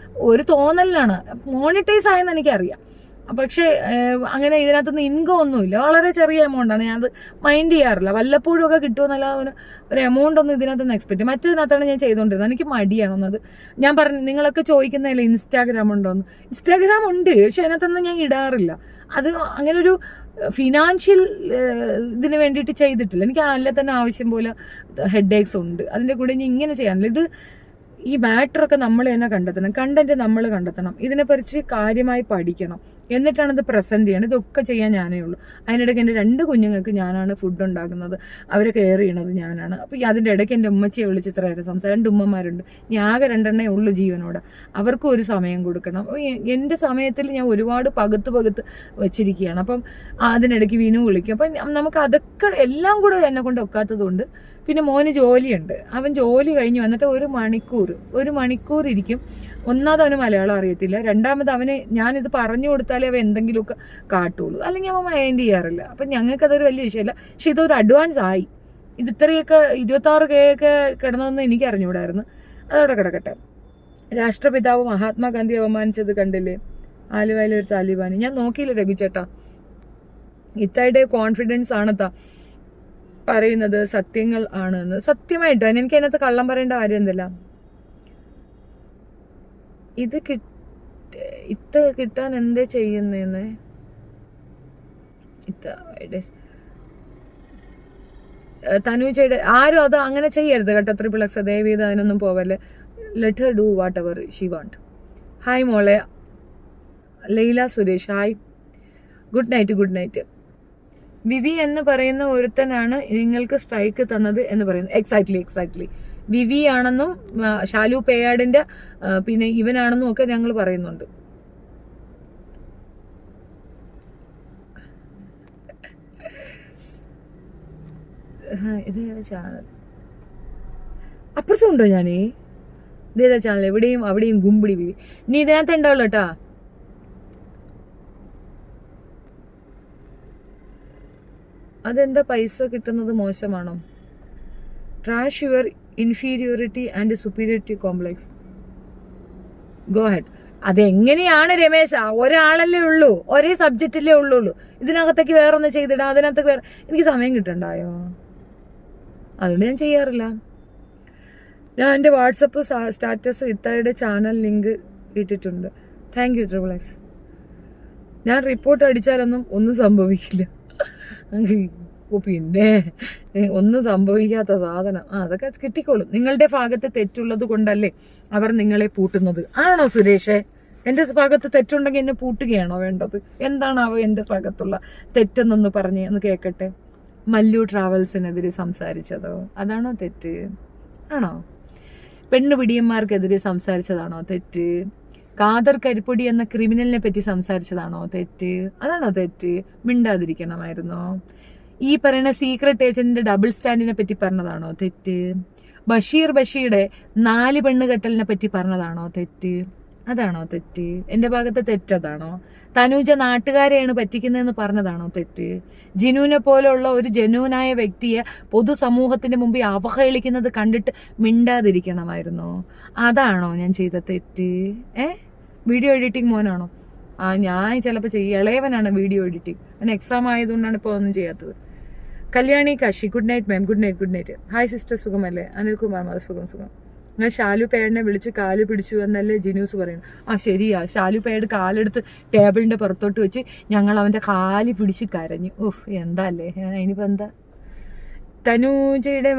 A: ഒരു തോന്നലിലാണ്. മോണിറ്റൈസ് ആയെന്ന് എനിക്കറിയാം. പക്ഷെ അങ്ങനെ ഇതിനകത്തുനിന്ന് ഇൻകം ഒന്നുമില്ല. വളരെ ചെറിയ എമൗണ്ടാണ്. ഞാനത് മൈൻഡ് ചെയ്യാറില്ല. വല്ലപ്പോഴും ഒക്കെ കിട്ടുമെന്നല്ലാതെ ഒരു എമൗണ്ട് ഒന്നും ഇതിനകത്തുനിന്ന് എക്സ്പെക്ട്. മറ്റതിനകത്താണ് ഞാൻ ചെയ്തുകൊണ്ടിരുന്നത്. എനിക്ക് മടിയാണെന്നത്. ഞാൻ പറഞ്ഞു, നിങ്ങളൊക്കെ ചോദിക്കുന്നതല്ലേ ഇൻസ്റ്റാഗ്രാം ഉണ്ടോന്ന്. ഇൻസ്റ്റാഗ്രാം ഉണ്ട്, പക്ഷെ അതിനകത്തൊന്നും ഞാൻ ഇടാറില്ല. അത് അങ്ങനെ ഒരു ഫിനാൻഷ്യൽ ഇതിന് വേണ്ടിയിട്ട് ചെയ്തിട്ടില്ല. എനിക്ക് അല്ല തന്നെ ആവശ്യം പോലെ ഹെഡ് ഏക്സ് ഉണ്ട്. അതിൻ്റെ കൂടെ ഇനി ഇങ്ങനെ ചെയ്യാനില്ല. ഇത് ഈ മാറ്ററൊക്കെ നമ്മൾ തന്നെ കണ്ടെത്തണം. കണ്ടന്റ് നമ്മൾ കണ്ടെത്തണം. ഇതിനെക്കുറിച്ച് കാര്യമായി പഠിക്കണം. എന്നിട്ടാണ് ഇത് പ്രസന്റ് ചെയ്യണം. ഇതൊക്കെ ചെയ്യാൻ ഞാനേ ഉള്ളൂ. അതിനിടയ്ക്ക് എൻ്റെ 2 കുഞ്ഞുങ്ങൾക്ക് ഞാനാണ് ഫുഡ് ഉണ്ടാക്കുന്നത്, അവരെ കെയർ ചെയ്യണത് ഞാനാണ്. അപ്പോൾ അതിൻ്റെ ഇടയ്ക്ക് എൻ്റെ ഉമ്മച്ചിയെ വിളിച്ച് ഇത്ര നേരം സംസാരം. 2 ഉമ്മമാരുണ്ട്. ഞാൻ ആകെ 2 ഉള്ളൂ ജീവനോട്. അവർക്കും ഒരു സമയം കൊടുക്കണം. എൻ്റെ സമയത്തിൽ ഞാൻ ഒരുപാട് പകുത്ത് വെച്ചിരിക്കുകയാണ്. അപ്പം അതിനിടയ്ക്ക് വിനു വിളിക്കും. അപ്പം നമുക്ക് അതൊക്കെ എല്ലാം കൂടെ എന്നെ കൊണ്ട് ഒക്കാത്തതുകൊണ്ട്. പിന്നെ മോന് ജോലിയുണ്ട്. അവൻ ജോലി കഴിഞ്ഞ് വന്നിട്ട് 1 മണിക്കൂർ ഇരിക്കും. ഒന്നാമത് അവന് മലയാളം അറിയത്തില്ല. രണ്ടാമത് അവന് ഞാനിത് പറഞ്ഞു കൊടുത്താലേ അവൻ എന്തെങ്കിലുമൊക്കെ കാട്ടുള്ളൂ. അല്ലെങ്കിൽ അവൻ മൈൻഡ് ചെയ്യാറില്ല. അപ്പം ഞങ്ങൾക്കതൊരു വലിയ വിഷയമല്ല. പക്ഷെ ഇതൊരു അഡ്വാൻസ് ആയി. ഇത് ഇത്രയൊക്കെ 26K ഒക്കെ കിടന്നതെന്ന് എനിക്ക് അറിഞ്ഞുകൂടായിരുന്നു. അതവിടെ കിടക്കട്ടെ. രാഷ്ട്രപിതാവ് മഹാത്മാഗാന്ധി അവമാനിച്ചത് കണ്ടില്ലേ? ആലുവയിലെ ഒരു താലിബാനി. ഞാൻ നോക്കിയില്ല രഘുചേട്ടാ. ഇത്തയുടെ കോൺഫിഡൻസ് ആണെത്താ പറയുന്നത് സത്യങ്ങൾ ആണെന്ന്. സത്യമായിട്ടോ എനിക്ക് അതിനകത്ത് കള്ളം പറയേണ്ട കാര്യം എന്തല്ല. ഇത് കിട്ടാൻ എന്തേ ചെയ്യുന്നേന്ന് തനൂജയുടെ ആരും അത് അങ്ങനെ ചെയ്യരുത് കേട്ടോ. XXX ദയവ് ചെയ്ത് അതിനൊന്നും പോവല്ലേ. Let her do whatever she want. Hi മോളെ Laila Suresh. Hi, good night. വിവി എന്ന് പറയുന്ന ഒരുത്തനാണ് നിങ്ങൾക്ക് സ്ട്രൈക്ക് തന്നത് എന്ന് പറയുന്നു. എക്സാക്ട്ലി വിവി ആണെന്നും ഷാലു പേയാടിന്റെ പിന്നെ ഇവനാണെന്നും ഒക്കെ ഞങ്ങൾ പറയുന്നുണ്ട്. ഇതേതാ ചാനൽ? അപ്പുറത്തുണ്ടോ ഞാനേ? ഇതേതാ ചാനൽ? എവിടെയും അവിടെയും ഗുമ്പിടി വിവി. നീ ഇതിനകത്ത് ഉണ്ടാവുള്ളൂ കേട്ടാ. അതെന്താ പൈസ കിട്ടുന്നത് മോശമാണോ? Trash your inferiority and superiority complex. Go head. അതെങ്ങനെയാണ് രമേശ? ഒരാളല്ലേ ഉള്ളൂ, ഒരേ സബ്ജക്റ്റിലേ ഉള്ളൂ. ഇതിനകത്തേക്ക് വേറൊന്ന് ചെയ്തിടാം, അതിനകത്തേക്ക് വേറെ. എനിക്ക് സമയം കിട്ടണ്ടായോ? അതുകൊണ്ട് ഞാൻ ചെയ്യാറില്ല. ഞാൻ എൻ്റെ വാട്സപ്പ് സ്റ്റാറ്റസ് ഇത്തായുടെ ചാനൽ ലിങ്ക് ഇട്ടിട്ടുണ്ട്. Thank you XXX. ഞാൻ റിപ്പോർട്ട് അടിച്ചാലൊന്നും ഒന്നും സംഭവിക്കില്ല. പിന്നെ ഒന്നും സംഭവിക്കാത്ത സാധനം. അതൊക്കെ കിട്ടിക്കോളും. നിങ്ങളുടെ ഭാഗത്ത് തെറ്റുള്ളത് കൊണ്ടല്ലേ അവർ നിങ്ങളെ പൂട്ടുന്നത്. ആണോ സുരേഷേ? എൻ്റെ ഭാഗത്ത് തെറ്റുണ്ടെങ്കിൽ എന്നെ പൂട്ടുകയാണോ വേണ്ടത്? എന്താണാവോ എൻ്റെ ഭാഗത്തുള്ള തെറ്റെന്നൊന്ന് പറഞ്ഞേ, ഒന്ന് കേൾക്കട്ടെ. മല്ലു ട്രാവൽസിനെതിരെ സംസാരിച്ചതോ? അതാണോ തെറ്റ്? ആണോ? പെണ്ണുപിടിയന്മാർക്കെതിരെ സംസാരിച്ചതാണോ തെറ്റ്? ഖാദർ കരിപ്പൊടി എന്ന ക്രിമിനലിനെ പറ്റി സംസാരിച്ചതാണോ തെറ്റ്? അതാണോ തെറ്റ്? മിണ്ടാതിരിക്കണമായിരുന്നോ? ഈ പറയുന്ന സീക്രട്ട് ഏജന്റിന്റെ ഡബിൾ സ്റ്റാൻഡിനെ പറ്റി പറഞ്ഞതാണോ തെറ്റ്? ബഷീറുടെ 4 പെണ്ണ് കെട്ടലിനെ പറ്റി പറഞ്ഞതാണോ തെറ്റ്? അതാണോ തെറ്റ്? എൻ്റെ ഭാഗത്ത് തെറ്റതാണോ? തനൂജ നാട്ടുകാരെയാണ് പറ്റിക്കുന്നതെന്ന് പറഞ്ഞതാണോ തെറ്റ്? ജിനുവിനെ പോലുള്ള ഒരു ജനുവിനായ വ്യക്തിയെ പൊതുസമൂഹത്തിന്റെ മുമ്പിൽ അവഹേളിക്കുന്നത് കണ്ടിട്ട് മിണ്ടാതിരിക്കണമായിരുന്നോ? അതാണോ ഞാൻ ചെയ്ത തെറ്റ്? വീഡിയോ എഡിറ്റിംഗ് മോനാണോ? ഞാൻ ചിലപ്പോൾ ഇളയവനാണ് വീഡിയോ എഡിറ്റിംഗ്. അവന് എക്സാം ആയതുകൊണ്ടാണ് ഇപ്പോൾ ഒന്നും ചെയ്യാത്തത്. Kalyani Kashi, good night ma'am. Good night. Hi sister, സുഖമല്ലേ? അനിൽകുമാർ, അത് സുഖം. ഞാൻ ഷാലു പേടിനെ വിളിച്ച് കാല് പിടിച്ചു എന്നല്ലേ ജിനൂസ് പറയുന്നു. ശരിയാ, ഷാലു പേട് കാലെടുത്ത് ടേബിളിന്റെ പുറത്തോട്ട് വെച്ച് ഞങ്ങൾ അവന്റെ കാല് പിടിച്ച് കരഞ്ഞു. എന്താ അല്ലേ? ഇനിയിപ്പോ എന്താ? തനൂജയുടെ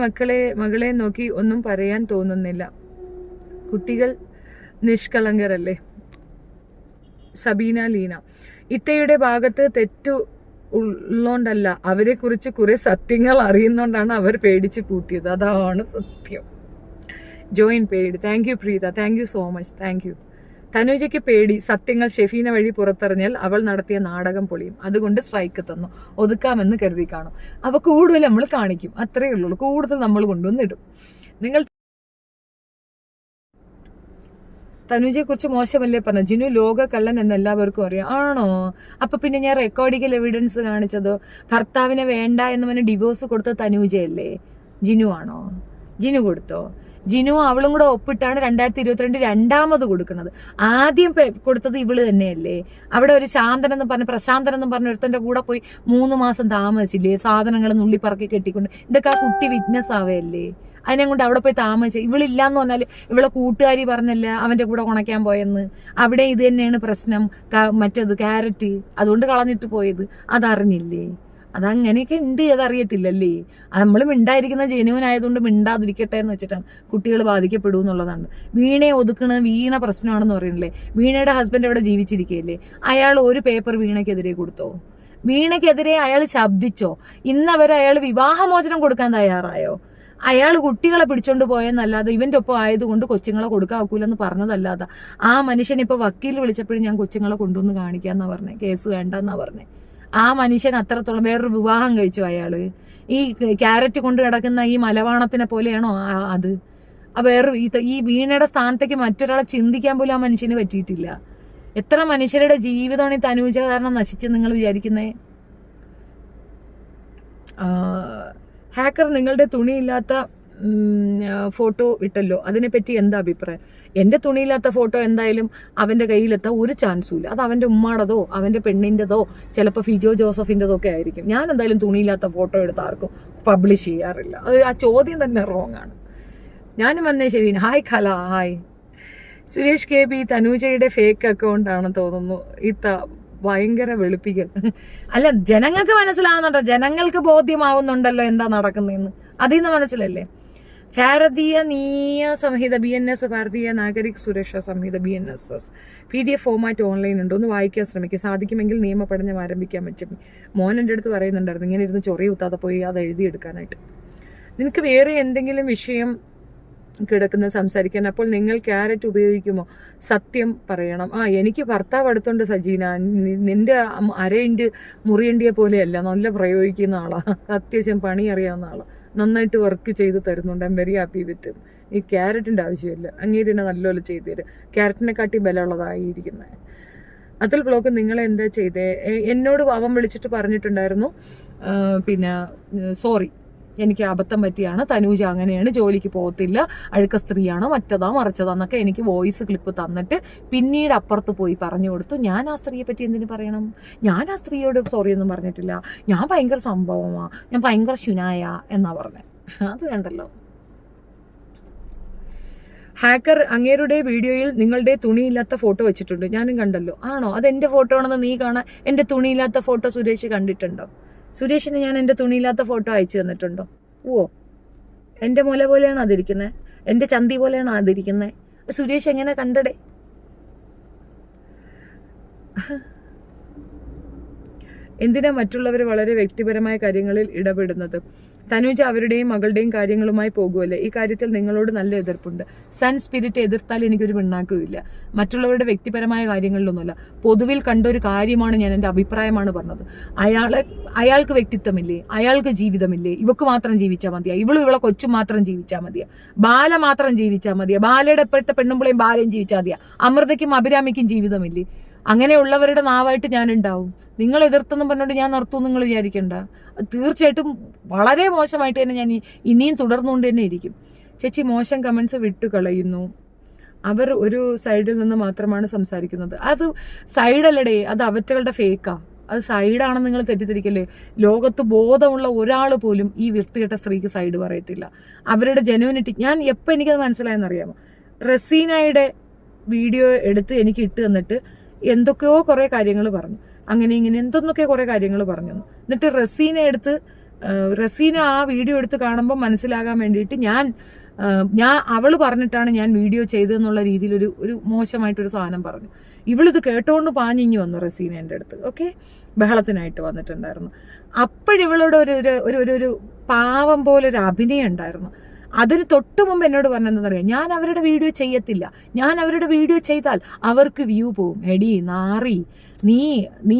A: മകളെ നോക്കി ഒന്നും പറയാൻ തോന്നുന്നില്ല. കുട്ടികൾ നിഷ്കളങ്കരല്ലേ? സബീന ലീന, ഇത്തയുടെ ഭാഗത്ത് തെറ്റു ഉള്ളോണ്ടല്ല, അവരെ കുറിച്ച് കുറെ സത്യങ്ങൾ അറിയുന്നോണ്ടാണ് അവർ പേടിച്ച് പൂട്ടിയത്. അതാണ് സത്യം. ജോയിൻ പേടി. Thank you Preetha, thank you so much, thank you. തനുജയ്ക്ക് പേടി, സത്യങ്ങൾ ഷെഫീന വഴി പുറത്തെറിഞ്ഞാൽ അവൾ നടത്തിയ നാടകം പൊളിയും, അതുകൊണ്ട് സ്ട്രൈക്ക് തന്നു, ഒതുക്കാമെന്ന് കരുതി കാണും. അപ്പൊ കൂടുതൽ നമ്മൾ കാണിക്കും, അത്രേ ഉള്ളൂ. കൂടുതൽ നമ്മൾ കൊണ്ടുവന്നിടും. നിങ്ങൾ തനുജയെ കുറിച്ച് മോശമല്ലേ പറഞ്ഞു? ജിനു ലോക കള്ളൻ എന്ന് എല്ലാവർക്കും അറിയാം. ആണോ? അപ്പൊ പിന്നെ ഞാൻ റെക്കോർഡിക്കൽ എവിഡൻസ് കാണിച്ചതോ? ഭർത്താവിനെ വേണ്ട എന്ന് പറഞ്ഞ് ഡിവോഴ്സ് കൊടുത്ത തനുജയല്ലേ? ജിനു ആണോ? ജിനു കൊടുത്തോ? ജിനു അവളും കൂടെ ഒപ്പിട്ടാണ് 2022 രണ്ടാമത് കൊടുക്കുന്നത്. ആദ്യം കൊടുത്തത് ഇവള് തന്നെയല്ലേ? അവിടെ ഒരു പ്രശാന്തൻ എന്ന് പറഞ്ഞ ഒരുത്തന്റെ കൂടെ പോയി 3 മാസം താമസിച്ചില്ലേ? സാധനങ്ങൾ നുള്ളിപ്പറക്കി കെട്ടിക്കൊണ്ട്. ഇതൊക്കെ ആ കുട്ടി വിറ്റ്നസ് ആവല്ലേ? അതിനെ കൊണ്ട് അവിടെ പോയി താമസിച്ച. ഇവളില്ലാന്ന് പറഞ്ഞാൽ ഇവളെ കൂട്ടുകാരി പറഞ്ഞല്ല അവന്റെ കൂടെ ഉണക്കാൻ പോയെന്ന്. അവിടെ ഇത് തന്നെയാണ് പ്രശ്നം. മറ്റേത് ക്യാരറ്റ് അതുകൊണ്ട് കളഞ്ഞിട്ട് പോയത് അതറിഞ്ഞില്ലേ? അതങ്ങനെയൊക്കെ ഉണ്ട്, അതറിയത്തില്ലല്ലേ? നമ്മൾ മിണ്ടായിരിക്കുന്ന ജെനുവൻ ആയതുകൊണ്ട് മിണ്ടാതിരിക്കട്ടെ എന്ന് വെച്ചിട്ടാണ് കുട്ടികൾ ബാധിക്കപ്പെടൂ എന്നുള്ളതാണ്. വീണയെ ഒതുക്കണത് വീണ പ്രശ്നമാണെന്ന് പറയുന്നില്ലേ? വീണയുടെ ഹസ്ബൻഡ് അവിടെ ജീവിച്ചിരിക്കുകയല്ലേ? അയാൾ ഒരു പേപ്പർ വീണയ്ക്കെതിരെ കൊടുത്തോ? വീണയ്ക്കെതിരെ അയാൾ ശബ്ദിച്ചോ? ഇന്നവരെ അയാൾ വിവാഹമോചനം കൊടുക്കാൻ തയ്യാറായോ? അയാൾ കുട്ടികളെ പിടിച്ചോണ്ട് പോയെന്നല്ലാതെ ഇവന്റെ ഒപ്പം ആയതുകൊണ്ട് കൊച്ചുങ്ങളെ കൊടുക്കാക്കൂലെന്ന് പറഞ്ഞതല്ലാതെ ആ മനുഷ്യൻ ഇപ്പൊ വക്കീൽ വിളിച്ചപ്പോഴും ഞാൻ കൊച്ചുങ്ങളെ കൊണ്ടുവന്ന് കാണിക്കാന്നാ പറഞ്ഞേ, കേസ് വേണ്ടെന്നാ പറഞ്ഞേ. ആ മനുഷ്യൻ അത്രത്തോളം വേറൊരു വിവാഹം കഴിച്ചു അയാള്. ഈ ക്യാരറ്റ് കൊണ്ട് കിടക്കുന്ന ഈ മലവാണത്തിനെ പോലെയാണോ അത്? ഈ വീണയുടെ സ്ഥാനത്തേക്ക് മറ്റൊരാളെ ചിന്തിക്കാൻ പോലും ആ മനുഷ്യന് പറ്റിയിട്ടില്ല. എത്ര മനുഷ്യരുടെ ജീവിതമാണ് ഈ തനൂജ കാരണം നശിച്ചെന്ന് നിങ്ങൾ വിചാരിക്കുന്നേ? ഹാക്കർ നിങ്ങളുടെ തുണിയില്ലാത്ത ഫോട്ടോ ഇട്ടല്ലോ, അതിനെപ്പറ്റി എന്താ അഭിപ്രായം? എന്റെ തുണിയില്ലാത്ത ഫോട്ടോ എന്തായാലും അവന്റെ കയ്യിലെത്താൻ ഒരു ചാൻസും ഇല്ല. അത് അവന്റെ ഉമ്മാടതോ അവന്റെ പെണ്ണിൻ്റെതോ ചിലപ്പോൾ ഫിജോ ജോസഫിൻ്റെതോ ഒക്കെ ആയിരിക്കും. ഞാൻ എന്തായാലും തുണിയില്ലാത്ത ഫോട്ടോ എടുത്ത് ആർക്കും പബ്ലിഷ് ചെയ്യാറില്ല. അത് ആ ചോദ്യം തന്നെ റോങ് ആണ്. ഞാനും വന്നേ Shevin. Hi Kala, hi. Suresh KB തനൂജയുടെ ഫേക്ക് അക്കൗണ്ട് ആണെന്ന് തോന്നുന്നു. ഭയങ്കര വെളുപ്പിക്കൽ. അല്ല, ജനങ്ങൾക്ക് മനസ്സിലാവുന്നുണ്ടോ? ജനങ്ങൾക്ക് ബോധ്യമാവുന്നുണ്ടല്ലോ എന്താ നടക്കുന്നതെന്ന്. അതിൽ നിന്ന് മനസ്സിലല്ലേ? ഭാരതീയ നിയ സംഹിത BNS, ഭാരതീയ നാഗരിക് സുരക്ഷാ സംഹിത BNSS PDF ഫോമാറ്റ് ഓൺലൈൻ ഉണ്ട്, ഒന്ന് വായിക്കാൻ ശ്രമിക്കുക. സാധിക്കുമെങ്കിൽ നിയമപഠനം ആരംഭിക്കാൻ വെച്ചു. മോൻ എൻ്റെ അടുത്ത് പറയുന്നുണ്ടായിരുന്നു ഇങ്ങനെ ഇരുന്ന് ചൊറി കുത്താതെ പോയി അത് എഴുതിയെടുക്കാനായിട്ട്. നിനക്ക് വേറെ എന്തെങ്കിലും വിഷയം കിടക്കുന്ന സംസാരിക്കാൻ. അപ്പോൾ നിങ്ങൾ ക്യാരറ്റ് ഉപയോഗിക്കുമോ? സത്യം പറയണം. എനിക്ക് ഭർത്താവ് അടുത്തുണ്ട് സജീന. നിന്റെ അരയിൻ്റെ മുറിയണ്ടിയെ പോലെയല്ല, നല്ല പ്രയോഗിക്കുന്ന ആളാണ്, അത്യാവശ്യം പണി അറിയാവുന്ന ആളാണ്, നന്നായിട്ട് വർക്ക് ചെയ്ത് തരുന്നുണ്ട്. I am very happy with. ഈ ക്യാരറ്റിൻ്റെ ആവശ്യമില്ല, അങ്ങേര് തന്നെ നല്ലപോലെ ചെയ്തു തരും. ക്യാരറ്റിനെ കാട്ടി ബലമുള്ളതായിരിക്കുന്നത്. അതുൽ ബ്ലോഗ് നിങ്ങളെ എന്താ ചെയ്തേ? എന്നോട് അവൻ വിളിച്ചിട്ട് പറഞ്ഞിട്ടുണ്ടായിരുന്നു, പിന്നെ സോറി എനിക്ക് അബദ്ധം പറ്റിയാണ്, തനൂജ അങ്ങനെയാണ്, ജോലിക്ക് പോകത്തില്ല, അഴുക്ക സ്ത്രീയാണ്, മറ്റതാ മറിച്ചതാന്നൊക്കെ എനിക്ക് വോയിസ് ക്ലിപ്പ് തന്നിട്ട് പിന്നീട് അപ്പുറത്ത് പോയി പറഞ്ഞു കൊടുത്തു. ഞാൻ ആ സ്ത്രീയെ പറ്റി എന്തിനു പറയണം? ഞാൻ ആ സ്ത്രീയോട് സോറി ഒന്നും പറഞ്ഞിട്ടില്ല, ഞാൻ ഭയങ്കര സംഭവമാ, ഞാൻ ഭയങ്കര ശുനായ എന്നാ പറഞ്ഞത്. അത് വേണ്ടല്ലോ. ഹാക്കർ അങ്ങേരുടെ വീഡിയോയിൽ നിങ്ങളുടെ തുണിയില്ലാത്ത ഫോട്ടോ വെച്ചിട്ടുണ്ട്, ഞാനും കണ്ടല്ലോ. ആണോ? അത് എന്റെ ഫോട്ടോ ആണെന്ന് നീ കാണാൻ എന്റെ തുണിയില്ലാത്ത ഫോട്ടോ സുരേഷ് കണ്ടിട്ടുണ്ടോ? സുരേഷിന് ഞാൻ എന്റെ തുണിയില്ലാത്ത ഫോട്ടോ അയച്ചു തന്നിട്ടുണ്ടോ? ഓ, എന്റെ മുല പോലെയാണ് അതിരിക്കുന്നത്, എന്റെ ചന്തി പോലെയാണ് അതിരിക്കുന്നത്. സുരേഷ് എങ്ങനെ കണ്ടടേ? എന്തിനാ മറ്റുള്ളവർ വളരെ വ്യക്തിപരമായ കാര്യങ്ങളിൽ ഇടപെടുന്നത്? തനൂജ അവരുടെയും മകളുടെയും കാര്യങ്ങളുമായി പോകുമല്ലേ, ഈ കാര്യത്തിൽ നിങ്ങളോട് നല്ല എതിർപ്പുണ്ട്. സൺ സ്പിരിറ്റ് എതിർത്താൽ എനിക്കൊരു പിണ്ണാക്കുമില്ല. മറ്റുള്ളവരുടെ വ്യക്തിപരമായ കാര്യങ്ങളിലൊന്നുമല്ല, പൊതുവിൽ കണ്ടൊരു കാര്യമാണ് ഞാൻ, എൻ്റെ അഭിപ്രായമാണ് പറഞ്ഞത്. അയാൾക്ക് വ്യക്തിത്വമില്ലേ? അയാൾക്ക് ജീവിതമില്ലേ? ഇവക്ക് മാത്രം ജീവിച്ചാൽ മതിയാ? ഇവളെ കൊച്ചു മാത്രം ജീവിച്ചാൽ മതിയാ? ബാല മാത്രം ജീവിച്ചാൽ മതിയാ? ബാലയുടെ ഇപ്പോഴത്തെ പെണ്ണുമ്പിളയും ബാലയും ജീവിച്ചാൽ മതിയാ? അമൃതയ്ക്കും അഭിരാമിക്കും ജീവിതമില്ലേ? അങ്ങനെയുള്ളവരുടെ നാവായിട്ട് ഞാൻ ഉണ്ടാവും. നിങ്ങൾ എതിർത്തെന്നും പറഞ്ഞുകൊണ്ട് ഞാൻ നിർത്തും നിങ്ങൾ വിചാരിക്കണ്ട. തീർച്ചയായിട്ടും വളരെ മോശമായിട്ട് തന്നെ ഞാൻ ഇനിയും തുടർന്നുകൊണ്ട് തന്നെ ഇരിക്കും. ചേച്ചി മോശം കമന്റ്സ് വിട്ടുകളയുന്നു. അവർ ഒരു സൈഡിൽ നിന്ന് മാത്രമാണ് സംസാരിക്കുന്നത്. അത് സൈഡല്ലടേ, അത് അവറ്റകളുടെ ഫേക്കാ. അത് സൈഡാണെന്ന് നിങ്ങൾ തെറ്റിദ്ധരിക്കല്ലേ. ലോകത്ത് ബോധമുള്ള ഒരാൾ പോലും ഈ വൃത്തികെട്ട സ്ത്രീക്ക് സൈഡ് പറയത്തില്ല. അവരുടെ ജെനുവിനിറ്റി ഞാൻ എപ്പോൾ എനിക്കത് മനസ്സിലായെന്നറിയാമോ? റസീനയുടെ വീഡിയോ എടുത്ത് എനിക്ക് ഇട്ട് തന്നിട്ട് എന്തൊക്കെയോ കുറെ കാര്യങ്ങൾ പറഞ്ഞു, അങ്ങനെ ഇങ്ങനെ എന്തൊന്നൊക്കെ കുറെ കാര്യങ്ങൾ പറഞ്ഞു. എന്നിട്ട് റസീന ആ വീഡിയോ എടുത്ത് കാണുമ്പോൾ മനസ്സിലാകാൻ വേണ്ടിയിട്ട് ഞാൻ അവള് പറഞ്ഞിട്ടാണ് ഞാൻ വീഡിയോ ചെയ്തതെന്നുള്ള രീതിയിൽ ഒരു മോശമായിട്ടൊരു സാധനം പറഞ്ഞു. ഇവളിത് കേട്ടോണ്ട് പാഞ്ഞിഞ്ഞു വന്നു റസീന എൻ്റെ അടുത്ത്. ഓക്കെ, ബഹളത്തിനായിട്ട് വന്നിട്ടുണ്ടായിരുന്നു. അപ്പോഴിവളോട് ഒരു പാവം പോലെ ഒരു അഭിനയം ഉണ്ടായിരുന്നു. അതിന് തൊട്ട് മുമ്പ് എന്നോട് പറഞ്ഞെന്നറിയാം, ഞാൻ അവരുടെ വീഡിയോ ചെയ്യത്തില്ല, ഞാൻ അവരുടെ വീഡിയോ ചെയ്താൽ അവർക്ക് വ്യൂ പോവും. എടി നാറി, നീ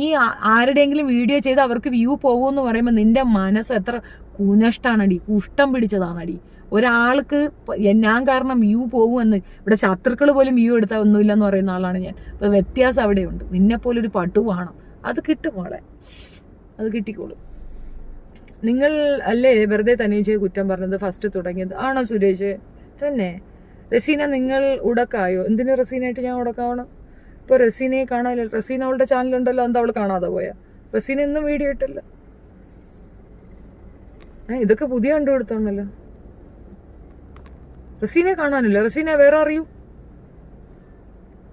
A: ആരുടെയെങ്കിലും വീഡിയോ ചെയ്ത് അവർക്ക് വ്യൂ പോകുമെന്ന് പറയുമ്പോൾ നിന്റെ മനസ്സ് എത്ര കുനഷ്ടാണടി, കുഷ്ടം പിടിച്ചതാണടി. ഒരാൾക്ക് ഞാൻ കാരണം വ്യൂ പോകുമെന്ന്, ഇവിടെ ശത്രുക്കൾ പോലും വ്യൂ എടുത്താൽ ഒന്നുമില്ലെന്ന് പറയുന്ന ആളാണ് ഞാൻ. അപ്പൊ വ്യത്യാസം അവിടെയുണ്ട്. നിന്നെപ്പോലൊരു പട്ടുവാണം, അത് കിട്ടും മോളെ, അത് കിട്ടിക്കോളും. നിങ്ങൾ അല്ലേ വെറുതെ തനൂജയെ കുറ്റം പറഞ്ഞത് ഫസ്റ്റ് തുടങ്ങിയത്? ആണോ സുരേഷ്? തന്നെ. റസീന നിങ്ങൾ ഉടക്കായോ? എന്തിനു റസീനായിട്ട് ഞാൻ ഉടക്കാവണം? ഇപ്പൊ റസീനയെ കാണാനില്ല. റസീന അവളുടെ ചാനലുണ്ടല്ലോ, എന്താ അവള് കാണാതെ പോയാ? റസീന എന്നും വീഡിയോ ഇട്ടല്ല. ഇതൊക്കെ പുതിയ കണ്ടുപിടുത്താണല്ലോ. റസീനെ കാണാനില്ല. റസീന വേറെ അറിയൂ?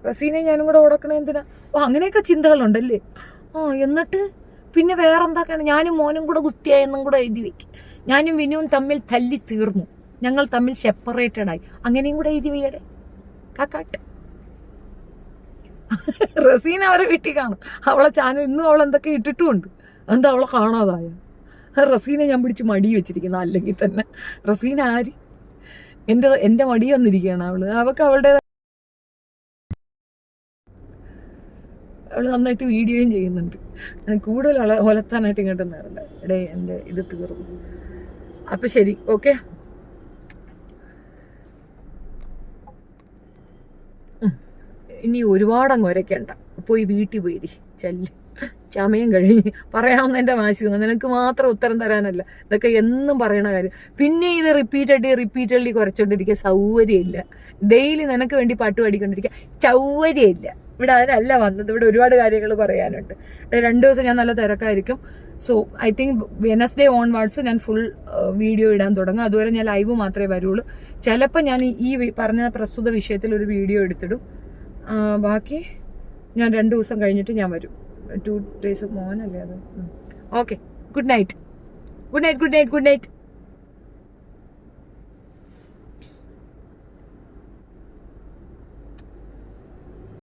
A: റസീനെ ഞാനും കൂടെ ഉടക്കണേ എന്തിനാ? ഓ, അങ്ങനെയൊക്കെ ചിന്തകളുണ്ടല്ലേ. എന്നിട്ട് പിന്നെ വേറെന്താക്കാണ്? ഞാനും മോനും കൂടെ ഗുസ്തിയായെന്നും കൂടെ എഴുതി വെക്കും. ഞാനും വിനുവും തമ്മിൽ തല്ലി തീർന്നു, ഞങ്ങൾ തമ്മിൽ സെപ്പറേറ്റഡ് ആയി, അങ്ങനെയും കൂടെ എഴുതി വെയ്യടെ കാക്കാട്ട്. റസീന അവരെ വീട്ടിൽ കാണും. അവളെ ചാനൽ ഇന്നും അവൾ എന്തൊക്കെ ഇട്ടിട്ടുമുണ്ട്. എന്താ അവളെ കാണാതായ? റസീനെ ഞാൻ പിടിച്ച് മടി വെച്ചിരിക്കുന്ന. അല്ലെങ്കിൽ തന്നെ റസീന ആര്? എൻ്റെ മടി വന്നിരിക്കുകയാണ് അവൾക്ക്. അവളുടെ അവൾ നന്നായിട്ട് വീഡിയോയും ചെയ്യുന്നുണ്ട്. കൂടുതൽ ഒലത്താനായിട്ട് ഇങ്ങോട്ട് നേരല്ല. എടേ എൻ്റെ ഇത് തീർന്നു. അപ്പൊ ശരി, ഓക്കെ. ഇനി ഒരുപാട് അങ്ങ് ഒരയ്ക്കണ്ട, പോയി വീട്ടിൽ പോയിരി ചെല്ലി. ചമയം കഴിഞ്ഞ് പറയാവുന്ന എൻ്റെ വാശി നിനക്ക് മാത്രം ഉത്തരം തരാനല്ല, ഇതൊക്കെ എന്നും പറയണ കാര്യം. പിന്നെ ഇത് റിപ്പീറ്റഡ്ലി കുറച്ചോണ്ടിരിക്കുക സൗകര്യമില്ല. ഡെയിലി നിനക്ക് വേണ്ടി പാട്ട് പാടിക്കൊണ്ടിരിക്കുക സൗകര്യമില്ല. ഇവിടെ അതിനല്ല വന്നത്, ഇവിടെ ഒരുപാട് കാര്യങ്ങൾ പറയാനുണ്ട്. 2 ദിവസം ഞാൻ നല്ല തിരക്കായിരിക്കും. So I think Wednesday onwards ഞാൻ ഫുൾ വീഡിയോ ഇടാൻ തുടങ്ങും. അതുവരെ ഞാൻ ലൈവ് മാത്രമേ വരുള്ളൂ. ചിലപ്പോൾ ഞാൻ ഈ പറഞ്ഞ പ്രസ്തുത വിഷയത്തിൽ ഒരു വീഡിയോ എടുത്തിടും. ബാക്കി ഞാൻ 2 ദിവസം കഴിഞ്ഞിട്ട് ഞാൻ വരും. 2 days മോനല്ലേ അത്. Okay, good night.